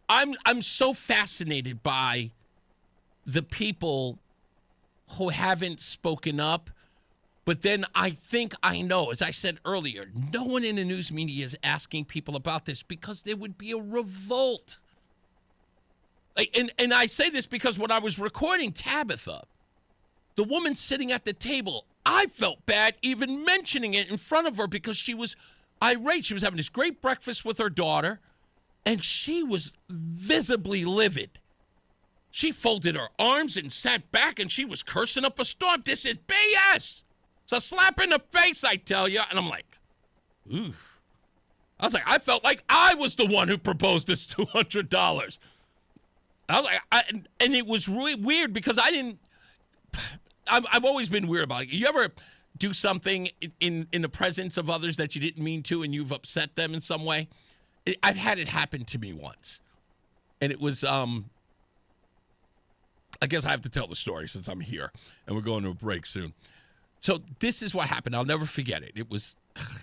S12: I'm so fascinated by the people who haven't spoken up But then I think I know, as I said earlier, no one in the news media is asking people about this because there would be a revolt. And I say this because when I was recording Tabitha, the woman sitting at the table, I felt bad even mentioning it in front of her because she was irate. She was having this great breakfast with her daughter, and she was visibly livid. She folded her arms and sat back, and she was cursing up a storm. This is BS. It's a slap in the face, I tell you. And I'm like, ooh. I was like, I felt like I was the one who proposed this $200. I was like, and it was really weird because I've always been weird about it. You ever do something in the presence of others that you didn't mean to and you've upset them in some way? I've had it happen to me once. And it was, I guess I have to tell the story since I'm here and we're going to a break soon. So this is what happened. I'll never forget it. It was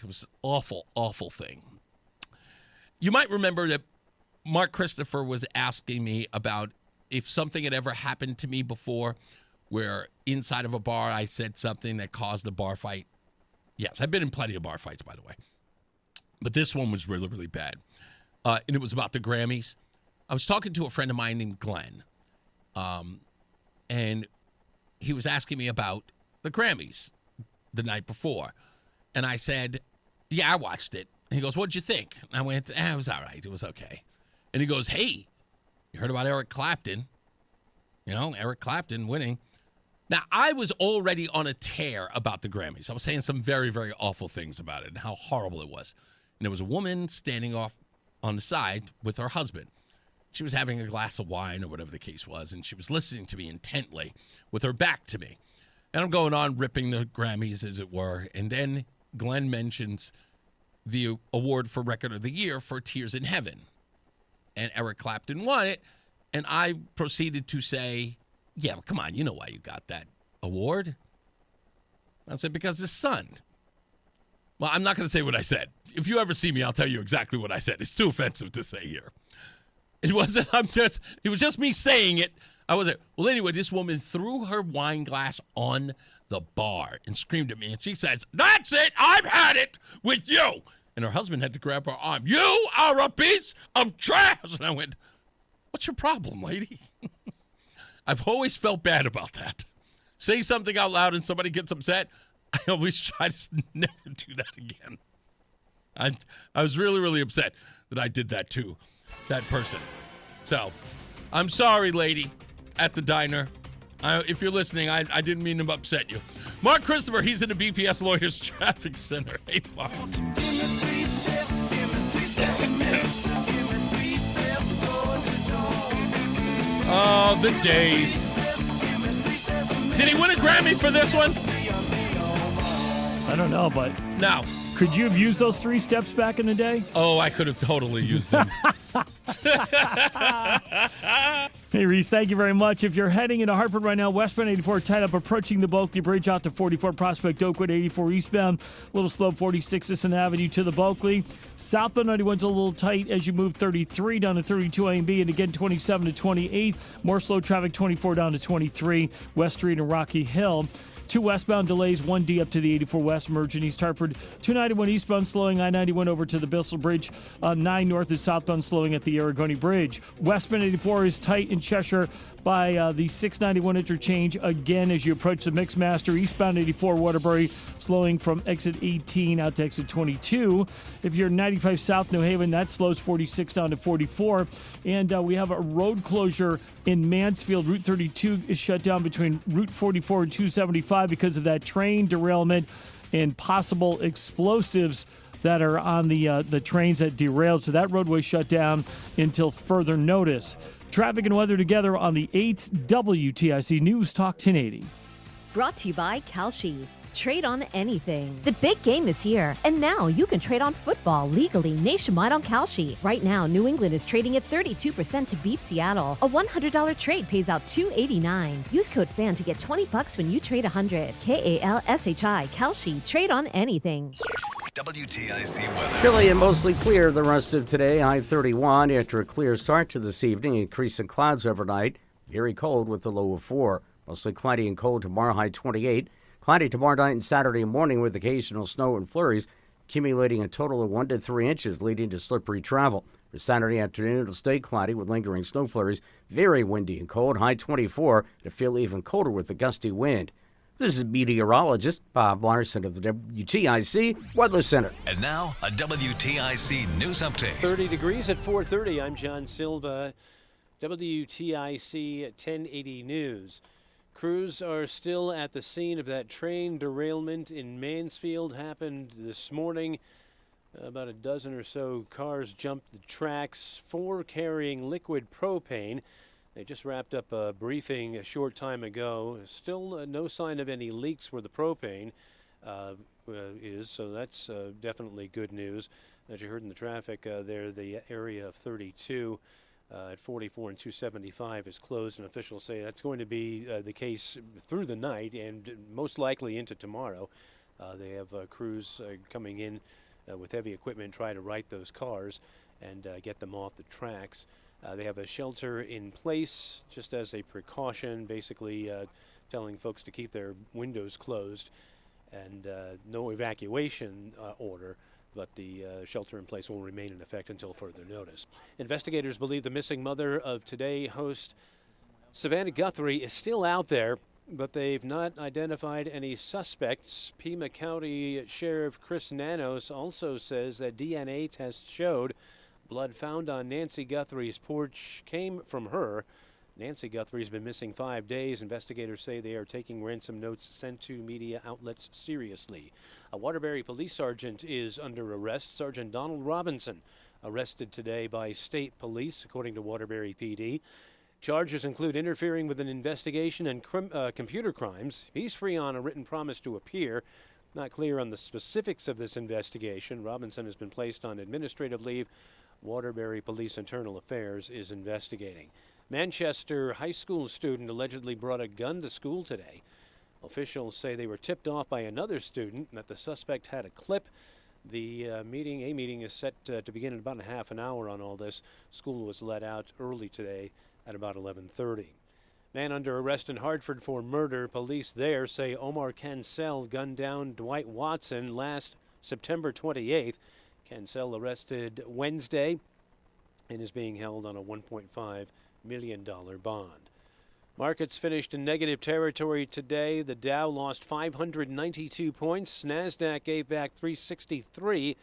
S12: an awful, awful thing. You might remember that Mark Christopher was asking me about if something had ever happened to me before where inside of a bar I said something that caused a bar fight. Yes, I've been in plenty of bar fights, by the way. But this one was really, really bad. And it was about the Grammys. I was talking to a friend of mine named Glenn. And he was asking me about the Grammys the night before. And I said, yeah, I watched it. And he goes, what'd you think? And I went, it was all right. It was okay. And he goes, hey, you heard about Eric Clapton? You know, Eric Clapton winning. Now, I was already on a tear about the Grammys. I was saying some very, very awful things about it and how horrible it was. And there was a woman standing off on the side with her husband. She was having a glass of wine or whatever the case was, and she was listening to me intently with her back to me. And I'm going on ripping the Grammys, as it were. And then Glenn mentions the award for Record of the Year for Tears in Heaven. And Eric Clapton won it. And I proceeded to say, yeah, well, come on, you know why you got that award. I said, because his son. Well, I'm not going to say what I said. If you ever see me, I'll tell you exactly what I said. It's too offensive to say here. It wasn't, it was just me saying it. I wasn't. Well, anyway, this woman threw her wine glass on the bar and screamed at me. And she says, that's it. I've had it with you. And her husband had to grab her arm. You are a piece of trash. And I went, what's your problem, lady? I've always felt bad about that. Say something out loud and somebody gets upset. I always try to never do that again. I was really, really upset that I did that to that person. So, I'm sorry, lady, at the diner. If you're listening, I didn't mean to upset you. Mark Christopher, he's in the BPS Lawyers Traffic Center. Hey, Mark. Oh, the days. Did he win a Grammy for this one?
S1: I don't know, but
S12: no.
S1: Could you have used those 3 steps back in the day?
S12: Oh, I could have totally used them.
S1: Hey, Reese, thank you very much. If you're heading into Hartford right now, westbound 84 tied up approaching the Bulkley Bridge out to 44 Prospect Oakwood, 84 eastbound, a little slow 46 Sisson Avenue to the Bulkley. Southbound 91's a little tight as you move 33 down to 32 A and B, and again 27 to 28. More slow traffic 24 down to 23 West Street and Rocky Hill. 2 westbound delays, 1D up to the 84 West, merging East Hartford. 291 eastbound slowing, I-91 over to the Bissell Bridge. 9 north is southbound slowing at the Aragoni Bridge. Westbound 84 is tight in Cheshire by the 691 interchange again as you approach the Mixmaster. Eastbound 84 Waterbury slowing from exit 18 out to exit 22. If you're 95 South New Haven, that slows 46 down to 44. And we have a road closure in Mansfield. Route 32 is shut down between Route 44 and 275 because of that train derailment and possible explosives that are on the trains that derailed. So that roadway shut down until further notice. Traffic and weather together on the 8 WTIC News Talk 1080.
S16: Brought to you by Kalshi. Trade on anything. The big game is here, and now you can trade on football legally nationwide on Kalshi. Right now, New England is trading at 32% to beat Seattle. A $100 trade pays out $289. Use code FAN to get $20 when you trade $100. KALSHI. Kalshi. Trade on anything.
S10: WTIC weather.
S9: Chilly and mostly clear the rest of today. High 31 after a clear start to this evening. Increase in clouds overnight. Very cold with a low of 4. Mostly cloudy and cold tomorrow. High 28. Cloudy tomorrow night and Saturday morning with occasional snow and flurries, accumulating a total of 1 to 3 inches, leading to slippery travel. For Saturday afternoon, it'll stay cloudy with lingering snow flurries, very windy and cold, high 24, to feel even colder with the gusty wind. This is meteorologist Bob Larson of the WTIC Weather Center.
S10: And now, a WTIC news update.
S13: 30 degrees at 4:30. I'm John Silva, WTIC 1080 News. Crews are still at the scene of that train derailment in Mansfield. Happened this morning. About a dozen or so cars jumped the tracks, 4 carrying liquid propane. They just wrapped up a briefing a short time ago. Still no sign of any leaks where the propane is, so that's definitely good news. As you heard in the traffic there, the area of 32 at 44 and 275 is closed, and officials say that's going to be the case through the night and most likely into tomorrow. They have crews coming in with heavy equipment trying to right those cars and get them off the tracks. They have a shelter in place just as a precaution, basically telling folks to keep their windows closed, and no evacuation order, but the shelter in place will remain in effect until further notice. Investigators believe the missing mother of Today host Savannah Guthrie is still out there, but they've not identified any suspects. Pima County Sheriff Chris Nanos also says that DNA tests showed blood found on Nancy Guthrie's porch came from her. Nancy Guthrie's been missing 5 days. Investigators say they are taking ransom notes sent to media outlets seriously. A Waterbury police sergeant is under arrest. Sergeant Donald Robinson arrested today by state police, according to Waterbury PD. Charges include interfering with an investigation and computer crimes. He's free on a written promise to appear. Not clear on the specifics of this investigation. Robinson has been placed on administrative leave. Waterbury Police Internal Affairs is investigating. Manchester high school student allegedly brought a gun to school today. Officials say they were tipped off by another student that the suspect had a clip. A meeting is set to begin in about a half an hour on all this. School was let out early today at about 11:30. Man under arrest in Hartford for murder. Police there say Omar Cancel gunned down Dwight Watson last September 28th. Cancel arrested Wednesday and is being held on a $1.5 million bond. Markets finished in negative territory today. The Dow lost 592 points. NASDAQ gave back 363,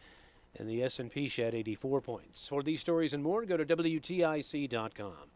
S13: and the S&P shed 84 points. For these stories and more, go to WTIC.com.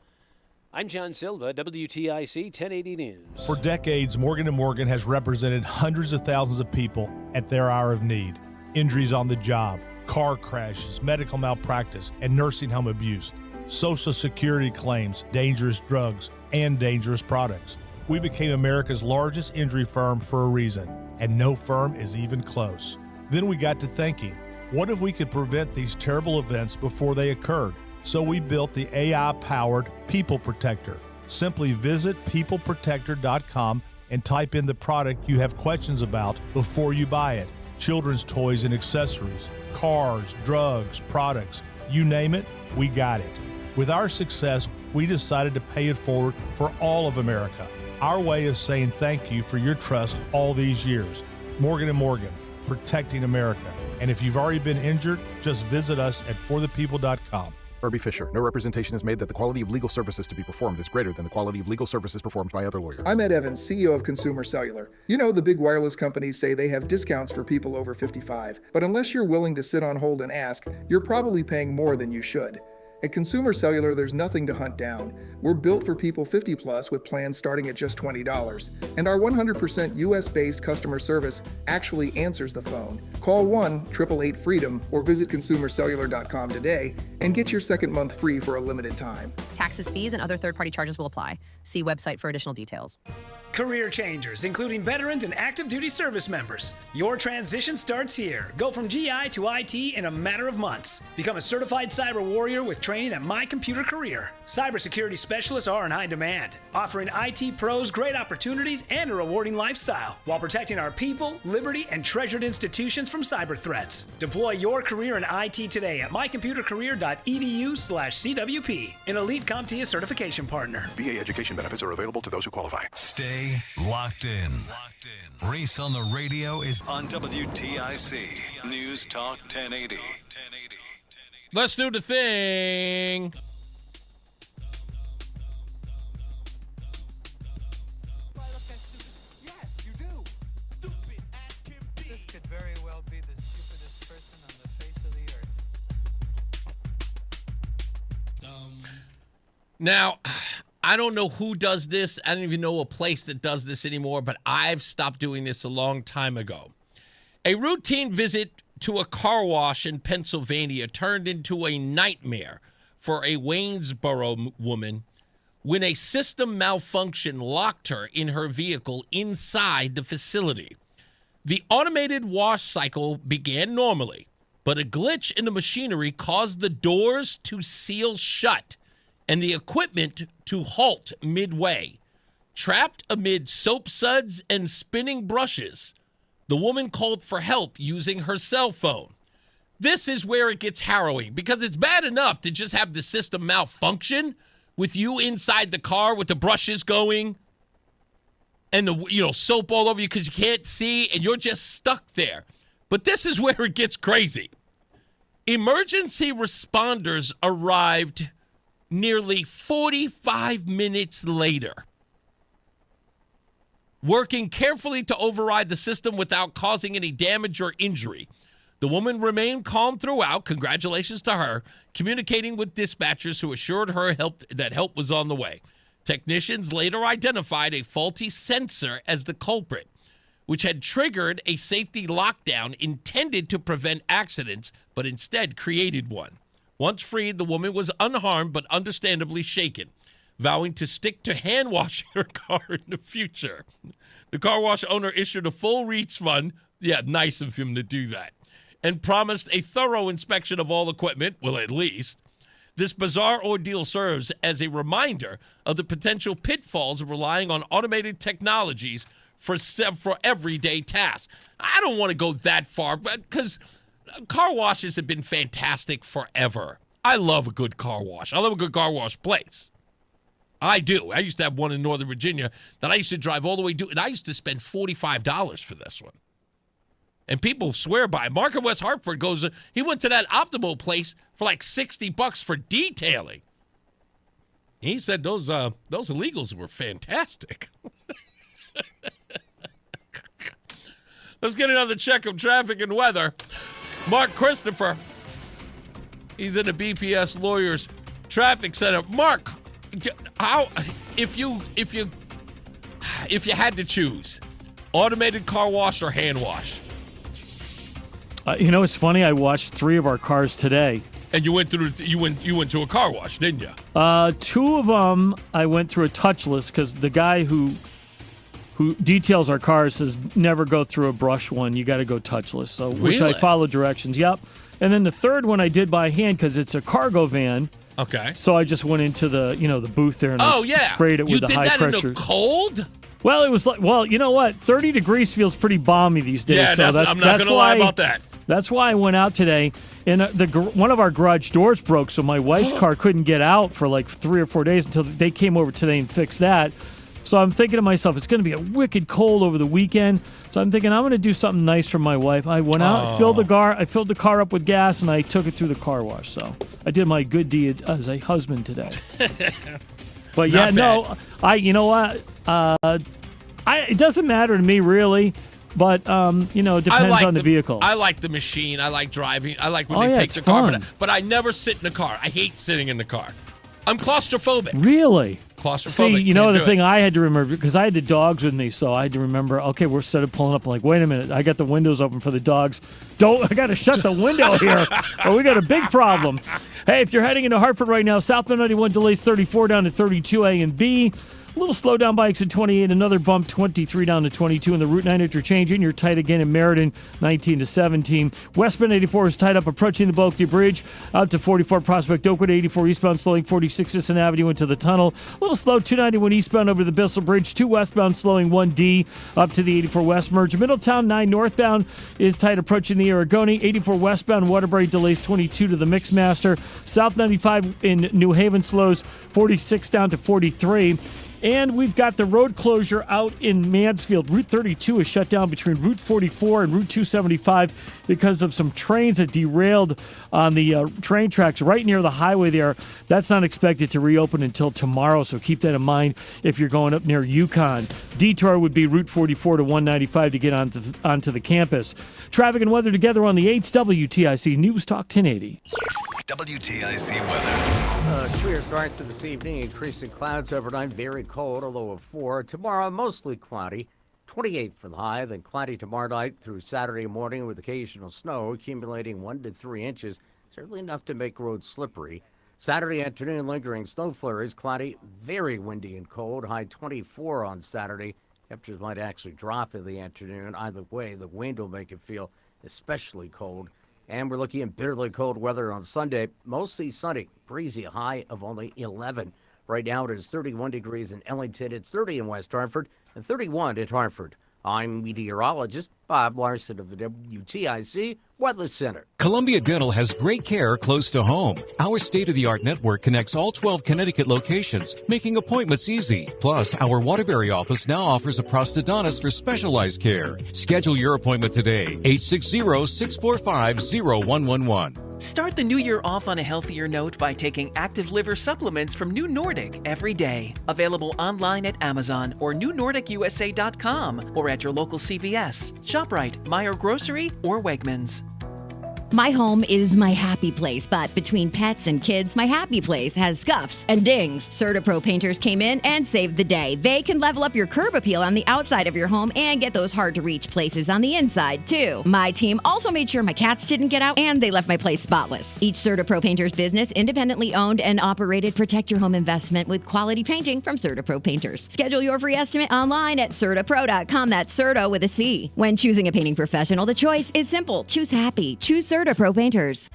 S13: I'm John Silva, WTIC 1080 News.
S28: For decades, Morgan & Morgan has represented hundreds of thousands of people at their hour of need. Injuries on the job, car crashes, medical malpractice, and nursing home abuse, Social Security claims, dangerous drugs, and dangerous products. We became America's largest injury firm for a reason, and no firm is even close. Then we got to thinking, what if we could prevent these terrible events before they occurred? So we built the AI-powered People Protector. Simply visit peopleprotector.com and type in the product you have questions about before you buy it. Children's toys and accessories, cars, drugs, products, you name it, we got it. With our success, we decided to pay it forward for all of America. Our way of saying thank you for your trust all these years. Morgan & Morgan, protecting America. And if you've already been injured, just visit us at forthepeople.com.
S17: Irby Fisher. No representation is made that the quality of legal services to be performed is greater than the quality of legal services performed by other lawyers.
S18: I'm Ed Evans, CEO of Consumer Cellular. You know, the big wireless companies say they have discounts for people over 55. But unless you're willing to sit on hold and ask, you're probably paying more than you should. At Consumer Cellular, there's nothing to hunt down. We're built for people 50 plus with plans starting at just $20. And our 100% US-based customer service actually answers the phone. Call 1-888-FREEDOM or visit consumercellular.com today and get your second month free for a limited time.
S19: Taxes, fees, and other third-party charges will apply. See website for additional details.
S22: Career changers, including veterans and active duty service members. Your transition starts here. Go from GI to IT in a matter of months. Become a certified cyber warrior with training at My Computer Career. Cybersecurity specialists are in high demand, offering IT pros great opportunities and a rewarding lifestyle while protecting our people, liberty, and treasured institutions from cyber threats. Deploy your career in IT today at mycomputercareer.edu/CWP, an elite CompTIA certification partner.
S17: VA education benefits are available to those who qualify.
S10: Stay Stay locked in. Reese on the Radio is on WTIC News Talk 1080.
S12: Let's do the thing.
S2: This could very well be the stupidest person on the face of the earth.
S12: Now, I don't know who does this. I don't even know a place that does this anymore, but I've stopped doing this a long time ago. A routine visit to a car wash in Pennsylvania turned into a nightmare for a Waynesboro woman when a system malfunction locked her in her vehicle inside the facility. The automated wash cycle began normally, but a glitch in the machinery caused the doors to seal shut and the equipment to halt midway. Trapped amid soap suds and spinning brushes, the woman called for help using her cell phone. This is where it gets harrowing, because it's bad enough to just have the system malfunction with you inside the car with the brushes going and the soap all over you because you can't see and you're just stuck there. But this is where it gets crazy. Emergency responders arrived nearly 45 minutes later, working carefully to override the system without causing any damage or injury. The woman remained calm throughout, congratulations to her, communicating with dispatchers who assured her that help was on the way. Technicians later identified a faulty sensor as the culprit, which had triggered a safety lockdown intended to prevent accidents, but instead created one. Once freed, the woman was unharmed but understandably shaken, vowing to stick to hand washing her car in the future. The car wash owner issued a full refund. Yeah, nice of him to do that. And promised a thorough inspection of all equipment, well, at least. This bizarre ordeal serves as a reminder of the potential pitfalls of relying on automated technologies for everyday tasks. I don't want to go that far, because car washes have been fantastic forever. I love a good car wash. I love a good car wash place. I do. I used to have one in Northern Virginia that I used to drive all the way to, and I used to spend $45 for this one. And people swear by it. Mark in West Hartford he went to that Optimal place for like $60 for detailing. He said those illegals were fantastic. Let's get another check of traffic and weather. Mark Christopher, he's in the BPS Lawyers Traffic Center. Mark, how if you had to choose, automated car wash or hand wash?
S1: It's funny. I washed 3 of our cars today.
S12: And you went to a car wash, didn't you?
S1: 2 of them I went through a touchless because the guy who details our cars says never go through a brush one. You got to go touchless. So which I follow directions. Yep. And then the third one I did by hand because it's a cargo van.
S12: Okay.
S1: So I just went into the the booth there and sprayed it with the high pressure.
S12: You did that in the cold?
S1: Well, it was like, you know what? 30 degrees feels pretty balmy these days.
S12: Yeah,
S1: so
S12: I'm not going to lie about that.
S1: That's why I went out today, and one of our garage doors broke, so my wife's car couldn't get out for like 3 or 4 days until they came over today and fixed that. So I'm thinking to myself, it's going to be a wicked cold over the weekend. So I'm thinking I'm going to do something nice for my wife. I went out, filled the car up with gas, and I took it through the car wash. So I did my good deed as a husband today. But yeah, you know what? It doesn't matter to me really. But, it depends on the vehicle.
S12: I like the machine. I like driving. I like when they take the car. But I never sit in the car. I hate sitting in the car. I'm claustrophobic.
S1: Really?
S12: Claustrophobic.
S1: See, the thing I had to remember, because I had the dogs with me, so I had to remember, okay, we're instead of pulling up, I'm like, wait a minute, I got the windows open for the dogs. I got to shut the window here, or we got a big problem. Hey, if you're heading into Hartford right now, southbound 91 delays 34 down to 32 A and B. A little slow down by exit 28, another bump 23 down to 22, and the Route 9 interchange, and you're tight again in Meriden, 19 to 17. Westbound 84 is tight up approaching the Bulky Bridge, out to 44 Prospect Oakwood, 84 eastbound slowing 46 Sisson Avenue into the tunnel. A little slow 291 eastbound over the Bissell Bridge, 2 westbound slowing 1D up to the 84 West merge. Middletown 9 northbound is tight approaching the Aragoni, 84 westbound Waterbury delays 22 to the Mixmaster. South 95 in New Haven slows 46 down to 43. And we've got the road closure out in Mansfield. Route 32 is shut down between Route 44 and Route 275 because of some trains that derailed on the train tracks right near the highway there. That's not expected to reopen until tomorrow, so keep that in mind if you're going up near Yukon. Detour would be Route 44 to 195 to get onto the campus. Traffic and weather together on the 8th WTIC News Talk 1080.
S10: WTIC weather.
S9: Clear start to this evening. Increasing clouds overnight. Very cold, a low of 4. Tomorrow, mostly cloudy. 28 for the high. Then cloudy tomorrow night through Saturday morning with occasional snow, accumulating 1 to 3 inches. Certainly enough to make roads slippery. Saturday afternoon, lingering snow flurries. Cloudy, very windy and cold. High 24 on Saturday. Temperatures might actually drop in the afternoon. Either way, the wind will make it feel especially cold. And we're looking at bitterly cold weather on Sunday. Mostly sunny, breezy, a high of only 11. Right now it is 31 degrees in Ellington. It's 30 in West Hartford and 31 in Hartford. I'm meteorologist Bob Larson of the WTIC Weather Center.
S3: Columbia Dental has great care close to home. Our state-of-the-art network connects all 12 Connecticut locations, making appointments easy. Plus, our Waterbury office now offers a prosthodontist for specialized care. Schedule your appointment today, 860-645-0111.
S20: Start the new year off on a healthier note by taking active liver supplements from New Nordic every day. Available online at Amazon or newnordicusa.com or at your local CVS, ShopRite, Meijer Grocery, or Wegmans.
S21: My home is my happy place, but between pets and kids, my happy place has scuffs and dings. CertaPro painters came in and saved the day. They can level up your curb appeal on the outside of your home and get those hard-to-reach places on the inside, too. My team also made sure my cats didn't get out and they left my place spotless. Each CertaPro painter's business, independently owned and operated. Protect your home investment with quality painting from CertaPro painters. Schedule your free estimate online at CertaPro.com. That's Certa with a C. When choosing a painting professional, the choice is simple. Choose happy. Choose CertaPro painters.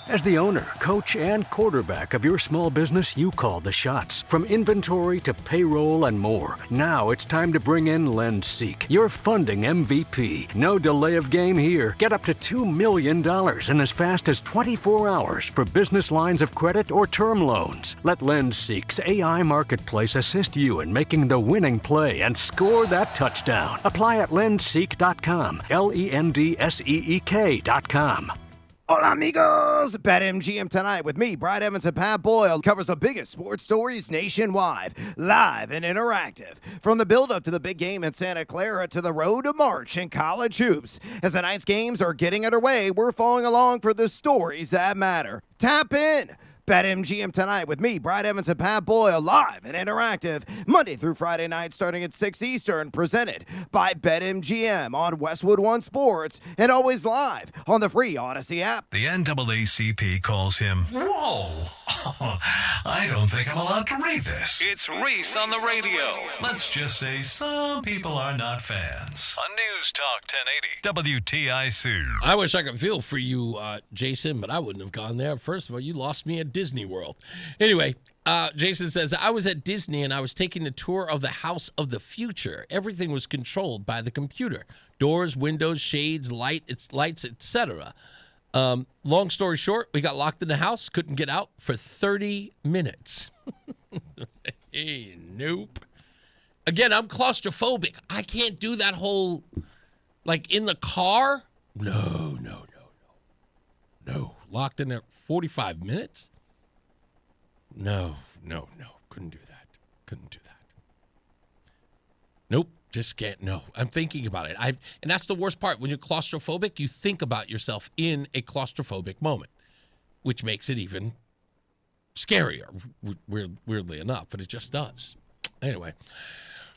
S23: As the owner, coach, and quarterback of your small business, you call the shots. From inventory to payroll and more. Now it's time to bring in LendSeek, your funding MVP. No delay of game here. Get up to $2 million in as fast as 24 hours for business lines of credit or term loans. Let LendSeek's AI marketplace assist you in making the winning play and score that touchdown. Apply at lendseek.com, LENDSEEK.com.
S24: Hola, amigos! BetMGM tonight with me, Brad Evans and Pat Boyle, covers the biggest sports stories nationwide, live and interactive. From the build-up to the big game in Santa Clara to the road to March in college hoops. As the night's games are getting underway, we're following along for the stories that matter. Tap in! BetMGM tonight with me, Brad Evans and Pat Boyle, live and interactive, Monday through Friday night starting at 6 Eastern, presented by BetMGM on Westwood One Sports, and always live on the free Odyssey app.
S10: The NAACP calls him, whoa, I don't think I'm allowed to read this. It's Reese on the Radio. Let's just say some people are not fans. On News Talk 1080, WTIC.
S12: I wish I could feel for you, Jason, but I wouldn't have gone there. First of all, you lost me at Disney World. Anyway, Jason says, I was at Disney and I was taking the tour of the house of the future. Everything was controlled by the computer. Doors, windows, shades, lights, etc. Long story short, we got locked in the house, couldn't get out for 30 minutes. Hey, nope. Again, I'm claustrophobic. I can't do that whole, like, in the car. No. Locked in there 45 minutes? No. Couldn't do that. Nope, just can't. No, I'm thinking about it. And that's the worst part. When you're claustrophobic, you think about yourself in a claustrophobic moment, which makes it even scarier, weirdly enough, but it just does. Anyway,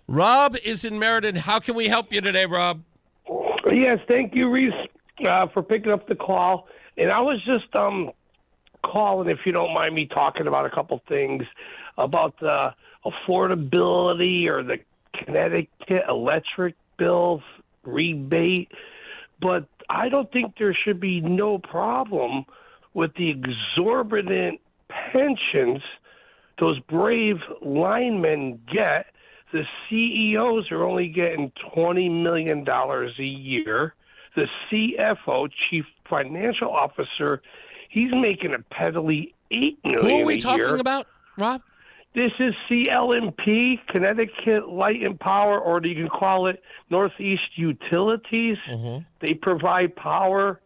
S12: Rob is in Meriden. How can we help you today, Rob?
S25: Yes, thank you, Reese, for picking up the call. And I was just calling, if you don't mind me talking about a couple things about the affordability or the Connecticut electric bills rebate. But I don't think there should be no problem with the exorbitant pensions those brave linemen get. The CEOs are only getting $20 million a year. The CFO, Chief Financial Officer, he's making a peddly $8 million a year.
S12: Who are we talking about, Rob?
S25: This is CLMP, Connecticut Light and Power, or you can call it Northeast Utilities. They provide power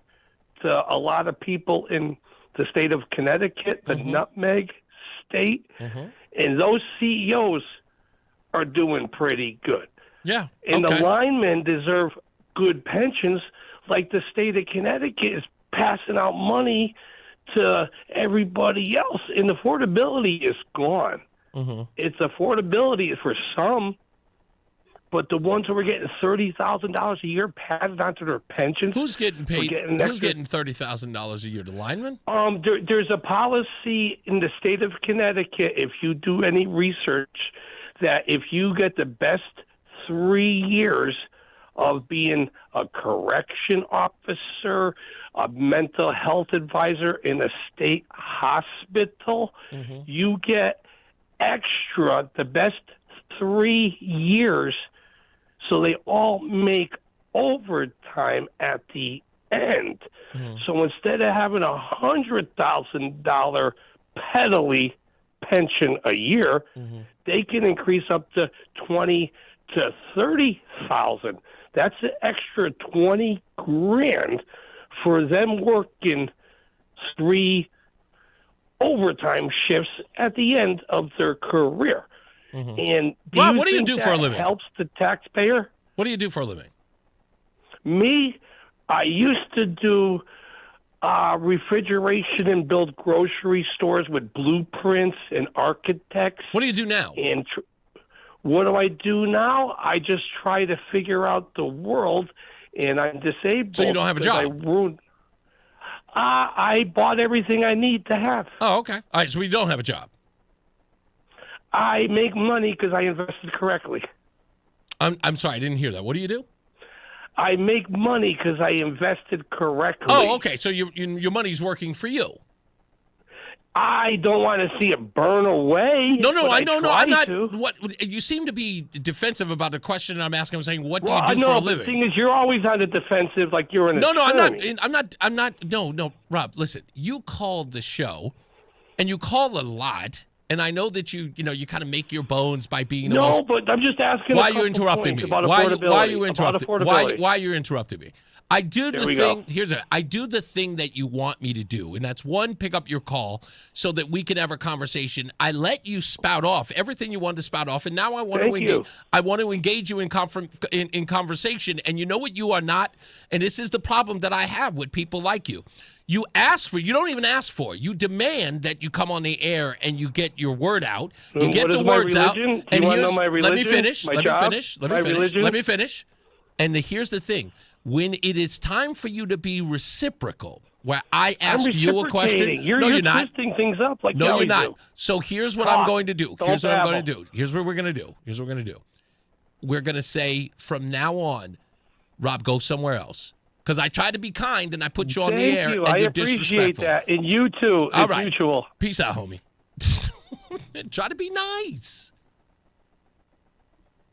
S25: to a lot of people in the state of Connecticut, the nutmeg state, and those CEOs are doing pretty good.
S12: Yeah.
S25: And the linemen deserve good pensions, like the state of Connecticut is passing out money to everybody else, and affordability is gone. It's affordability for some, but the ones who are getting $30,000 a year passed onto their pensions.
S12: Who's getting paid? Who's getting $30,000 a year? The linemen?
S25: There's a policy in the state of Connecticut, if you do any research, that if you get the best 3 years of being a correction officer, a mental health advisor in a state hospital, you get extra the best 3 years, so they all make overtime at the end. So instead of having $100,000 pedally pension a year, they can increase up to 20 to 30,000. That's an extra 20 grand for them working 3 overtime shifts at the end of their career. And
S12: Rob, what do you do for a living?
S25: Helps the taxpayer?
S12: What do you do for a living?
S25: Me, I used to do refrigeration and build grocery stores with blueprints and architects.
S12: What do you do now?
S25: And what do I do now? I just try to figure out the world, and I'm disabled.
S12: So you don't have a job?
S25: I bought everything I need to have.
S12: Oh, okay. All right, so you don't have a job.
S25: I make money because I invested correctly.
S12: I'm sorry, I didn't hear that. What do you do?
S25: I make money because I invested correctly.
S12: Oh, okay. So your money's working for you.
S25: I don't want to see it burn away.
S12: No, I'm not.
S25: To.
S12: What you seem to be defensive about the question I'm asking. I'm saying, what do
S25: well,
S12: you do for a
S25: the
S12: living?
S25: The thing is, you're always on the defensive, like you're an
S12: attorney.
S25: I'm
S12: not. No, Rob. Listen, you called the show, and you call a lot. And I know that you kind of make your bones by being the most...
S25: but I'm just asking.
S12: Why are you interrupting me? Why are you interrupting? Why are you interrupting me? I do the thing. I do the thing that you want me to do, and that's one, pick up your call so that we can have a conversation. I let you spout off everything you wanted to spout off, and now I want to engage. I want to engage you in conversation. And you know what you are not, and this is the problem that I have with people like you. You ask for, you don't even ask for. You demand that you come on the air and you get your word out. You get the words out. And let me finish. And here's the thing. When it is time for you to be reciprocal, where I ask you a question.
S25: You're twisting things up like
S12: no, you're not.
S25: Do.
S12: So here's what I'm going to do. Here's what we're going to do. We're going to say from now on, Rob, go somewhere else. Because I try to be kind and I put you on the air and
S25: I
S12: you're
S25: appreciate
S12: disrespectful.
S25: That. And you too,
S12: all
S25: as
S12: right.
S25: usual.
S12: Peace out, homie. Try to be nice.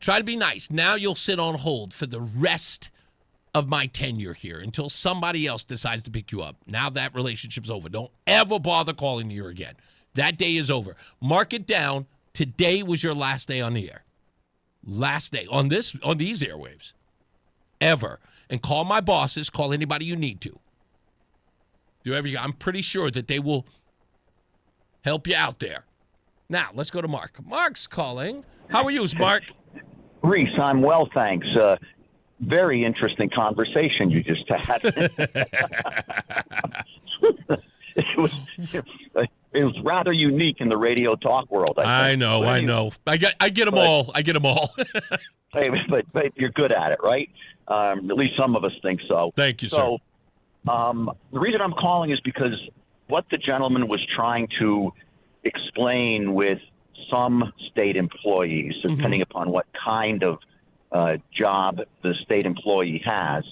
S12: Try to be nice. Now you'll sit on hold for the rest of my tenure here until somebody else decides to pick you up. Now that relationship's over. Don't ever bother calling me again. That day is over. Mark it down. Today was your last day on the air. Last day on these airwaves. Ever. And call my bosses, call anybody you need to. Do whatever you got. I'm pretty sure that they will help you out there. Now, let's go to Mark. Mark's calling. How are you, Mark?
S4: Reese, I'm well, thanks. Very interesting conversation you just had. It was rather unique in the radio talk world.
S12: I know. I get them all.
S4: Hey, but you're good at it, right? At least some of us think so.
S12: Thank you, sir.
S4: So, the reason I'm calling is because what the gentleman was trying to explain with some state employees, depending upon what kind of job the state employee has,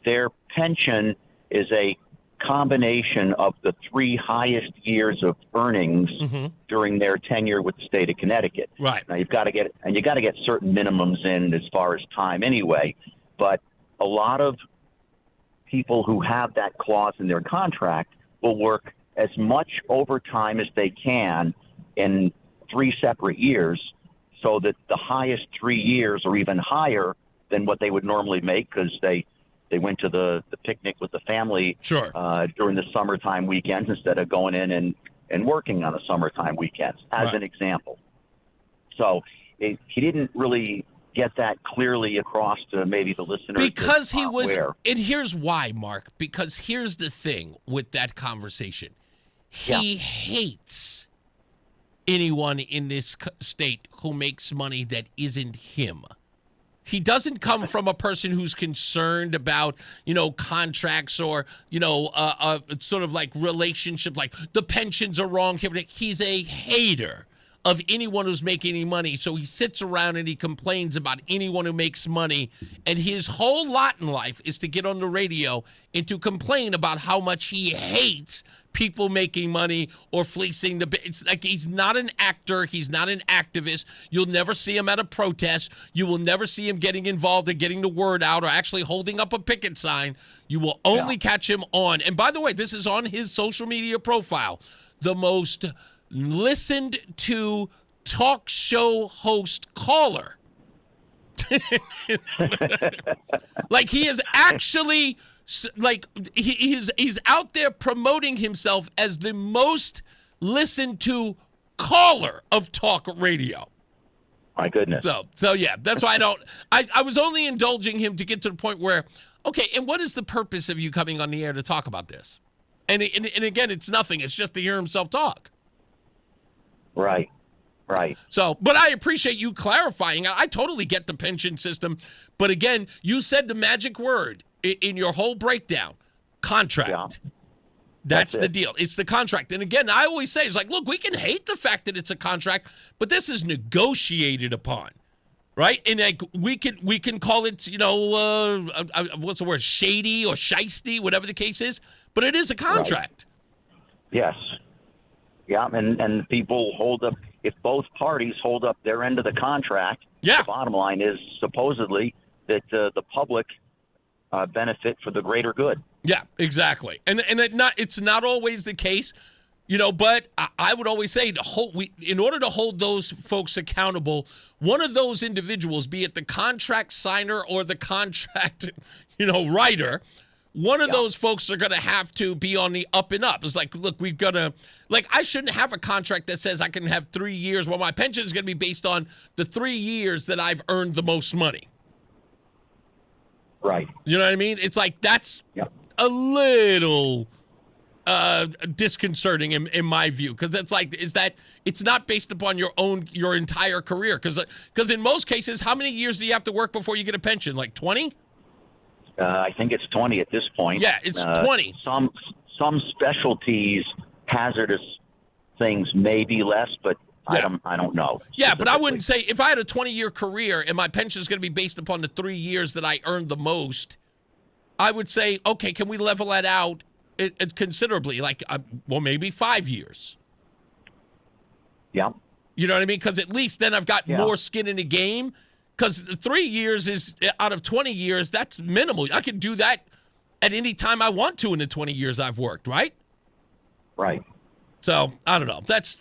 S4: their pension is a combination of the 3 highest years of earnings during their tenure with the state of Connecticut.
S12: Right.
S4: Now you got to get certain minimums in as far as time anyway, but a lot of people who have that clause in their contract will work as much overtime as they can in 3 separate years, so that the highest 3 years are even higher than what they would normally make because they went to the picnic with the family during the summertime weekends instead of going in and working on the summertime weekends, as an example. So he didn't really get that clearly across to maybe the listeners.
S12: Because he was, and here's why, Mark, because here's the thing with that conversation. He hates anyone in this state who makes money that isn't him. He doesn't come from a person who's concerned about, contracts or, sort of like relationship, like the pensions are wrong. He's a hater of anyone who's making any money. So he sits around and he complains about anyone who makes money. And his whole lot in life is to get on the radio and to complain about how much he hates people making money or fleecing the. It's like he's not an actor. He's not an activist. You'll never see him at a protest. You will never see him getting involved in getting the word out or actually holding up a picket sign. You will only catch him on. And by the way, this is on his social media profile. The most listened to talk show host caller. Like he is actually like he's out there promoting himself as the most listened to caller of talk radio.
S4: My goodness.
S12: So yeah, that's why I was only indulging him to get to the point where, okay, and what is the purpose of you coming on the air to talk about this? And again, it's nothing. It's just to hear himself talk.
S4: Right.
S12: So, but I appreciate you clarifying. I totally get the pension system. But again, you said the magic word in your whole breakdown, contract. Yeah. That's the deal. It's the contract. And again, I always say, it's like, look, we can hate the fact that it's a contract, but this is negotiated upon, right? And like we can call it, what's the word, shady or shisty, whatever the case is, but it is a contract.
S4: Right. Yes. Yeah, and people hold up, if both parties hold up their end of the contract, the bottom line is supposedly that the public benefit for the greater good.
S12: Yeah, exactly. And it's not always the case, but I would always say in order to hold those folks accountable, one of those individuals, be it the contract signer or the contract, writer, one of those folks are going to have to be on the up and up. It's like, look, we've got to, like, I shouldn't have a contract that says I can have 3 years. Well, my pension is going to be based on the 3 years that I've earned the most money.
S4: Right.
S12: You know what I mean? It's like, that's a little disconcerting in my view. Because it's like, it's not based upon your entire career. Because in most cases, how many years do you have to work before you get a pension? Like 20?
S4: I think it's 20 at this point.
S12: Yeah, it's 20.
S4: Some specialties, hazardous things may be less, but I don't know.
S12: Yeah, but I wouldn't say if I had a 20-year career and my pension is going to be based upon the 3 years that I earned the most, I would say, okay, can we level that out considerably? Like, maybe 5 years.
S4: Yeah.
S12: You know what I mean? Because at least then I've got more skin in the game. Because 3 years is out of 20 years, that's minimal. I can do that at any time I want to in the 20 years I've worked, right?
S4: Right.
S12: So, I don't know. That's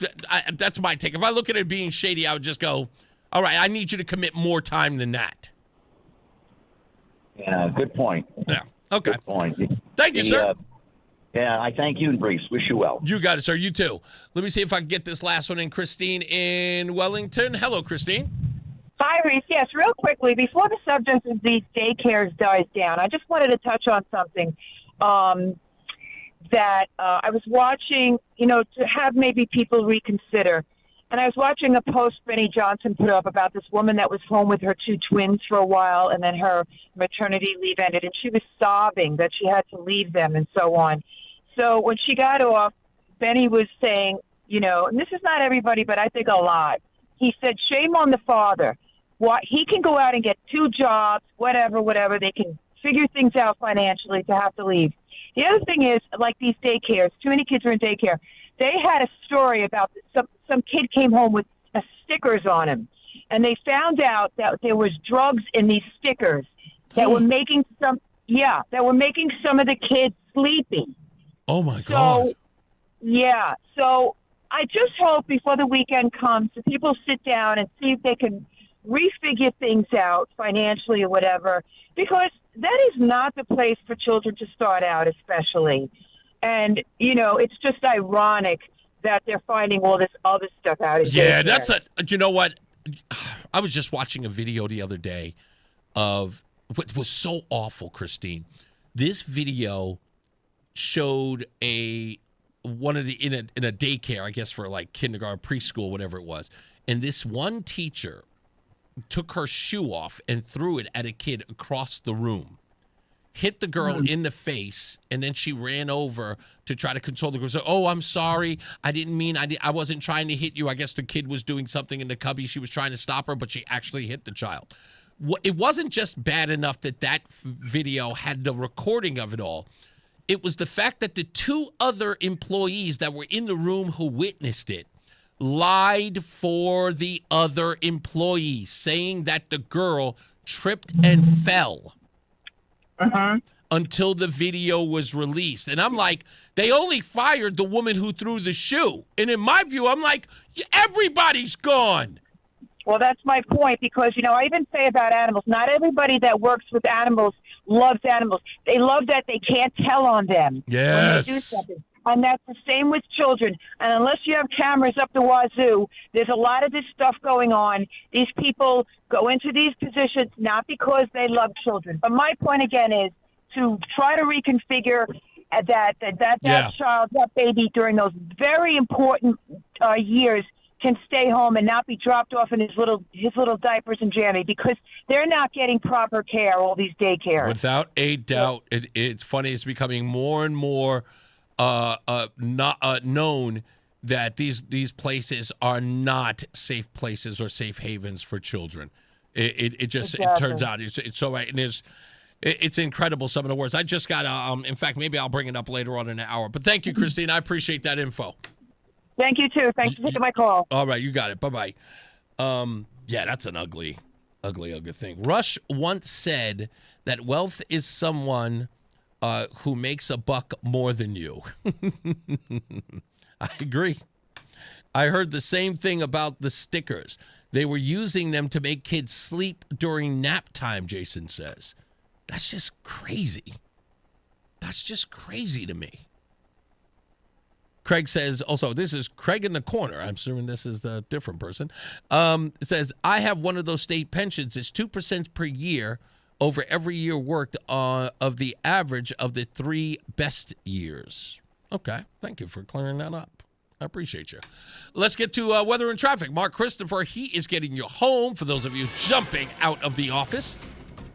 S12: my take. If I look at it being shady, I would just go, all right, I need you to commit more time than that.
S4: Yeah, good point.
S12: Yeah, okay.
S4: Good point.
S12: Thank you, sir.
S4: I thank you, and Reese. Wish you well.
S12: You got it, sir. You too. Let me see if I can get this last one in. Christine in Wellington. Hello, Christine.
S5: Hi, Reese. Yes, real quickly, before the subject of these daycares dies down, I just wanted to touch on something that I was watching, to have maybe people reconsider. And I was watching a post Benny Johnson put up about this woman that was home with her 2 twins for a while, and then her maternity leave ended, and she was sobbing that she had to leave them and so on. So when she got off, Benny was saying, and this is not everybody, but I think a lot. He said, shame on the father. He can go out and get 2 jobs, whatever. They can figure things out financially to have to leave. The other thing is, like these daycares, too many kids are in daycare. They had a story about some kid came home with stickers on him, and they found out that there was drugs in these stickers that were making some of the kids sleepy.
S12: Oh my God.
S5: So I just hope before the weekend comes that people sit down and see if they can refigure things out financially or whatever, because that is not the place for children to start out, especially. And, it's just ironic that they're finding all this other stuff out.
S12: Yeah, you know what? I was just watching a video the other day of what was so awful, Christine. This video showed one of the in a daycare, I guess for like kindergarten, preschool, whatever it was. And this one teacher took her shoe off and threw it at a kid across the room, hit the girl in the face, and then she ran over to try to console the girl. So, "Oh, I'm sorry. I didn't mean, I wasn't trying to hit you." I guess the kid was doing something in the cubby. She was trying to stop her, but she actually hit the child. It wasn't just bad enough that video had the recording of it all. It was the fact that the two other employees that were in the room who witnessed it lied for the other employees, saying that the girl tripped and fell until the video was released. And I'm like, they only fired the woman who threw the shoe. And in my view, I'm like, everybody's gone.
S5: Well, that's my point, because, I even say about animals, not everybody that works with animals loves animals. They love that they can't tell on them when they do something. And that's the same with children. And unless you have cameras up the wazoo, there's a lot of this stuff going on. These people go into these positions not because they love children. But my point again is to try to reconfigure that child, that baby, during those very important years, can stay home and not be dropped off in his little diapers and jammy, because they're not getting proper care, all these daycares.
S12: Without a doubt, it's funny. It's becoming more and more known that these places are not safe places or safe havens for children. It turns out it's so right, and it's incredible, some of the words. I just got in fact, maybe I'll bring it up later on in an hour. But thank you, Christine. I appreciate that info.
S5: Thank you, too. Thanks for taking my call.
S12: All right, you got it. Bye-bye. Yeah, that's an ugly thing. Rush once said that wealth is someone who makes a buck more than you. I agree. I heard the same thing about the stickers. They were using them to make kids sleep during nap time, Jason says. That's just crazy. That's just crazy to me. Craig says, also, this is Craig in the corner. I'm assuming this is a different person. Says, I have one of those state pensions. It's 2% per year over every year worked of the average of the 3 best years. Okay. Thank you for clearing that up. I appreciate you. Let's get to weather and traffic. Mark Christopher, he is getting you home for those of you jumping out of the office.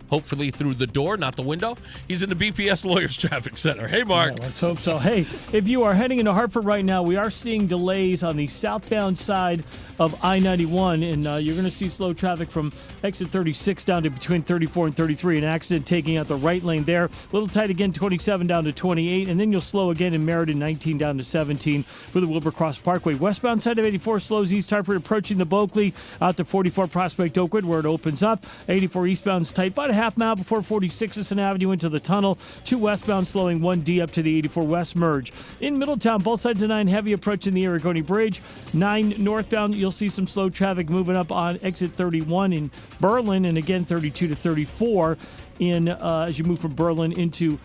S12: Hopefully through the door, not the window. He's in the BPS Lawyers Traffic Center. Hey, Mark.
S1: Yeah, let's hope so. Hey, if you are heading into Hartford right now, we are seeing delays on the southbound side of I-91, and you're going to see slow traffic from exit 36 down to between 34 and 33. An accident taking out the right lane there. A little tight again, 27 down to 28, and then you'll slow again in Meriden, 19 down to 17 for the Wilbur-Cross Parkway. Westbound side of 84 slows East Hartford, approaching the Bulkley out to 44 Prospect Oakwood, where it opens up. 84 eastbound is tight, about a half mile before 46th Avenue into the tunnel. 2 westbound slowing 1D up to the 84 West merge. In Middletown, both sides of 9 heavy approaching the Aragoni Bridge. 9 northbound, you'll see some slow traffic moving up on exit 31 in Berlin, and again 32 to 34 in as you move from Berlin into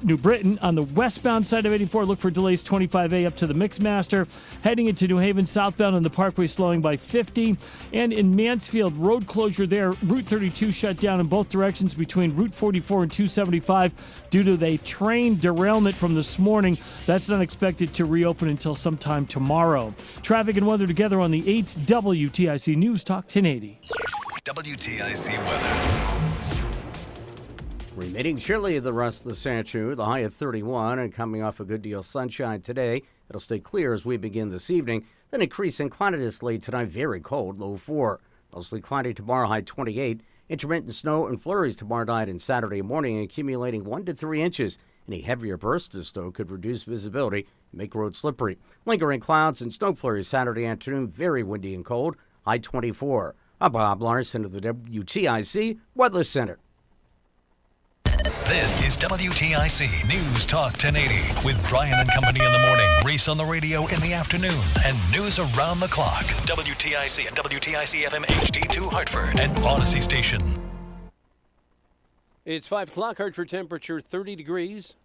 S1: New Britain. On the westbound side of 84, look for delays 25A up to the Mixmaster. Heading into New Haven, southbound on the Parkway slowing by 50. And in Mansfield, road closure there. Route 32 shut down in both directions between Route 44 and 275 due to the train derailment from this morning. That's not expected to reopen until sometime tomorrow. Traffic and weather together on the 8th WTIC News Talk 1080.
S10: WTIC weather.
S9: Remitting chilly the rest of the Sanchu, the high at 31, and coming off a good deal of sunshine today. It'll stay clear as we begin this evening. Then increasing cloudiness late tonight, very cold, low 4. Mostly cloudy tomorrow, high 28. Intermittent snow and flurries tomorrow night and Saturday morning, accumulating 1 to 3 inches. Any heavier bursts of snow could reduce visibility and make roads slippery. Lingering clouds and snow flurries Saturday afternoon, very windy and cold, high 24. I'm Bob Larson of the WTIC Weather Center.
S10: This is WTIC News Talk 1080 with Brian and Company in the morning, Reese on the radio in the afternoon, and news around the clock. WTIC and WTIC FM HD2 Hartford and Odyssey Station.
S13: It's 5 o'clock, Hartford temperature 30 degrees.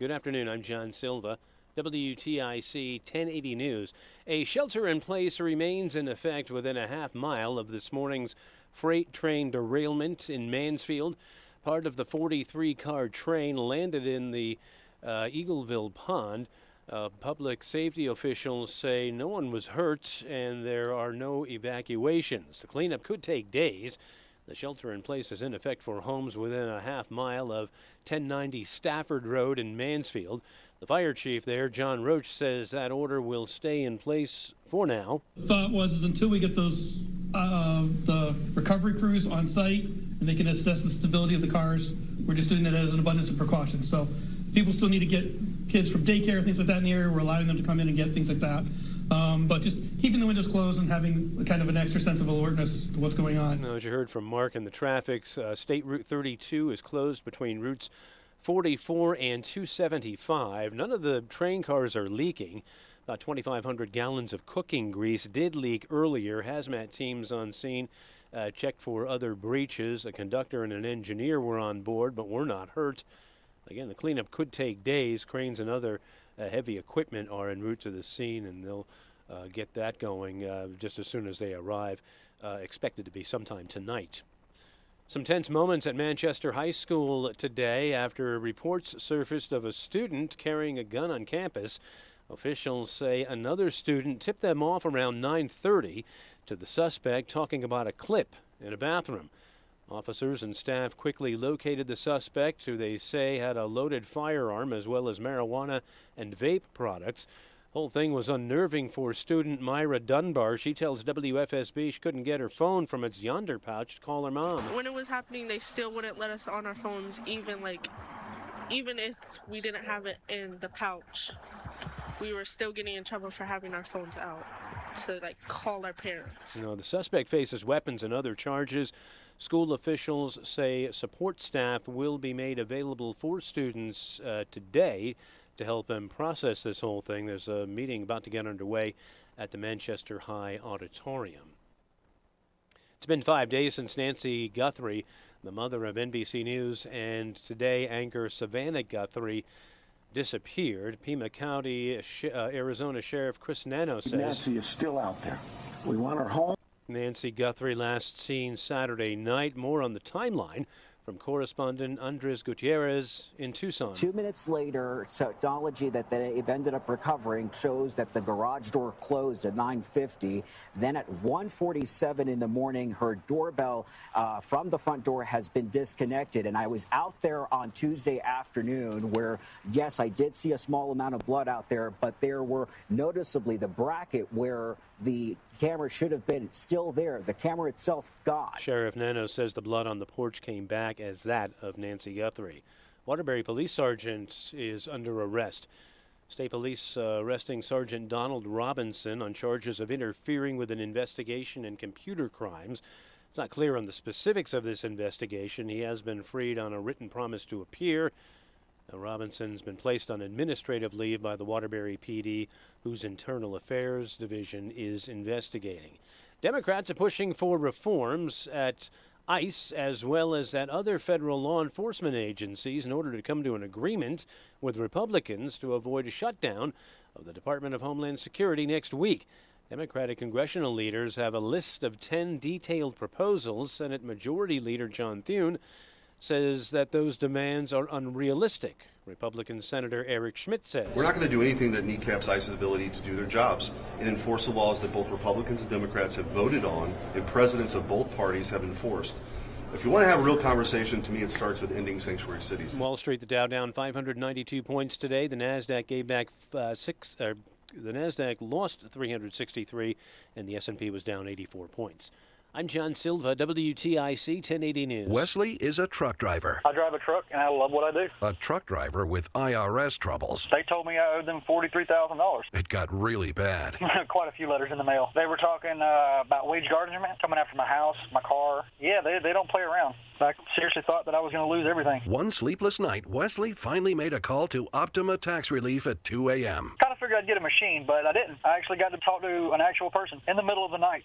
S13: Good afternoon, I'm John Silva. WTIC 1080 News. A shelter in place remains in effect within a half mile of this morning's freight train derailment in Mansfield. Part of the 43-car train landed in the Eagleville Pond. Public safety officials say no one was hurt and there are no evacuations. The cleanup could take days. The shelter in place is in effect for homes within a half mile of 1090 Stafford Road in Mansfield. The fire chief there, John Roach, says that order will stay in place for now.
S6: The thought was until we get those the recovery crews on site and they can assess the stability of the cars, we're just doing that as an abundance of precaution. So people still need to get kids from daycare, things like that in the area. We're allowing them to come in and get things like that. But just keeping the windows closed and having kind of an extra sense of alertness to what's going on.
S13: Now, as you heard from Mark in the traffic, State Route 32 is closed between routes 44 and 275. None of the train cars are leaking. About 2,500 gallons of cooking grease did leak earlier. Hazmat teams on scene checked for other breaches. A conductor and an engineer were on board, but were not hurt. Again, the cleanup could take days. Cranes and other heavy equipment are en route to the scene, and they'll get that going just as soon as they arrive, expected to be sometime tonight. Some tense moments at Manchester High School today after reports surfaced of a student carrying a gun on campus. Officials say another student tipped them off around 9:30 to the suspect talking about a clip in a bathroom. Officers and staff quickly located the suspect, who they say had a loaded firearm as well as marijuana and vape products. Whole thing was unnerving for student Myra Dunbar. She tells WFSB she couldn't get her phone from its yonder pouch to call her mom.
S7: When it was happening, they still wouldn't let us on our phones, even if we didn't have it in the pouch. We were still getting in trouble for having our phones out to call our parents.
S13: The suspect faces weapons and other charges. School officials say support staff will be made available for students today to help them process this whole thing. There's a meeting about to get underway at the Manchester High Auditorium. It's been 5 days since Nancy Guthrie, the mother of NBC News and Today anchor Savannah Guthrie, disappeared. Pima County, Arizona Sheriff Chris Nano says
S8: Nancy is still out there. We want her home.
S13: Nancy Guthrie last seen Saturday night. More on the timeline from correspondent Andres Gutierrez in Tucson.
S11: 2 minutes later, technology that they've ended up recovering shows that the garage door closed at 9:50. Then at 1:47 in the morning, her doorbell from the front door has been disconnected. And I was out there on Tuesday afternoon where, yes, I did see a small amount of blood out there, but there were noticeably the bracket where the camera should have been still there. The camera itself gone.
S13: Sheriff Nano says the blood on the porch came back as that of Nancy Guthrie. Waterbury Police Sergeant is under arrest. State Police arresting Sergeant Donald Robinson on charges of interfering with an investigation in computer crimes. It's not clear on the specifics of this investigation. He has been freed on a written promise to appear. Robinson's been placed on administrative leave by the Waterbury PD, whose Internal Affairs Division is investigating. Democrats are pushing for reforms at ICE as well as at other federal law enforcement agencies in order to come to an agreement with Republicans to avoid a shutdown of the Department of Homeland Security next week. Democratic congressional leaders have a list of 10 detailed proposals. Senate Majority Leader John Thune says that those demands are unrealistic. Republican Senator Eric Schmidt says,
S14: "We're not going to do anything that kneecaps ICE's ability to do their jobs and enforce the laws that both Republicans and Democrats have voted on and presidents of both parties have enforced. If you want to have a real conversation, to me it starts with ending sanctuary cities."
S13: Wall Street, the Dow down 592 points today. The Nasdaq gave back the Nasdaq lost 363 and the S&P was down 84 points. I'm John Silva, WTIC 1080 News.
S15: Wesley is a truck driver.
S16: I drive a truck, and I love what I do.
S15: A truck driver with IRS troubles.
S16: They told me I owed them $43,000.
S15: It got really bad.
S16: Quite a few letters in the mail. They were talking about wage garnishment, coming after my house, my car. Yeah, they don't play around. I seriously thought that I was going to lose everything.
S15: One sleepless night, Wesley finally made a call to Optima Tax Relief at 2 a.m.
S16: Kind of figured I'd get a machine, but I didn't. I actually got to talk to an actual person in the middle of the night.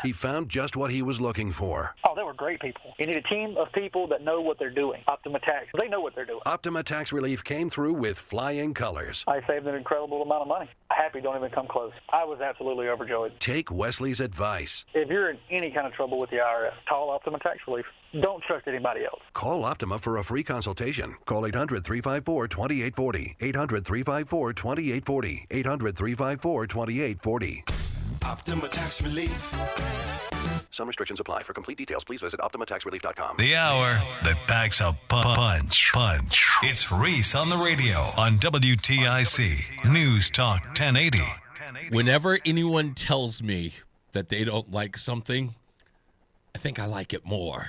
S15: He found just what he was looking for.
S16: Oh, they were great people. You need a team of people that know what they're doing. Optima Tax, they know what they're doing.
S15: Optima Tax Relief came through with flying colors.
S16: I saved an incredible amount of money. Happy don't even come close. I was absolutely overjoyed.
S15: Take Wesley's advice.
S16: If you're in any kind of trouble with the IRS, call Optima Tax Relief. Don't trust anybody else.
S15: Call Optima for a free consultation. Call 800-354-2840. 800-354-2840. 800-354-2840.
S18: Optima Tax Relief.
S15: Some restrictions apply. For complete details, please visit OptimaTaxRelief.com.
S10: The hour that packs a punch. It's Reese on the Radio on WTIC News Talk 1080.
S12: Whenever anyone tells me that they don't like something, I think I like it more.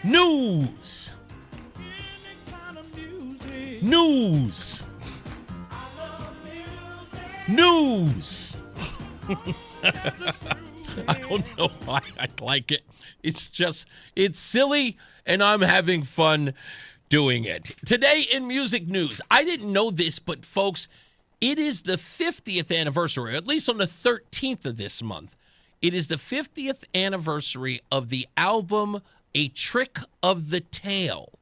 S12: News. I don't know why I like it. It's silly, and I'm having fun doing it. Today in music news, I didn't know this, but folks, it is the 50th anniversary, or at least on the 13th of this month. It is the 50th anniversary of the album A Trick of the Tail.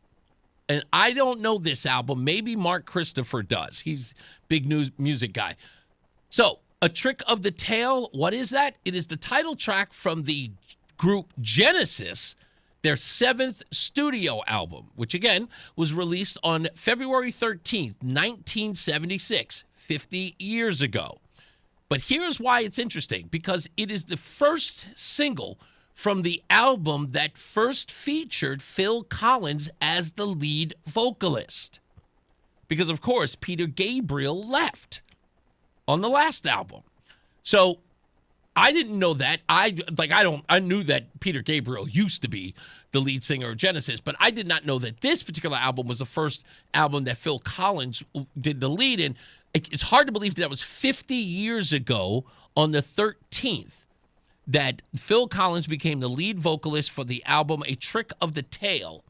S12: And I don't know this album. Maybe Mark Christopher does. He's a big music guy. So, A Trick of the Tail, what is that? It is the title track from the group Genesis, their 7th studio album, which again was released on February 13th, 1976, 50 years ago. But here's why it's interesting, because it is the first single from the album that first featured Phil Collins as the lead vocalist. Because, of course, Peter Gabriel left on the last album. So I didn't know that. I knew that Peter Gabriel used to be the lead singer of Genesis, but I did not know that this particular album was the first album that Phil Collins did the lead in. It's hard to believe that was 50 years ago on the 13th that Phil Collins became the lead vocalist for the album A Trick of the Tail.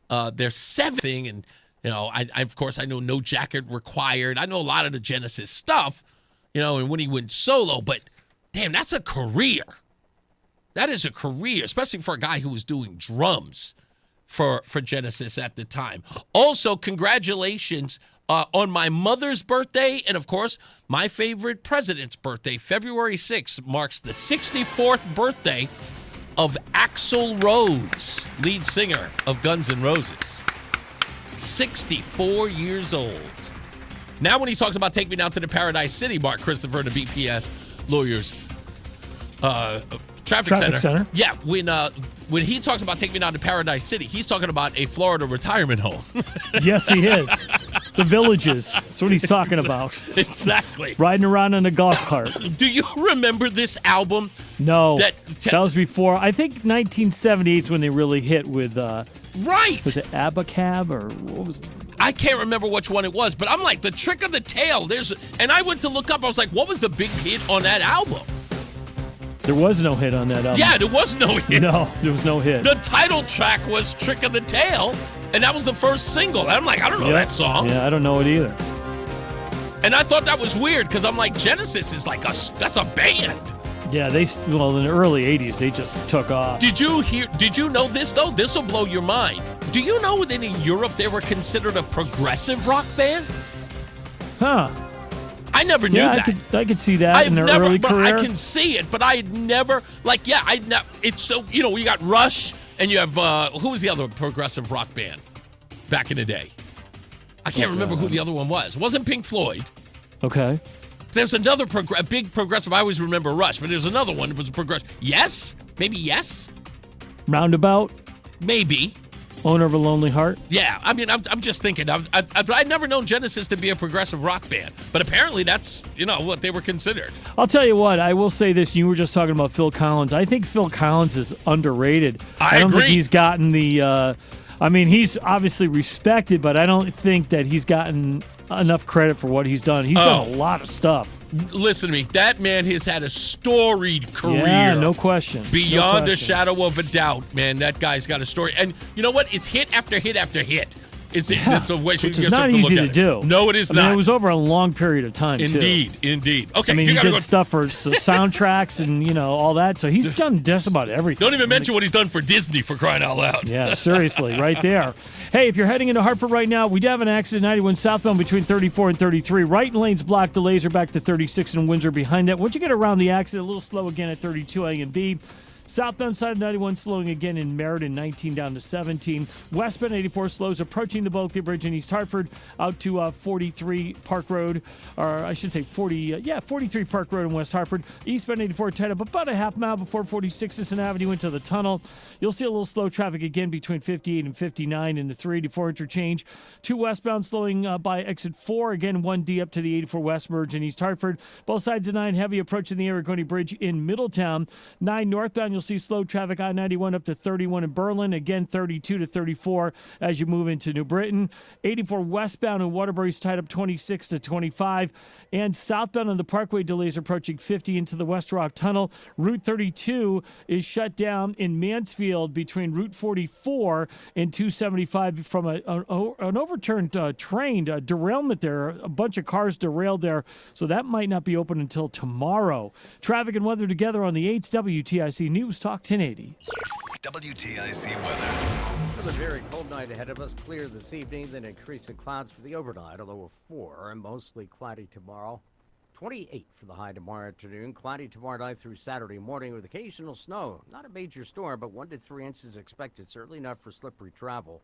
S12: Their 7th thing, and I of course I know No Jacket Required. I know a lot of the Genesis stuff, and when he went solo, but damn, that's a career. That is a career, especially for a guy who was doing drums for Genesis at the time. Also, congratulations on my mother's birthday, and of course, my favorite president's birthday. February 6th marks the 64th birthday of Axl Rose, lead singer of Guns N' Roses. 64 years old. Now when he talks about Take Me Down to the Paradise City, Mark Christopher, the BPS lawyers, Traffic Center. Yeah, when he talks about Take Me Down to Paradise City, he's talking about a Florida retirement home.
S1: Yes, he is. The Villages. That's what he's talking about.
S12: Exactly.
S1: Riding around in a golf cart.
S12: Do you remember this album?
S1: No. That was before. I think 1978 is when they really hit with...
S12: right.
S1: Was it Abacab or what was it?
S12: I can't remember which one it was, but I'm like, The Trick of the Tail. And I went to look up. I was like, what was the big hit on that album?
S1: There was no hit on that album.
S12: Yeah, there was no hit.
S1: No, there was no hit.
S12: The title track was Trick of the Tail, and that was the first single. And I'm like, I don't know that song.
S1: Yeah, I don't know it either.
S12: And I thought that was weird because I'm like, Genesis is like that's a band.
S1: Yeah, in the early 80s, they just took off.
S12: Did you know this, though? This will blow your mind. Do you know that in Europe they were considered a progressive rock band?
S1: Huh.
S12: I never knew that.
S1: I could see that in their early career.
S12: I can see it, but I had never, it's so, you got Rush, and you have, who was the other progressive rock band back in the day? I can't remember who the other one was. It wasn't Pink Floyd.
S1: Okay.
S12: There's another big progressive. I always remember Rush, but there's another one that was a progressive. Yes? Maybe Yes?
S1: Roundabout?
S12: Maybe.
S1: Owner of a Lonely Heart?
S12: Yeah, I mean, I'm just thinking. I'd never known Genesis to be a progressive rock band, but apparently that's, what they were considered.
S1: I'll tell you what, I will say this. You were just talking about Phil Collins. I think Phil Collins is underrated.
S12: I
S1: don't
S12: agree.
S1: think he's gotten the, he's obviously respected, but I don't think that he's gotten enough credit for what he's done. He's done a lot of stuff.
S12: Listen to me. That man has had a storied career.
S1: Yeah, no question.
S12: Beyond a shadow of a doubt, man. That guy's got a story. And you know what? It's hit after hit after hit. That's the way
S1: which is not easy to do.
S12: No, it is not.
S1: It was over a long period of time,
S12: Indeed. Okay,
S1: he did stuff for soundtracks and, all that. So he's done just about everything.
S12: Don't even mention what he's done for Disney, for crying out loud.
S1: Yeah, seriously, right there. Hey, if you're heading into Hartford right now, we do have an accident 91 southbound between 34 and 33. Right lanes blocked. Delays are back to 36 in Windsor behind that. Once you get around the accident, a little slow again at 32A and B. Southbound side of 91 slowing again in Meriden, 19 down to 17. Westbound 84 slows approaching the Bulkley Bridge in East Hartford out to 43 Park Road, or I should say 43 Park Road in West Hartford. Eastbound 84 tied up about a half mile before 46th Avenue into the tunnel. You'll see a little slow traffic again between 58 and 59 in the 384 interchange. 2 westbound slowing by exit 4. Again, 1D up to the 84 West merge in East Hartford. Both sides of 9 heavy approaching the Aragoni Bridge in Middletown. 9 northbound, you'll see slow traffic I-91 up to 31 in Berlin. Again, 32 to 34 as you move into New Britain. 84 westbound in Waterbury's tied up 26 to 25. And southbound on the Parkway, delays approaching 50 into the West Rock Tunnel. Route 32 is shut down in Mansfield between Route 44 and 275 from an overturned train derailment there. A bunch of cars derailed there, so that might not be open until tomorrow. Traffic and weather together on the 8th WTIC News Talk 1080.
S10: WTIC weather.
S9: With a very cold night ahead of us, clear this evening, then increasing clouds for the overnight, a low of 4, and mostly cloudy tomorrow. 28 for the high tomorrow afternoon, cloudy tomorrow night through Saturday morning with occasional snow. Not a major storm, but 1 to 3 inches expected, certainly enough for slippery travel.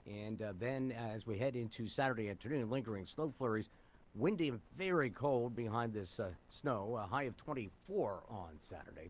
S9: And then as we head into Saturday afternoon, lingering snow flurries, windy and very cold behind this snow, a high of 24 on Saturday.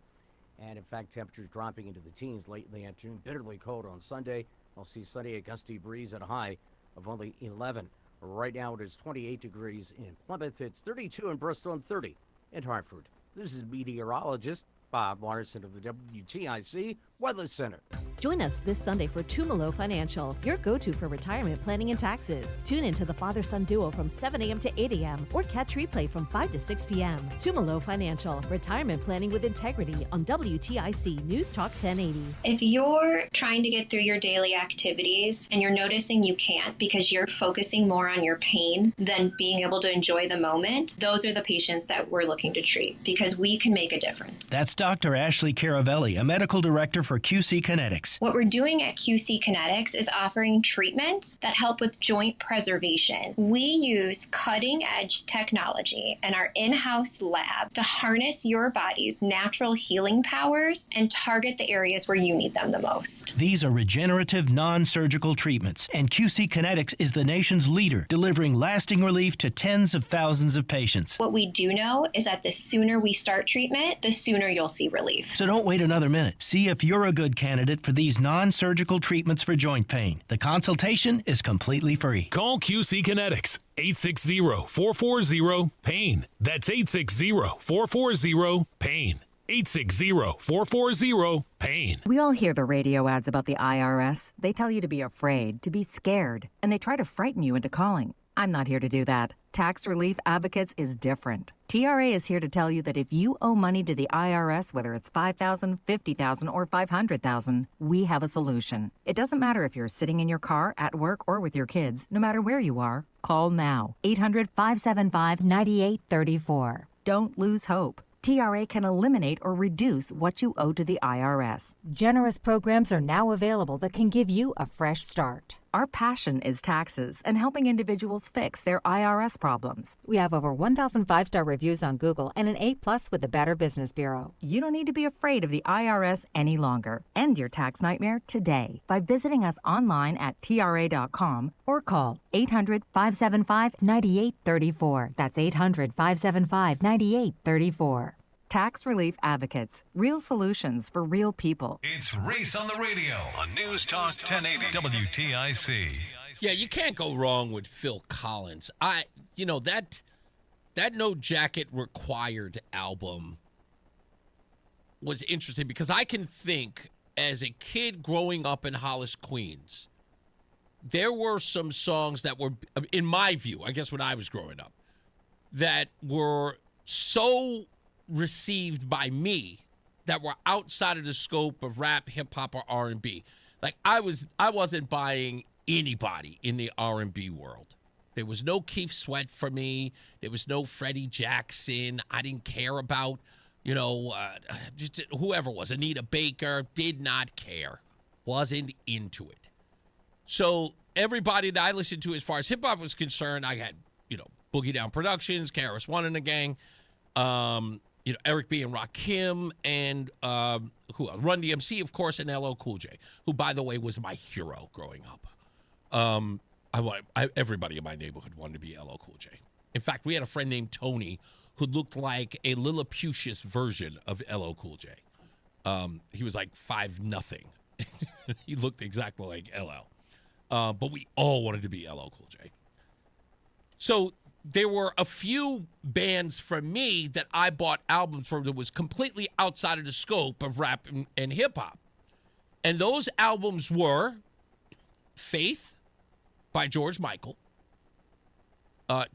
S9: And in fact, temperatures dropping into the teens late in the afternoon, bitterly cold on Sunday. We'll see sunny, a gusty breeze at a high of only 11. Right now it is 28 degrees in Plymouth. It's 32 in Bristol and 30 in Hartford. This is meteorologist Bob Larson of the WTIC Weather Center.
S2: Join us this Sunday for Tumalo Financial, your go-to for retirement planning and taxes. Tune in to the father-son duo from 7 a.m. to 8 a.m. or catch replay from 5 to 6 p.m. Tumalo Financial, retirement planning with integrity on WTIC News Talk 1080.
S3: If you're trying to get through your daily activities and you're noticing you can't because you're focusing more on your pain than being able to enjoy the moment, those are the patients that we're looking to treat because we can make a difference.
S17: That's Dr. Ashley Caravelli, a medical director for QC Kinetics.
S3: What we're doing at QC Kinetics is offering treatments that help with joint preservation. We use cutting-edge technology in our in-house lab to harness your body's natural healing powers and target the areas where you need them the most.
S17: These are regenerative, non-surgical treatments, and QC Kinetics is the nation's leader, delivering lasting relief to tens of thousands of patients.
S3: What we do know is that the sooner we start treatment, the sooner you'll see relief.
S17: So don't wait another minute. See if you're a good candidate for these non-surgical treatments for joint pain. The consultation is completely free.
S19: Call QC Kinetics, 860-440-PAIN. That's 860-440-PAIN. 860-440-PAIN.
S22: We all hear the radio ads about the IRS. They tell you to be afraid, to be scared, and they try to frighten you into calling. I'm not here to do that. Tax Relief Advocates is different. TRA is here to tell you that if you owe money to the IRS, whether it's $5,000, $50,000, or $500,000, we have a solution. It doesn't matter if you're sitting in your car, at work, or with your kids. No matter where you are, call now. 800-575-9834. Don't lose hope. TRA can eliminate or reduce what you owe to the IRS.
S26: Generous programs are now available that can give you a fresh start.
S22: Our passion is taxes and helping individuals fix their IRS problems.
S26: We have over 1,000 5-star reviews on Google and an A+ with the Better Business Bureau.
S22: You don't need to be afraid of the IRS any longer. End your tax nightmare today by visiting us online at TRA.com or call 800-575-9834. That's 800-575-9834. Tax Relief Advocates. Real solutions for real people.
S10: It's Reese on the Radio on News Talk 1080 WTIC.
S12: Yeah, you can't go wrong with Phil Collins. That No Jacket Required album was interesting because I can think as a kid growing up in Hollis, Queens, there were some songs that were, in my view, I guess when I was growing up, that were so received by me that were outside of the scope of rap, hip hop, or R&B. Like I wasn't buying anybody in the R&B world. There was no Keith Sweat for me. There was no Freddie Jackson. I didn't care about, just whoever it was. Anita Baker, did not care. Wasn't into it. So everybody that I listened to as far as hip hop was concerned, I had, Boogie Down Productions, KRS-One and the gang, Eric B. and Rakim, and who else? Run DMC, of course, and LL Cool J, who, by the way, was my hero growing up. Everybody in my neighborhood wanted to be LL Cool J. In fact, we had a friend named Tony who looked like a Lilliputious version of LL Cool J. He was like 5'0". He looked exactly like LL. But we all wanted to be LL Cool J. So there were a few bands from me that I bought albums from that was completely outside of the scope of rap and hip-hop. And those albums were Faith by George Michael,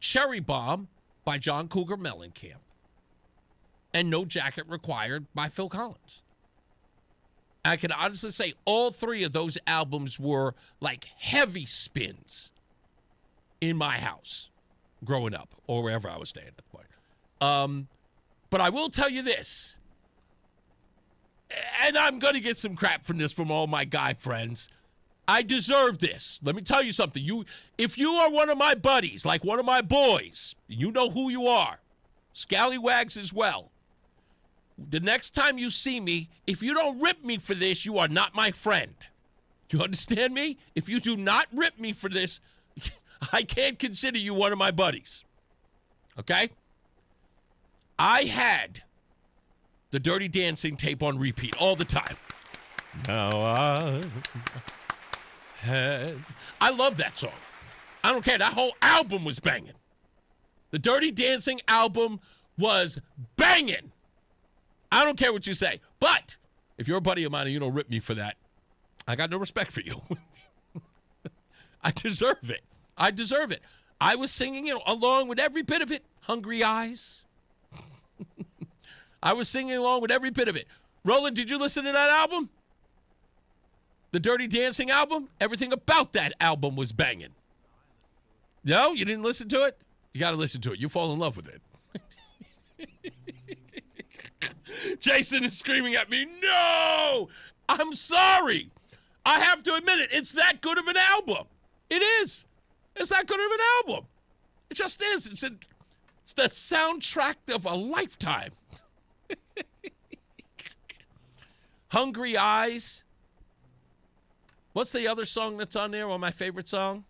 S12: Cherry Bomb by John Cougar Mellencamp, and No Jacket Required by Phil Collins. I can honestly say all three of those albums were like heavy spins in my house growing up or wherever I was staying at the point. But I will tell you this, and I'm going to get some crap from this from all my guy friends. I deserve this. Let me tell you something. If you are one of my buddies, like one of my boys, you know who you are. Scallywags as well. The next time you see me, if you don't rip me for this, you are not my friend. Do you understand me? If you do not rip me for this, I can't consider you one of my buddies. Okay? I had the Dirty Dancing tape on repeat all the time. Now I love that song. I don't care. That whole album was banging. The Dirty Dancing album was banging. I don't care what you say. But if you're a buddy of mine and you don't rip me for that, I got no respect for you. I deserve it. I deserve it. I was singing it along with every bit of it. Hungry Eyes. I was singing along with every bit of it. Roland, did you listen to that album? The Dirty Dancing album? Everything about that album was banging. No? You didn't listen to it? You got to listen to it. You fall in love with it. Jason is screaming at me, no! I'm sorry. I have to admit it. It's that good of an album. It is. It's that good of an album. It just is. It's the soundtrack of a lifetime. Hungry Eyes. What's the other song that's on there? Or my favorite song?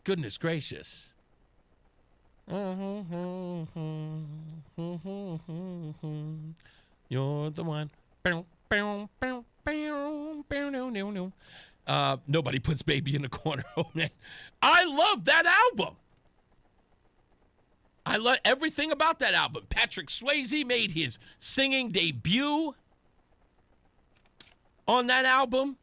S12: Goodness gracious. You're the one. Nobody puts Baby in the corner. Oh, man. I love that album. I love everything about that album. Patrick Swayze made his singing debut on that album.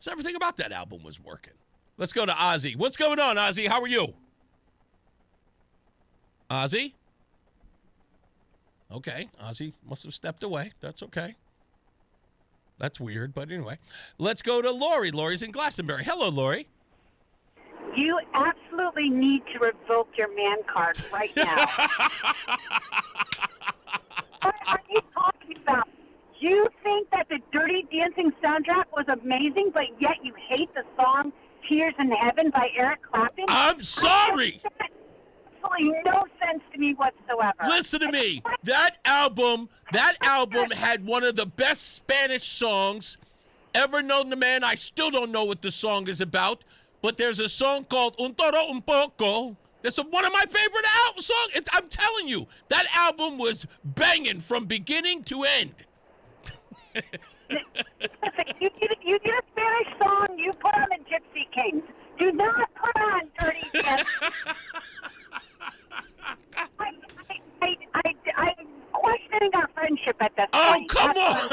S12: So everything about that album was working. Let's go to Ozzy. What's going on, Ozzy? How are you? Ozzy? Okay, Ozzy must have stepped away. That's okay. That's weird, but anyway. Let's go to Lori. Lori's in Glastonbury. Hello, Lori.
S4: You absolutely need to revoke your man card right now. What are you talking about? You think that the Dirty Dancing soundtrack was amazing, but yet you hate the song Tears in Heaven by Eric Clapton?
S12: I'm sorry.
S4: Absolutely no sense to me whatsoever.
S12: Listen to me. That album had one of the best Spanish songs ever known to man. I still don't know what the song is about, but there's a song called Un Toro Un Poco, That's one of my favorite songs. I'm telling you, that album was banging from beginning to end.
S4: Listen, you did a Spanish song. You put on the Gypsy Kings. Do not put on Dirty Dancing. I'm questioning our friendship at this point.
S12: Come on.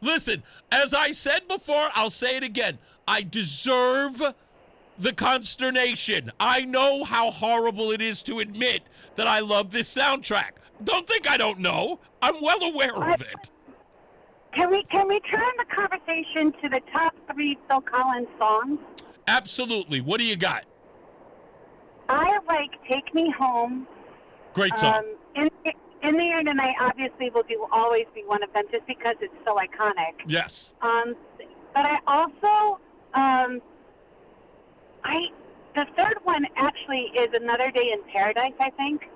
S12: Listen, as I said before, I'll say it again. I deserve the consternation. I know how horrible it is to admit that I love this soundtrack. Don't think I don't know. I'm well aware of it.
S4: Can we turn the conversation to the top 3 Phil Collins songs?
S12: Absolutely. What do you got?
S4: I like Take Me Home.
S12: Great song.
S4: In the Air Tonight obviously will always be one of them just because it's so iconic.
S12: Yes.
S4: But I also, the third one actually is Another Day in Paradise, I think.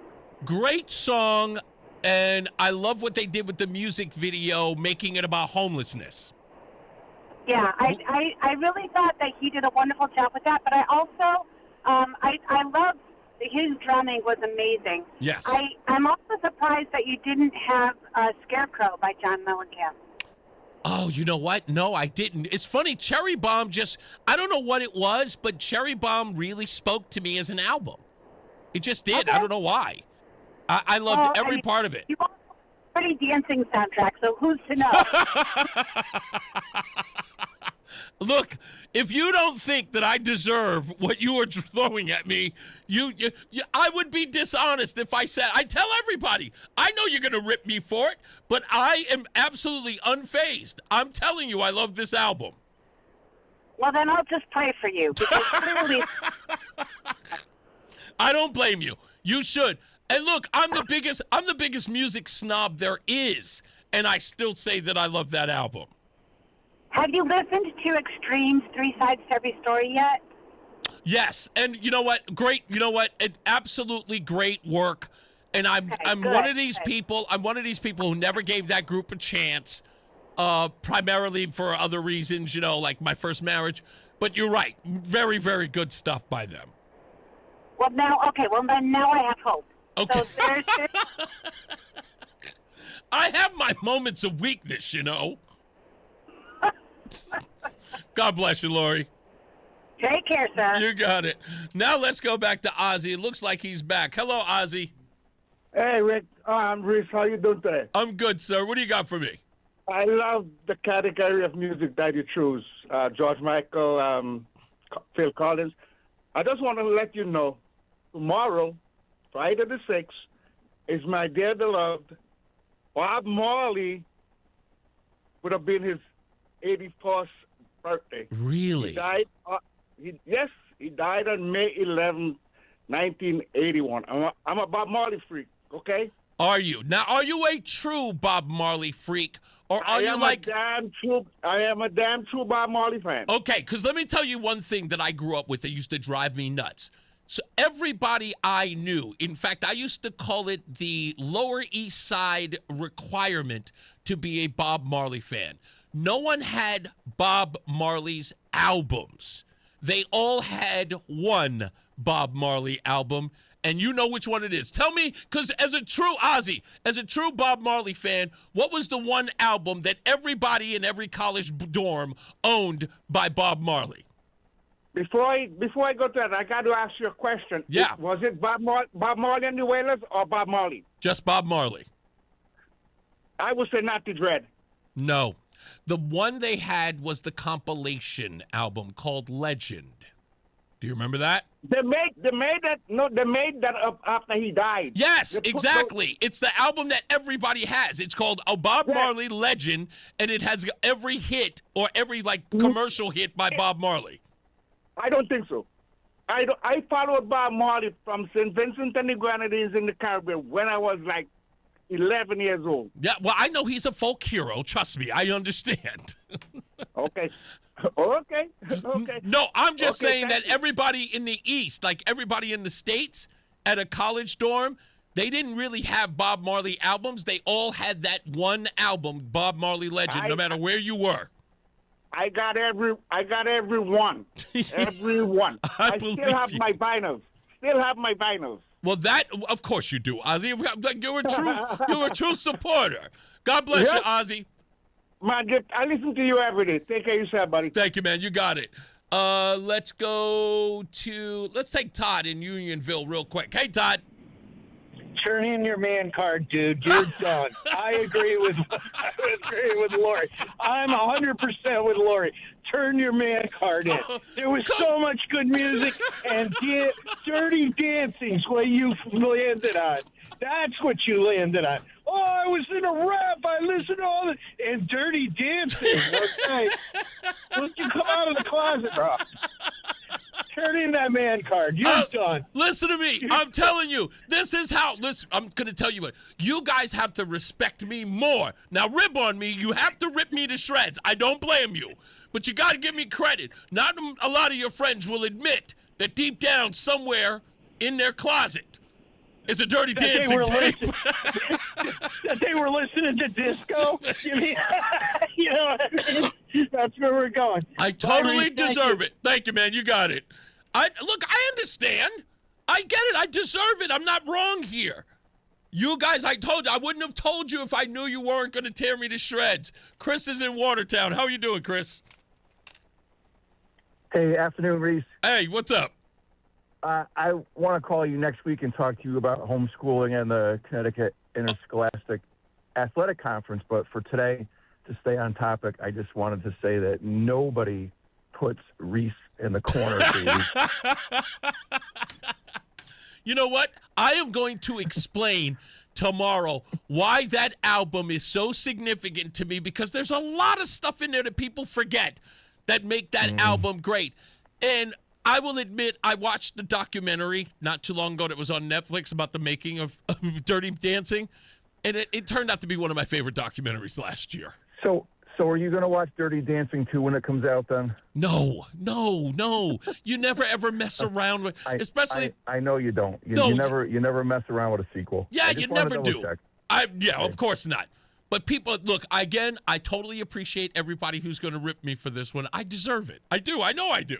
S12: Great song, and I love what they did with the music video, making it about homelessness.
S4: Yeah, I really thought that he did a wonderful job with that, but I also, I love his drumming was amazing.
S12: Yes.
S4: I'm also surprised that you didn't have Scarecrow by John Mellencamp.
S12: Oh, you know what? No, I didn't. It's funny, Cherry Bomb I don't know what it was, but Cherry Bomb really spoke to me as an album. It just did.
S4: Okay.
S12: I don't know why. I loved every part of it.
S4: You also have a Dirty Dancing soundtrack, so who's to know?
S12: Look, if you don't think that I deserve what you are throwing at me, I would be dishonest if I said. I tell everybody, I know you're going to rip me for it, but I am absolutely unfazed. I'm telling you, I love this album.
S4: Well, then I'll just pray for you, because clearly...
S12: I don't blame you. You should. And look, I'm the biggest music snob there is, and I still say that I love that album.
S4: Have you listened to Extreme's 3 Sides to Every Story yet?
S12: Yes, and you know what? Great. You know what? Absolutely great work. And I'm one of these people. I'm one of these people who never gave that group a chance, primarily for other reasons. You know, like my first marriage. But you're right. Very, very good stuff by them.
S4: Well, now I have hope.
S12: Okay.
S4: So there's
S12: I have my moments of weakness, you know. God bless you, Lori.
S4: Take care, sir.
S12: You got it. Now let's go back to Ozzy. It looks like he's back. Hello, Ozzy.
S5: Hey, Rick. I'm Reese. How you doing today?
S12: I'm good, sir. What do you got for me?
S5: I love the category of music that you choose. George Michael, Phil Collins. I just want to let you know, tomorrow, Friday the 6th, is my dear beloved Bob Marley would have been his 84th birthday.
S12: Really?
S5: He died. He died on May 11, 1981. I'm a Bob Marley freak. Okay.
S12: Are you now? Are you a true Bob Marley freak, or are you like?
S5: I am a damn true Bob Marley fan.
S12: Okay, because let me tell you one thing that I grew up with that used to drive me nuts. So everybody I knew, in fact, I used to call it the Lower East Side requirement to be a Bob Marley fan. No one had Bob Marley's albums. They all had one Bob Marley album, and you know which one it is. Tell me, because as a true Ozzy, as a true Bob Marley fan, what was the one album that everybody in every college dorm owned by Bob Marley?
S5: Before I go to that, I got to ask you a question.
S12: Yeah.
S5: Was it Bob Marley and the Wailers or Bob Marley?
S12: Just Bob Marley.
S5: I would say Not to Dread.
S12: No. The one they had was the compilation album called Legend. Do you remember that?
S5: They made that up after he died.
S12: Yes, exactly. It's the album that everybody has. It's called Bob Marley Legend, and it has every hit or every commercial hit by Bob Marley.
S5: I don't think so. I followed Bob Marley from St. Vincent and the Grenadines in the Caribbean when I was 11 years old.
S12: Yeah, well, I know he's a folk hero. Trust me, I understand.
S5: Okay.
S12: No, I'm just saying that everybody in the East, everybody in the States at a college dorm, they didn't really have Bob Marley albums. They all had that one album, Bob Marley Legend, no matter where you were.
S5: I got everyone. Everyone. I still have my vinyls.
S12: Well, that of course you do, Ozzy. You're a true supporter. God bless you, Ozzy.
S5: Man, I listen to you every day. Take care of yourself, buddy.
S12: Thank you, man. You got it. Let's take Todd in Unionville real quick. Hey, Todd.
S6: Turn in your man card, dude. You're done. I agree with Lori. I'm 100% with Lori. Turn your man card in. There was so much good music, and Dirty Dancing's what you landed on. That's what you landed on. Oh, I was in a rap. I listened to all the and Dirty Dancing. Okay, don't you come out of the closet, bro? Turn in that man card. You're done.
S12: Listen to me. I'm telling you, this is how. Listen, I'm going to tell you what. You guys have to respect me more. Now, rib on me. You have to rip me to shreds. I don't blame you. But you got to give me credit. Not a lot of your friends will admit that deep down somewhere in their closet is a Dirty Dancing tape.
S6: That they were listening to disco? You know what I mean? That's where we're going.
S12: I totally deserve it. Thank you, man. You got it. Look, I understand. I get it. I deserve it. I'm not wrong here. You guys, I told you, I wouldn't have told you if I knew you weren't going to tear me to shreds. Chris is in Watertown. How are you doing, Chris?
S20: Hey, afternoon, Reese.
S12: Hey, what's up?
S20: I want to call you next week and talk to you about homeschooling and the Connecticut Interscholastic Athletic Conference. But for today, to stay on topic, I just wanted to say that nobody puts Reese in the corner, baby.
S12: You know what? I am going to explain tomorrow why that album is so significant to me, because there's a lot of stuff in there that people forget that make that album great. And I will admit, I watched the documentary not too long ago that was on Netflix about the making of Dirty Dancing, and it turned out to be one of my favorite documentaries last year.
S20: So are you going to watch Dirty Dancing 2 when it comes out then?
S12: No. You never ever mess around with, especially.
S20: I know you don't. You never mess around with a sequel.
S12: Yeah, you never do. Of course not. But people, look, again, I totally appreciate everybody who's going to rip me for this one. I deserve it. I do. I know I do.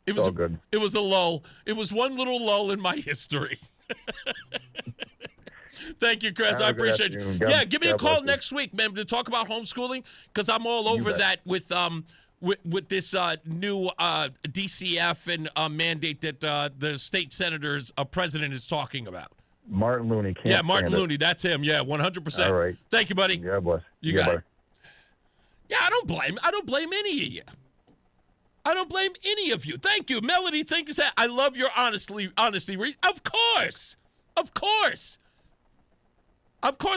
S12: It was good. It was a lull. It was one little lull in my history. Thank you, Chris. I appreciate you. Yeah, give me a call next week, man, to talk about homeschooling, because I'm all over that with this new DCF and mandate that the state senator's president is talking about.
S20: Martin Looney.
S12: Martin Looney. That's him. Yeah, 100%.
S20: All right.
S12: Thank you, buddy.
S20: God bless.
S12: You got it. Yeah, I don't blame any of you. I don't blame any of you. Thank you. Melody, thank you. I love your honesty. Of course. Of course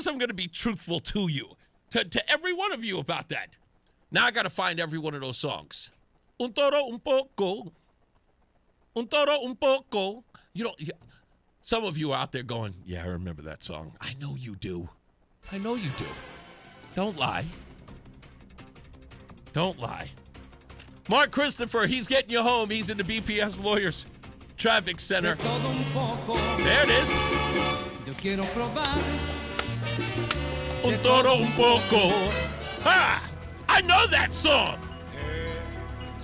S12: I'm going to be truthful to you, to every one of you about that. Now I got to find every one of those songs. Un toro un poco. Un toro un poco. You know, some of you are out there going, yeah, I remember that song. I know you do. Don't lie. Mark Christopher, he's getting you home. He's in the BPS Lawyers Traffic Center. There it is. Un toro un poco. Ha! I know that song.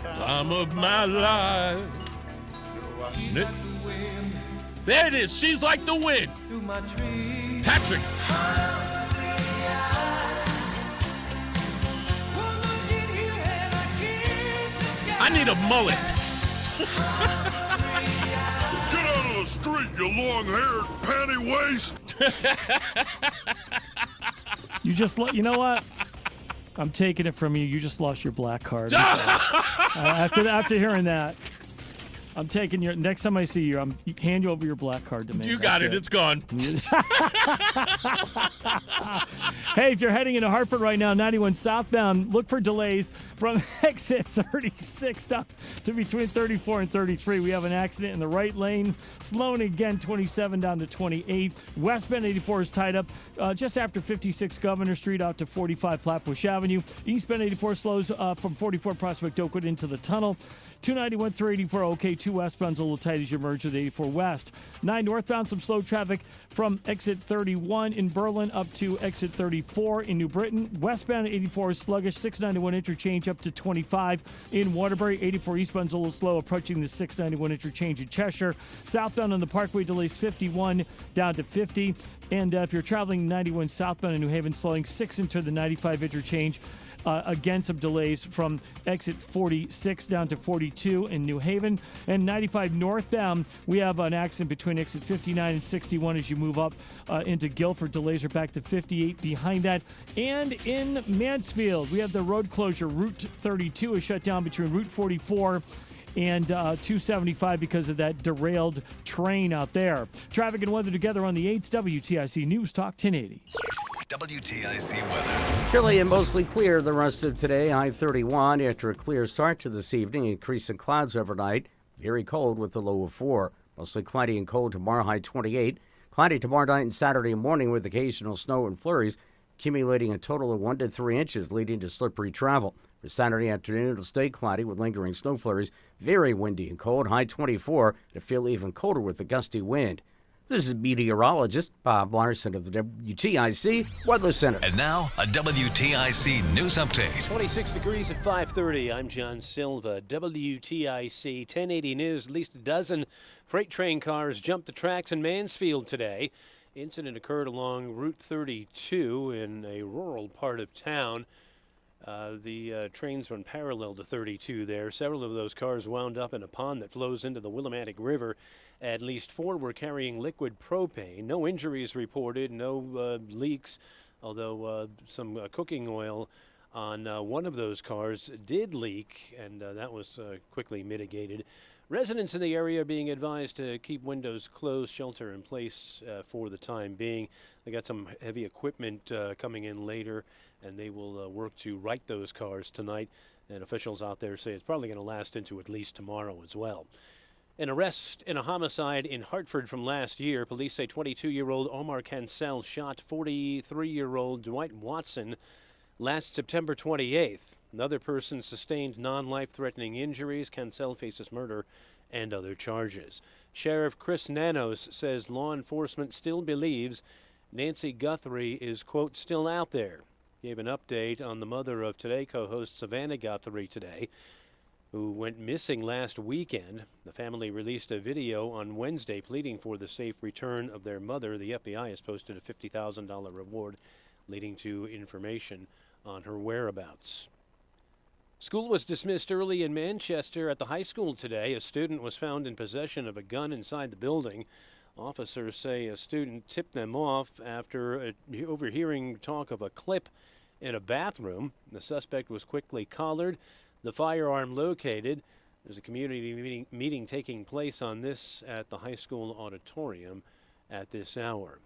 S12: Time of my life. There it is. She's like the wind. Patrick. I need a mullet.
S21: Get out of the street, you long-haired panty waist.
S1: You know what? I'm taking it from you. You just lost your black card. After hearing that, I'm taking your. Next time I see you, hand you over your black card to me.
S12: You got it. It's gone.
S1: Hey, if you're heading into Hartford right now, 91 southbound, look for delays from exit 36 down to between 34 and 33. We have an accident in the right lane. Slowing again, 27 down to 28. Westbound 84 is tied up just after 56 Governor Street out to 45 Flatbush Avenue. Eastbound 84 slows from 44 Prospect Oakwood into the tunnel. 291 through 84 OK, 2 westbound's a little tight as you merge with 84 West. 9 northbound, some slow traffic from exit 31 in Berlin up to exit 34 in New Britain. Westbound 84 is sluggish, 691 interchange up to 25 in Waterbury. 84 eastbound's a little slow approaching the 691 interchange at Cheshire. Southbound on the Parkway delays 51 down to 50. And if you're traveling 91 southbound in New Haven, slowing 6 into the 95 interchange. Again, some delays from exit 46 down to 42 in New Haven. And 95 northbound, we have an accident between exit 59 and 61 as you move up into Guilford. Delays are back to 58 behind that. And in Mansfield, we have the road closure. Route 32 is shut down between Route 44 and 275 because of that derailed train out there. Traffic and weather together on the 8s. WTIC News Talk 1080.
S10: WTIC weather.
S9: Chilly and mostly clear the rest of today. High 31 after a clear start to this evening. Increase in clouds overnight. Very cold with a low of 4. Mostly cloudy and cold tomorrow. High 28. Cloudy tomorrow night and Saturday morning with occasional snow and flurries, accumulating a total of 1 to 3 inches, leading to slippery travel. For Saturday afternoon, it'll stay cloudy with lingering snow flurries. Very windy and cold. High 24. It'll feel even colder with the gusty wind. This is meteorologist Bob Larson of the WTIC Weather Center.
S10: And now, a WTIC news update.
S13: 26 degrees at 5:30. I'm John Silva. WTIC 1080 News. At least a dozen freight train cars jumped the tracks in Mansfield today. Incident occurred along Route 32 in a rural part of town. The trains run parallel to 32 there. Several of those cars wound up in a pond that flows into the Willimantic River. At least 4 were carrying liquid propane. No injuries reported, no leaks, although some cooking oil on one of those cars did leak, and that was quickly mitigated. Residents in the area are being advised to keep windows closed, shelter in place for the time being. They got some heavy equipment coming in later, and they will work to right those cars tonight. And officials out there say it's probably going to last into at least tomorrow as well. An arrest in a homicide in Hartford from last year. Police say 22-year-old Omar Cancel shot 43-year-old Dwight Watson last September 28th. Another person sustained non-life-threatening injuries. Cancel faces murder and other charges. Sheriff Chris Nanos says law enforcement still believes Nancy Guthrie is, quote, still out there. Gave an update on the mother of Today co-host Savannah Guthrie today, who went missing last weekend. The family released a video on Wednesday pleading for the safe return of their mother. The FBI has posted a $50,000 reward leading to information on her whereabouts. School was dismissed early in Manchester at the high school today. A student was found in possession of a gun inside the building. Officers say a student tipped them off after overhearing talk of a clip in a bathroom. The suspect was quickly collared, the firearm located. There's a community meeting taking place on this at the high school auditorium at this hour.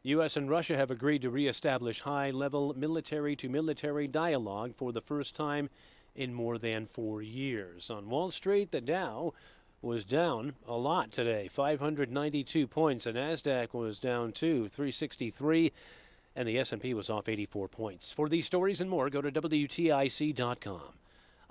S13: U.S. and Russia have agreed to reestablish high-level military-to-military dialogue for the first time in more than 4 years. On Wall Street, the Dow was down a lot today, 592 points. The NASDAQ was down too, 363, and the S&P was off 84 points. For these stories and more, go to WTIC.com.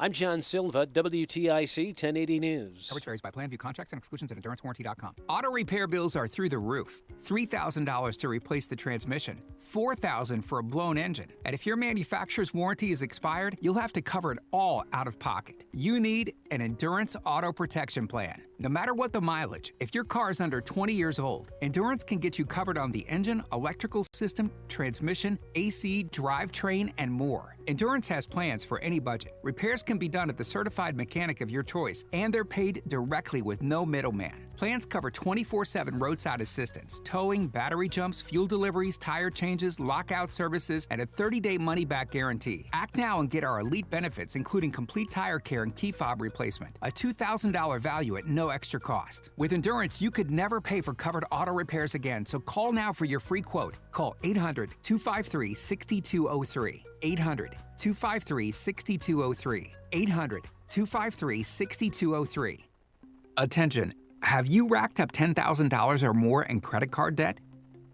S13: I'm John Silva, WTIC 1080 News.
S7: Coverage varies by plan. View contracts and exclusions at EnduranceWarranty.com. Auto repair bills are through the roof. $3,000 to replace the transmission, $4,000 for a blown engine. And if your manufacturer's warranty is expired, you'll have to cover it all out of pocket. You need an Endurance Auto Protection Plan. No matter what the mileage, if your car is under 20 years old, Endurance can get you covered on the engine, electrical system, transmission, AC, drivetrain, and more. Endurance has plans for any budget. Repairs can be done at the certified mechanic of your choice, and they're paid directly with no middleman. Plans cover 24/7 roadside assistance, towing, battery jumps, fuel deliveries, tire changes, lockout services, and a 30-day money-back guarantee. Act now and get our elite benefits, including complete tire care and key fob replacement, a $2,000 value at no extra cost. With Endurance, you could never pay for covered auto repairs again, so call now for your free quote. Call 800-253-6203. 800-253-6203. 800-253-6203. Attention, have you racked up $10,000 or more in credit card debt?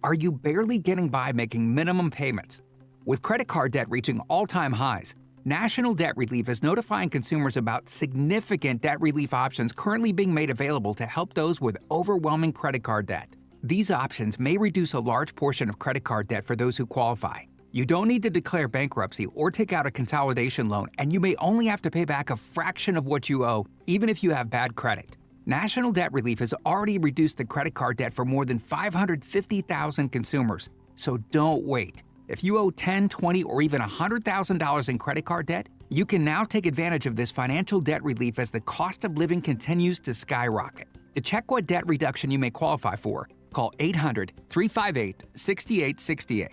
S7: Are you barely getting by making minimum payments? With credit card debt reaching all-time highs, National Debt Relief is notifying consumers about significant debt relief options currently being made available to help those with overwhelming credit card debt. These options may reduce a large portion of credit card debt for those who qualify. You don't need to declare bankruptcy or take out a consolidation loan, and you may only have to pay back a fraction of what you owe, even if you have bad credit. National Debt Relief has already reduced the credit card debt for more than 550,000 consumers, so don't wait. If you owe $10,000, $20,000, or even $100,000 in credit card debt, you can now take advantage of this financial debt relief as the cost of living continues to skyrocket. To check what debt reduction you may qualify for, call 800-358-6868.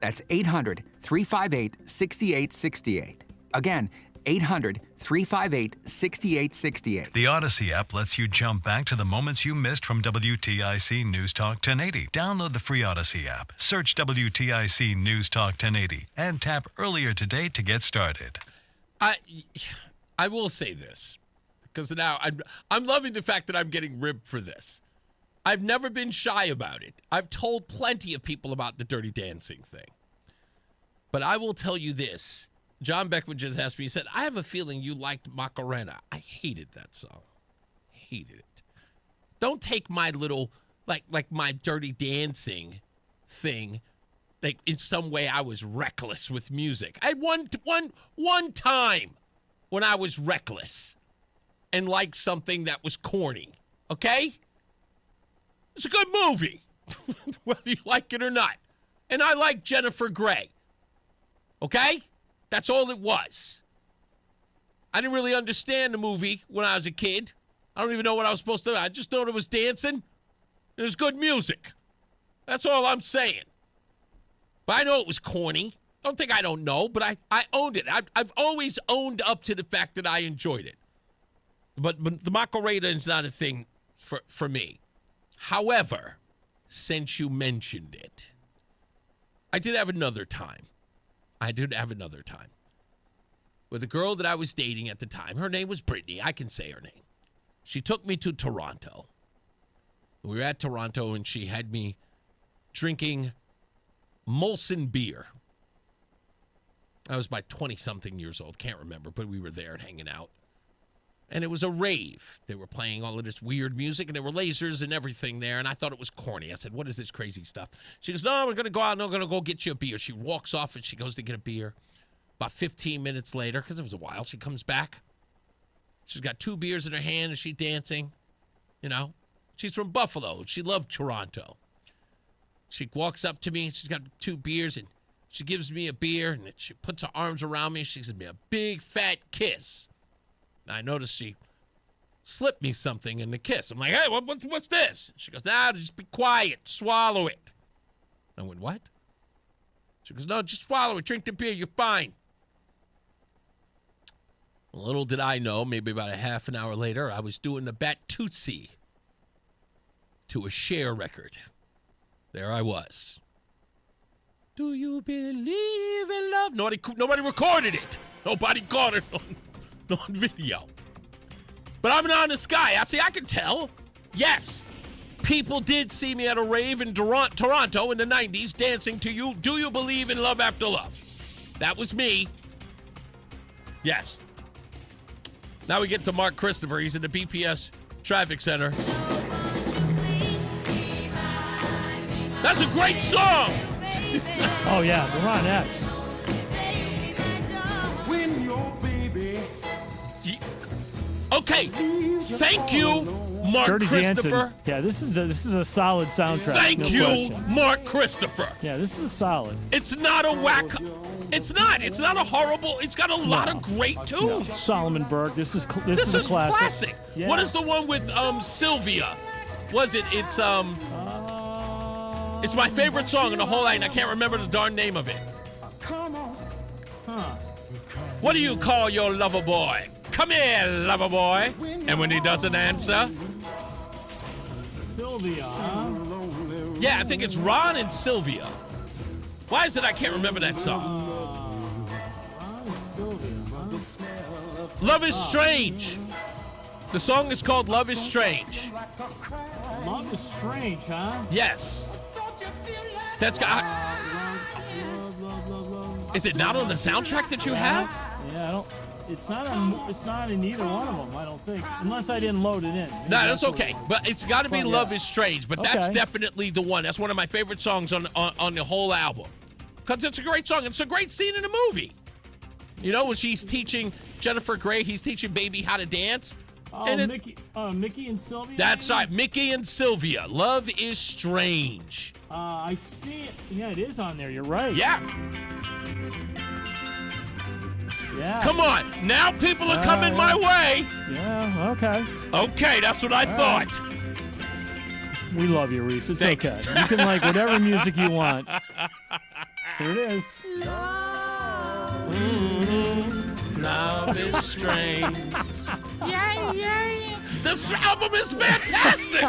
S7: That's 800-358-6868. Again, 800-358-6868.
S10: The Odyssey app lets you jump back to the moments you missed from WTIC News Talk 1080. Download the free Odyssey app, search WTIC News Talk 1080, and tap earlier today to get started.
S12: I will say this, because now I'm loving the fact that I'm getting ribbed for this. I've never been shy about it. I've told plenty of people about the Dirty Dancing thing. But I will tell you this. John Beckman just asked me, he said, I have a feeling you liked Macarena. I hated that song. Hated it. Don't take my little, like my Dirty Dancing thing, like in some way I was reckless with music. I had one time when I was reckless and liked something that was corny, okay? It's a good movie, whether you like it or not. And I like Jennifer Grey, okay? That's all it was. I didn't really understand the movie when I was a kid. I don't even know what I was supposed to do. I just know it was dancing. It was good music. That's all I'm saying. But I know it was corny. Don't think I don't know, but I owned it. I've always owned up to the fact that I enjoyed it. But the Macarena is not a thing for me. However, since you mentioned it, I did have another time. With a girl that I was dating at the time. Her name was Brittany. I can say her name. She took me to Toronto. We were at Toronto, and she had me drinking Molson beer. I was about 20-something years old. Can't remember, but we were there and hanging out. And it was a rave. They were playing all of this weird music, and there were lasers and everything there, and I thought it was corny. I said, what is this crazy stuff? She goes, no, we're going to go out, and I'm going to go get you a beer. She walks off, and she goes to get a beer. About 15 minutes later, because it was a while, she comes back. She's got 2 beers in her hand, and she's dancing. You know, she's from Buffalo. She loved Toronto. She walks up to me, and she's got 2 beers, and she gives me a beer, and she puts her arms around me, and she gives me a big, fat kiss. I noticed she slipped me something in the kiss. I'm like, hey, what's this? She goes, nah, just be quiet. Swallow it. I went, what? She goes, no, just swallow it. Drink the beer. You're fine. Little did I know, maybe about a half an hour later, I was doing the Bat Tootsie to a Cher record. There I was. Do you believe in love? Nobody recorded it. Nobody caught it on video. But I'm an honest guy. I can tell. Yes, people did see me at a rave in Toronto in the 90s dancing to you. Do you believe in love after love? That was me. Yes. Now we get to Mark Christopher. He's in the BPS Traffic Center. That's a great song.
S1: Oh, yeah, the Ron X.
S12: Okay, thank you, Mark
S1: Dirty
S12: Christopher.
S1: Dancing. Yeah, this is a solid soundtrack.
S12: Thank you,
S1: question.
S12: Mark Christopher.
S1: Yeah, this is solid.
S12: It's not a whack. It's not a horrible. It's got a lot of great tunes.
S1: No, Solomon Burke. This is
S12: a classic.
S1: Yeah.
S12: What is the one with Sylvia? It's it's my favorite song in the whole night, and I can't remember the darn name of it.
S1: Come on. Huh.
S12: What do you call your lover boy? Come here, lover boy. And when he doesn't answer,
S1: Sylvia. Huh?
S12: Yeah, I think it's Ron and Sylvia. Why is it I can't remember that song? Love is Strange. The song is called Love is Strange.
S1: Love is Strange, huh?
S12: Yes. That's got. Is it not on the soundtrack that you have?
S1: Yeah, I don't. It's not on. It's not in either one of them. I don't think, unless I didn't load it in.
S12: No, that's okay. But it's got to be "Love Is Strange." But that's
S1: Okay.
S12: definitely the one. That's one of my favorite songs on the whole album, because it's a great song. It's a great scene in the movie. You know, when she's teaching Jennifer Grey, he's teaching Baby how to dance.
S1: Oh,
S12: and
S1: Mickey and Sylvia.
S12: That's right, Mickey and Sylvia. "Love Is Strange."
S1: I see it. Yeah, it is on there. You're right.
S12: Yeah.
S1: Yeah.
S12: Come on. Now people are coming my way.
S1: Yeah, okay.
S12: Okay, that's what I thought.
S1: We love you, Reese. It's
S12: Thank
S1: okay. You can like whatever music you want. Here it is.
S12: Love is strange. Yeah. This album is fantastic.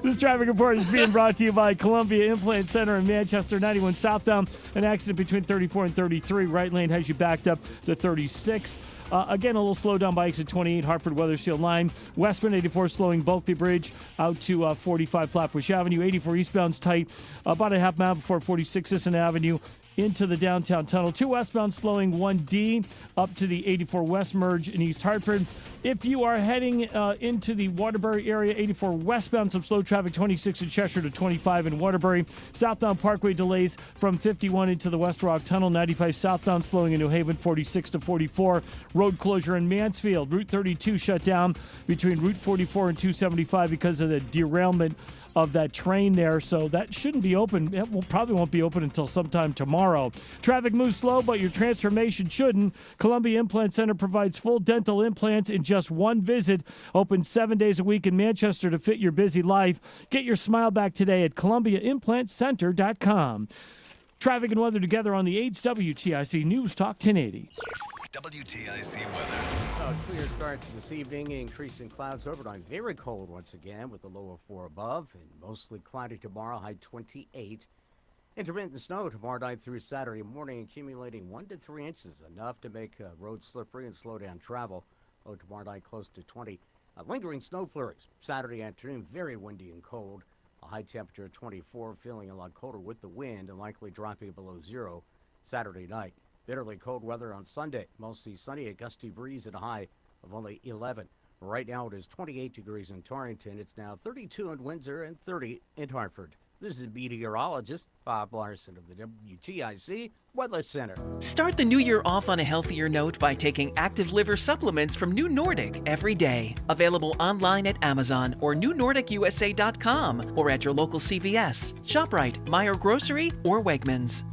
S1: This traffic report is being brought to you by Columbia Implant Center in Manchester, 91 southbound. An accident between 34 and 33. Right lane has you backed up to 36. Again, a little slowdown by exit 28, Hartford Weathersfield line. Westbound 84 slowing Bulkley Bridge out to 45 Flatbush Avenue. 84 eastbound's tight about a half mile before 46 Sisson Avenue into the downtown tunnel. 2 westbound slowing 1D up to the 84 West merge in East Hartford. If you are heading into the Waterbury area, 84 westbound, some slow traffic, 26 in Cheshire to 25 in Waterbury. Southbound Parkway delays from 51 into the West Rock Tunnel. 95 southbound slowing in New Haven, 46 to 44. Road closure in Mansfield. Route 32 shut down between Route 44 and 275 because of the derailment of that train there, so that shouldn't be open. It probably won't be open until sometime tomorrow. Traffic moves slow, but your transformation shouldn't. Columbia Implant Center provides full dental implants in just one visit. Open 7 days a week in Manchester to fit your busy life. Get your smile back today at ColumbiaImplantCenter.com. Traffic and weather together on the 8's WTIC News Talk 1080.
S10: WTIC weather.
S9: Clear start to this evening. Increasing clouds overnight. Very cold once again with a low of 4 above. And mostly cloudy tomorrow, high 28. Intermittent snow tomorrow night through Saturday morning, accumulating 1 to 3 inches. Enough to make roads slippery and slow down travel. Low tomorrow night close to 20. Lingering snow flurries. Saturday afternoon, very windy and cold. A high temperature of 24, feeling a lot colder with the wind and likely dropping below 0 Saturday night. Bitterly cold weather on Sunday. Mostly sunny, a gusty breeze at a high of only 11. Right now it is 28 degrees in Torrington. It's now 32 in Windsor and 30 in Hartford. This is meteorologist Bob Larson of the WTIC Weather Center.
S8: Start the new year off on a healthier note by taking active liver supplements from New Nordic every day. Available online at Amazon or NewNordicUSA.com or at your local CVS, ShopRite, Meijer Grocery, or Wegmans.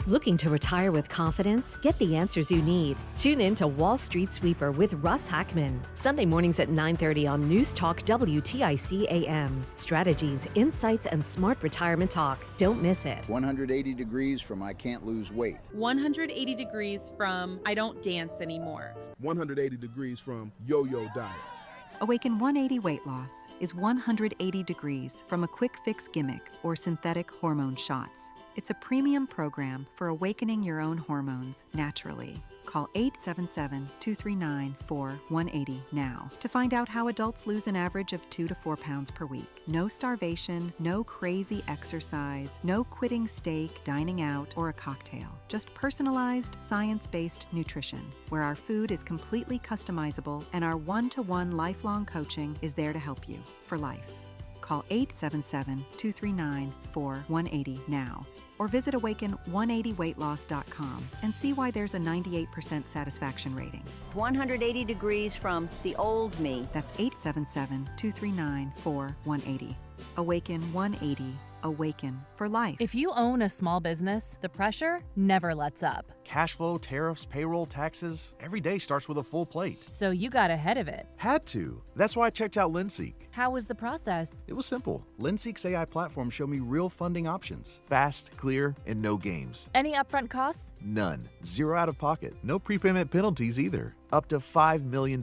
S2: Looking to retire with confidence? Get the answers you need. Tune in to Wall Street Sweeper with Russ Hackman. Sunday mornings at 9:30 on NewsTalk WTIC AM. Strategies, insights, and smart retirement talk. Don't miss it.
S11: 180 degrees from I can't lose weight.
S14: 180 degrees from I don't dance anymore.
S23: 180 degrees from yo-yo diets.
S24: Awaken 180 Weight Loss is 180 degrees from a quick fix gimmick or synthetic hormone shots. It's a premium program for awakening your own hormones naturally. Call 877-239-4180 now to find out how adults lose an average of 2 to 4 pounds per week. No starvation, no crazy exercise, no quitting steak, dining out, or a cocktail. Just personalized, science-based nutrition, where our food is completely customizable and our one-to-one lifelong coaching is there to help you for life. Call 877-239-4180 now. Or visit awaken180weightloss.com and see why there's a 98% satisfaction rating.
S25: 180 degrees from the old me.
S24: That's 877-239-4180. Awaken 180. Awaken for life.
S27: If you own a small business, the pressure never lets up.
S28: Cash flow, tariffs, payroll, taxes, every day starts with a full plate.
S27: So you got ahead of it.
S28: Had to. That's why I checked out LendSeek.
S27: How was the process?
S28: It was simple. LendSeek's AI platform showed me real funding options. Fast, clear, and no games.
S27: Any upfront costs?
S28: None. Zero out of pocket. No prepayment penalties either. Up to $5 million,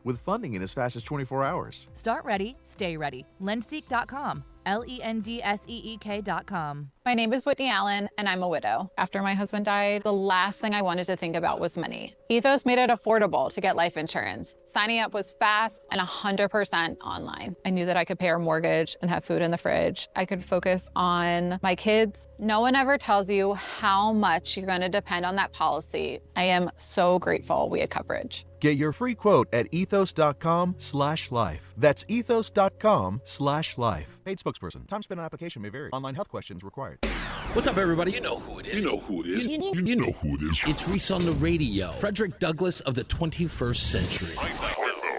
S28: with funding in as fast as 24 hours.
S27: Start ready, stay ready. LendSeek.com. LendSeek.com.
S3: My name is Whitney Allen, and I'm a widow. After my husband died, the last thing I wanted to think about was money. Ethos made it affordable to get life insurance. Signing up was fast and 100% online. I knew that I could pay our mortgage and have food in the fridge. I could focus on my kids. No one ever tells you how much you're going to depend on that policy. I am so grateful we had coverage.
S28: Get your free quote at ethos.com/life. That's ethos.com/life. Paid spokesperson. Time spent on application may vary. Online health questions required.
S12: What's up, everybody? You know who it is.
S21: You know who it is. You know who it is.
S12: It's Reese on the Radio. Frederick Douglass of the 21st century.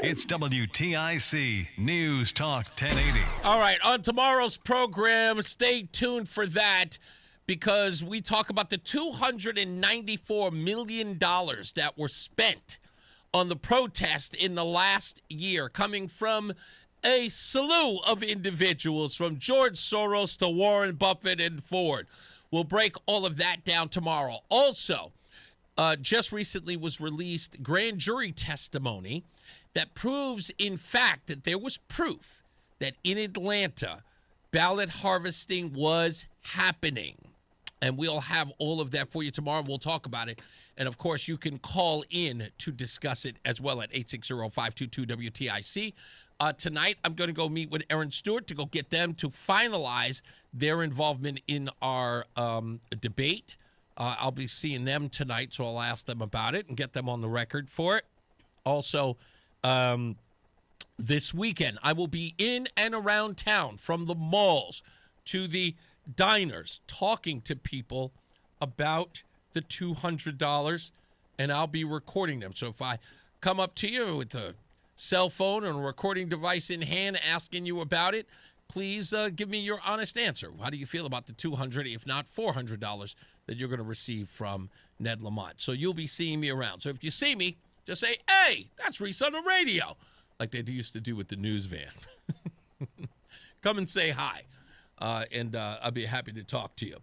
S10: It's WTIC News Talk 1080.
S12: All right, on tomorrow's program, stay tuned for that because we talk about the $294 million that were spent on the protest in the last year, coming from a slew of individuals, from George Soros to Warren Buffett and Ford. We'll break all of that down tomorrow. Also, just recently was released grand jury testimony that proves, in fact, that there was proof that in Atlanta, ballot harvesting was happening. And we'll have all of that for you tomorrow. We'll talk about it. And, of course, you can call in to discuss it as well at 860-522-WTIC. Tonight, I'm going to go meet with Aaron Stewart to go get them to finalize their involvement in our debate. I'll be seeing them tonight, so I'll ask them about it and get them on the record for it. Also, this weekend, I will be in and around town, from the malls to the diners, talking to people about the $200, and I'll be recording them. So if I come up to you with a cell phone and a recording device in hand asking you about it, please give me your honest answer. How do you feel about the $200, if not $400, that you're going to receive from Ned Lamont? So you'll be seeing me around. So if you see me, just say, hey, that's Reese on the Radio, like they used to do with the news van. Come and say hi. And I'll be happy to talk to you.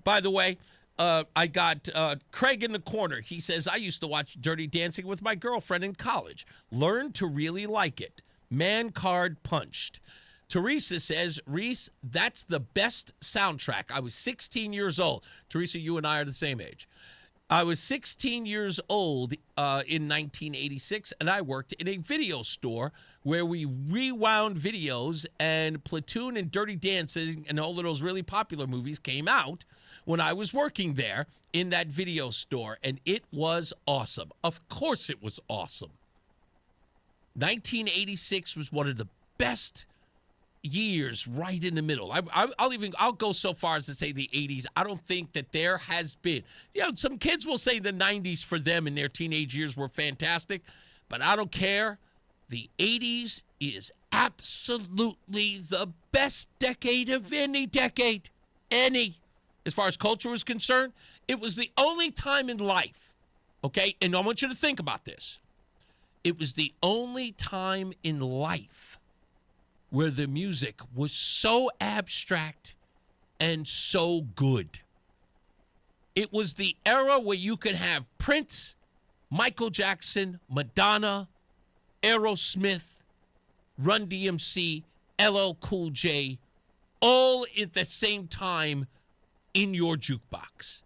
S12: By the way, I got Craig in the corner. He says, I used to watch Dirty Dancing with my girlfriend in college. Learned to really like it. Man card punched. Teresa says, Reese, that's the best soundtrack. I was 16 years old. Teresa, you and I are the same age. I was 16 years old in 1986, and I worked in a video store where we rewound videos, and Platoon and Dirty Dancing and all of those really popular movies came out when I was working there in that video store, and it was awesome. Of course it was awesome. 1986 was one of the best years, right in the middle. I'll go so far as to say the 80s. I don't think that there has been, some kids will say the 90s for them in their teenage years were fantastic, but I don't care. The 80s is absolutely the best decade of any decade. Any. As far as culture is concerned, it was the only time in life, okay? And I want you to think about this. It was the only time in life where the music was so abstract and so good. It was the era where you could have Prince, Michael Jackson, Madonna, Aerosmith, Run DMC, LL Cool J, all at the same time in your jukebox.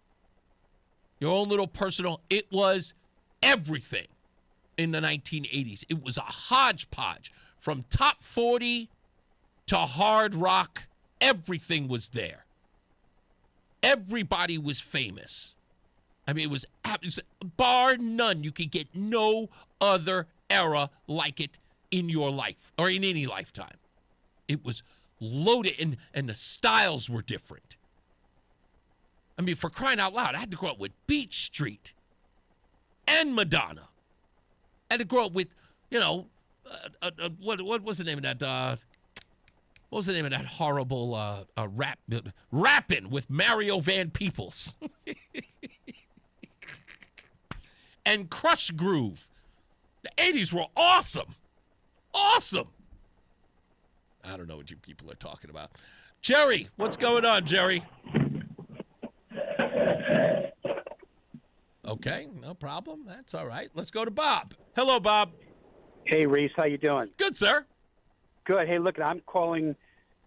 S12: Your own little personal, it was everything in the 1980s. It was a hodgepodge from top 40 to hard rock. Everything was there. Everybody was famous. I mean, it was bar none. You could get no other era like it in your life or in any lifetime. It was loaded, and the styles were different. I mean, for crying out loud, I had to grow up with Beach Street and Madonna. I had to grow up with, what was the name of that? What was the name of that horrible rapping with Mario Van Peebles? And Crush Groove. The 80s were awesome. Awesome. I don't know what you people are talking about. Jerry, what's going on, Jerry? Okay, no problem. That's all right. Let's go to Bob. Hello, Bob.
S15: Hey, Reese. How you doing?
S12: Good, sir.
S15: Good. Hey, look, I'm calling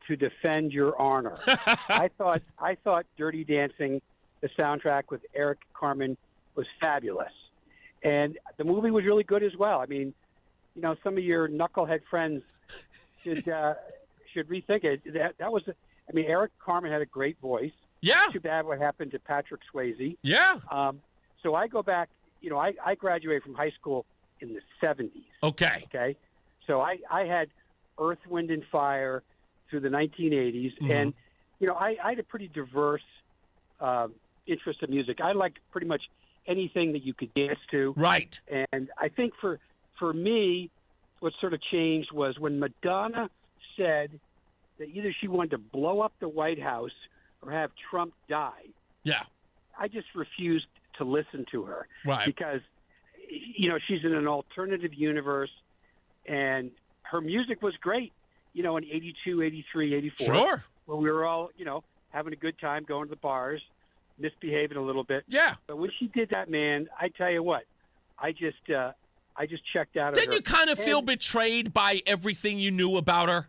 S4: to defend your honor. I thought Dirty Dancing, the soundtrack with Eric Carmen, was fabulous. And the movie was really good as well. I mean, you know, some of your knucklehead friends should rethink it. That was, I mean, Eric Carmen had a great voice.
S12: Yeah.
S4: Too bad what happened to Patrick Swayze.
S12: Yeah.
S4: So I go back, you know, I graduated from high school in the 70s.
S12: Okay.
S4: Okay. So I had Earth, Wind, and Fire through the 1980s.
S12: Mm-hmm.
S4: And, you know, I had a pretty diverse interest in music. I liked pretty much anything that you could dance to.
S12: Right.
S4: And I think for me, what sort of changed was when Madonna said that either she wanted to blow up the White House or have Trump die.
S12: Yeah.
S4: I just refused to listen to her.
S12: Right.
S4: Because, you know, she's in an alternative universe, and her music was great, you know, in 82, 83, 84.
S12: Sure.
S4: When we were all, you know, having a good time, going to the bars, misbehaving a little bit.
S12: Yeah.
S4: But when she did that, man, I tell you what, I just checked out of her.
S12: Didn't you kind of feel betrayed by everything you knew about her?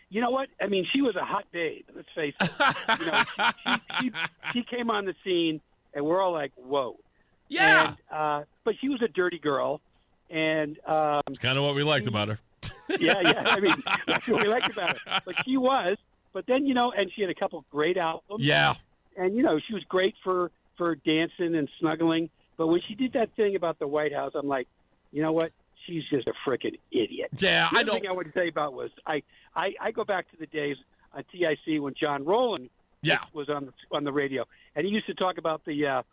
S4: You know what? I mean, she was a hot babe. Let's face it. You know, she came on the scene, and we're all like, "Whoa!"
S12: Yeah.
S4: And, but she was a dirty girl, and
S12: it's kind of what we liked about her.
S4: yeah. I mean, that's what we liked about her. But she was. But then, you know, and she had a couple great albums.
S12: Yeah.
S4: And you know, she was great for dancing and snuggling. But when she did that thing about the White House, I'm like, you know what? She's just a freaking idiot.
S12: Yeah,
S4: the other thing I would say about was I go back to the days on TIC when John Rowland was on the radio, and he used to talk about the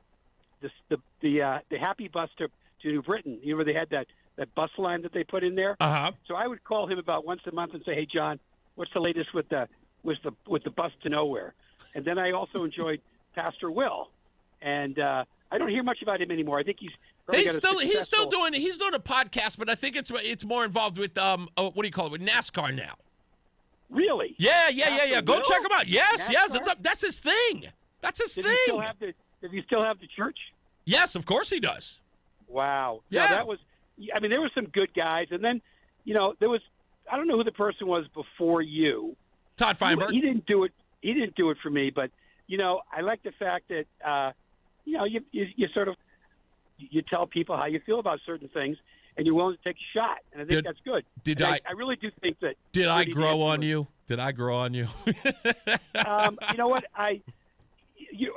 S4: Happy Bus to New Britain. You know, where they had that bus line that they put in there.
S12: Uh-huh.
S4: So I would call him about once a month and say, "Hey, John, what's the latest with the bus to nowhere?" And then I also enjoyed Pastor Will, and I don't hear much about him anymore. I think he's
S12: still doing a podcast, but I think it's more involved with what do you call it, with NASCAR now.
S4: Really?
S12: Yeah. Go
S4: Will?
S12: check him out. Yes,
S4: NASCAR?
S12: that's his thing. That's his thing.
S4: Does he still have the church?
S12: Yes, of course he does.
S4: Wow.
S12: Yeah.
S4: No, that was. I mean, there were some good guys, and then, you know, there was. I don't know who the person was before you.
S12: Todd Feinberg.
S4: He didn't do it. He didn't do it for me, but you know, I like the fact that you know, you sort of you tell people how you feel about certain things, and you're willing to take a shot, and I think that's good. I really do think that.
S12: Did I grow on you? Did I grow on you?
S4: You know what? Are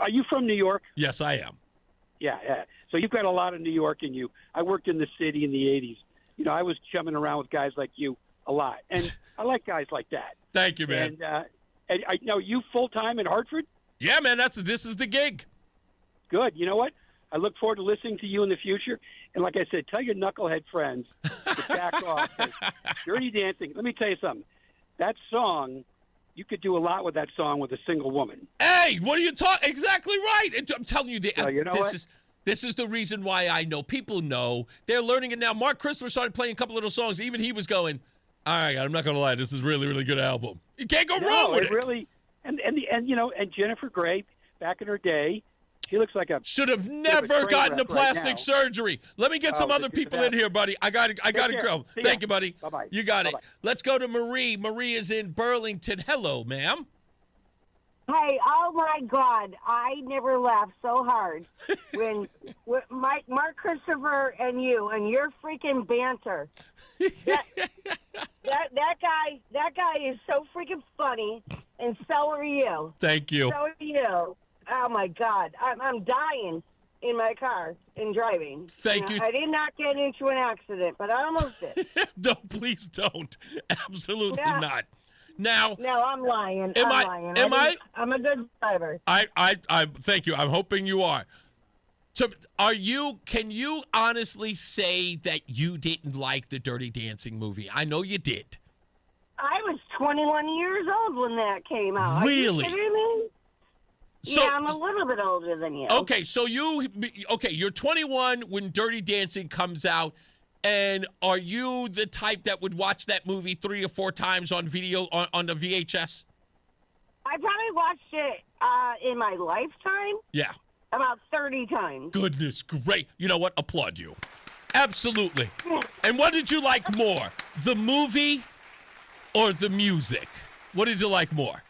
S4: you from New York?
S12: Yes, I am.
S4: Yeah. So you've got a lot of New York in you. I worked in the city in the 80s. You know, I was chumming around with guys like you a lot, and I like guys like that.
S12: Thank you, man.
S4: And I know you full time in Hartford.
S12: Yeah, man. This is the gig.
S4: Good. You know what? I look forward to listening to you in the future. And like I said, tell your knucklehead friends to back off. Dirty Dancing. Let me tell you something. That song, you could do a lot with that song with a single woman.
S12: Hey, what are you talking? Exactly right. I'm telling you,
S4: you know
S12: this is the reason why I know. People know. They're learning it now. Mark Christopher started playing a couple little songs. Even he was going, all right, I'm not going to lie. This is really, really good album. You can't go wrong with it.
S4: Really, and you know, and Jennifer Grey, back in her day, she looks like a
S12: should have never gotten a plastic surgery. Let me get some other people in here, buddy. I got to go. Thank you, buddy.
S4: Bye-bye.
S12: You got it. Let's go to Marie. Marie is in Burlington. Hello, ma'am.
S15: Hey, oh my God, I never laughed so hard when Mark Christopher and you and your freaking banter. That guy is so freaking funny, and so are you.
S12: Thank you.
S15: So are you. Oh my God, I'm dying in my car and driving.
S12: Thank you.
S15: I did not get into an accident, but I almost did.
S12: No, please don't. Absolutely not. Now,
S15: no, I'm lying. I'm lying. I'm a good driver.
S12: I thank you. I'm hoping you are. So, can you honestly say that you didn't like the Dirty Dancing movie? I know you did.
S15: I was 21 years old when that came out.
S12: Really?
S15: Are you kidding me?
S12: So,
S15: yeah, I'm a little bit older than you.
S12: Okay, so you're 21 when Dirty Dancing comes out. And are you the type that would watch that movie 3 or 4 times on video on the VHS?
S15: I probably watched it in my lifetime.
S12: Yeah.
S15: About 30 times.
S12: Goodness great. You know what? Applaud you. Absolutely. And what did you like more, the movie or the music? What did you like more?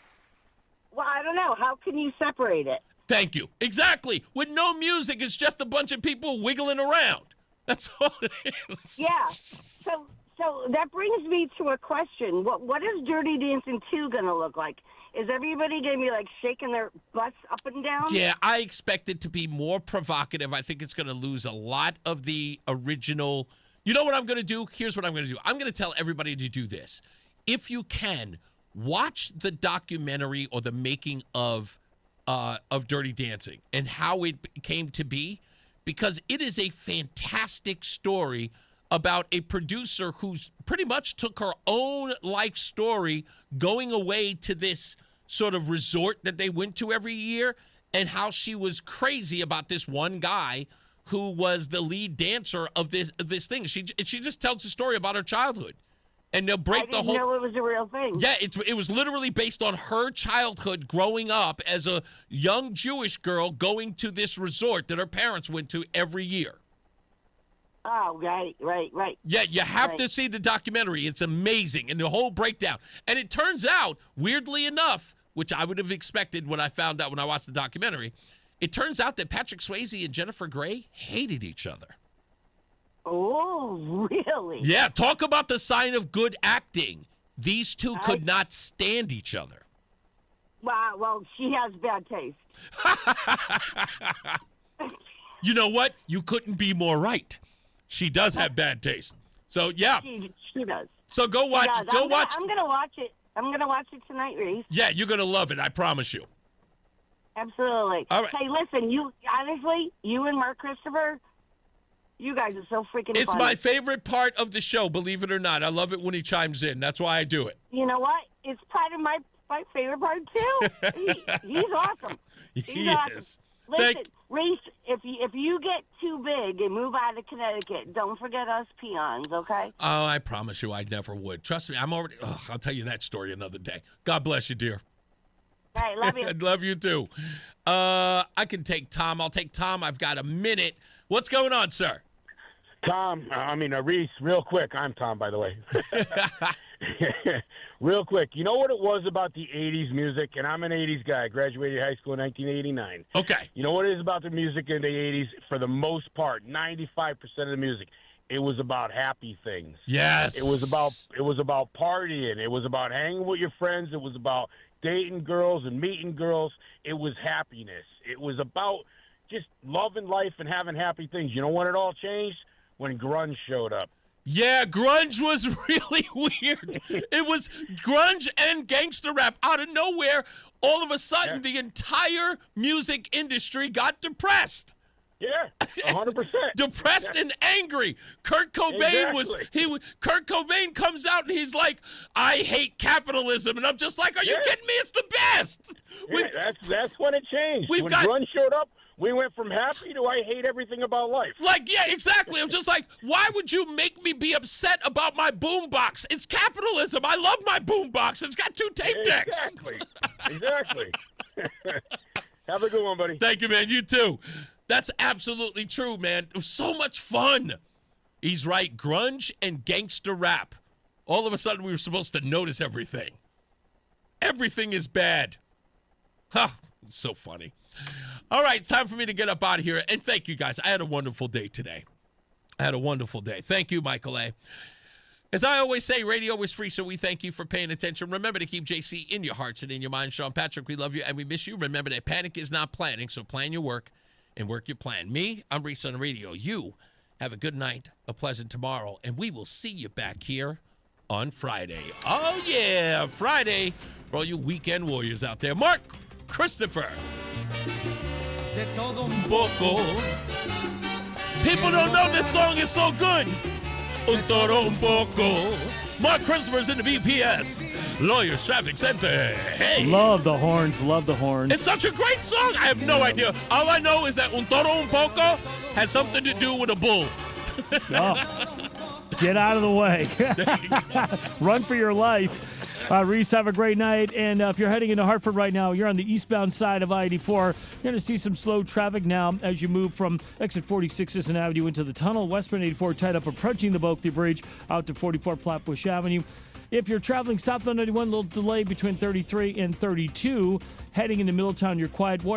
S15: Well, I don't know. How can you separate it?
S12: Thank you. Exactly. With no music, it's just a bunch of people wiggling around. That's all it is.
S15: Yeah. So that brings me to a question. What is Dirty Dancing 2 going to look like? Is everybody going to be, like, shaking their butts up and down?
S12: Yeah, I expect it to be more provocative. I think it's going to lose a lot of the original. You know what I'm going to do? Here's what I'm going to do. I'm going to tell everybody to do this. If you can, watch the documentary or the making of Dirty Dancing and how it came to be, because it is a fantastic story about a producer who's pretty much took her own life story going away to this sort of resort that they went to every year, and how she was crazy about this one guy who was the lead dancer of this thing. She just tells a story about her childhood. And they'll break the whole.
S15: I didn't know it was a real thing.
S12: Yeah, it was literally based on her childhood growing up as a young Jewish girl going to this resort that her parents went to every year.
S15: Oh, right.
S12: Yeah, you have to see the documentary. It's amazing, and the whole breakdown. And it turns out, weirdly enough, which I would have expected when I found out when I watched the documentary, it turns out that Patrick Swayze and Jennifer Grey hated each other.
S15: Oh, really?
S12: Yeah, talk about the sign of good acting. These two could not stand each other.
S15: Wow, well, she has bad taste.
S12: You know what? You couldn't be more right. She does have bad taste. So, yeah.
S15: She does.
S12: So go watch.
S15: I'm gonna watch it. I'm going to watch it tonight, Reese.
S12: Yeah, you're going to love it. I promise you.
S15: Absolutely.
S12: All right.
S15: Hey, listen, you and Mark Christopher, you guys are so freaking
S12: It's
S15: funny.
S12: my favorite part of the show, believe it or not. I love it when he chimes in. That's why I do it.
S15: You know what? It's part of my favorite part, too. He's awesome. He's awesome.
S12: Is.
S15: Listen, Reese, if you get too big and move out of Connecticut, don't forget us peons, okay?
S12: Oh, I promise you I never would. Trust me, I'm already. I'll tell you that story another day. God bless you, dear.
S15: Hey, love you.
S12: I love you, too. I can take Tom. I'll take Tom. I've got a minute. What's going on, sir?
S5: Tom, Reese, real quick. I'm Tom, by the way. Real quick. You know what it was about the 80s music? And I'm an 80s guy. I graduated high school in 1989.
S12: Okay.
S5: You know what it is about the music in the 80s? For the most part, 95% of the music, it was about happy things.
S12: Yes.
S5: It was about partying. It was about hanging with your friends. It was about dating girls and meeting girls. It was happiness. It was about just loving life and having happy things. You know when it all changed? When grunge showed up.
S12: Yeah, grunge was really weird. It was grunge and gangster rap out of nowhere. All of a sudden, the entire music industry got depressed.
S5: Yeah, 100%.
S12: Depressed and angry. Kurt Cobain Kurt Cobain comes out and he's like, I hate capitalism. And I'm just like, are you kidding me? It's the best.
S5: Yeah, that's when it changed. When grunge showed up, we went from happy to I hate everything about life.
S12: Like, yeah, exactly. I'm just like, why would you make me be upset about my boombox? It's capitalism. I love my boombox. It's got 2 tape decks.
S5: Exactly. Have a good one, buddy.
S12: Thank you, man. You too. That's absolutely true, man. It was so much fun. He's right. Grunge and gangster rap. All of a sudden, we were supposed to notice everything. Everything is bad. Huh. It's so funny. All right, time for me to get up out of here. And thank you, guys. I had a wonderful day today. Thank you, Michael A. As I always say, radio is free, so we thank you for paying attention. Remember to keep JC in your hearts and in your mind. Sean Patrick, we love you and we miss you. Remember that panic is not planning, so plan your work and work your plan. Me, I'm Reese on the Radio. You have a good night, a pleasant tomorrow, and we will see you back here on Friday. Oh, yeah, Friday for all you weekend warriors out there. Mark Christopher. De todo un poco. People don't know this song is so good. Un todo un poco. Mark Christopher's in the BPS. Lawyers Traffic Center. Hey.
S1: Love the horns. Love the horns.
S12: It's such a great song. I have no idea. All I know is that un todo un poco has something to do with a bull.
S1: Get out of the way. Run for your life. Reese, have a great night. And if you're heading into Hartford right now, you're on the eastbound side of I-84. You're going to see some slow traffic now as you move from exit 46 Sisson Avenue into the tunnel. Westbound 84 tied up approaching the Bulkley Bridge out to 44 Flatbush Avenue. If you're traveling southbound 91, a little delay between 33 and 32. Heading into Middletown, your quiet water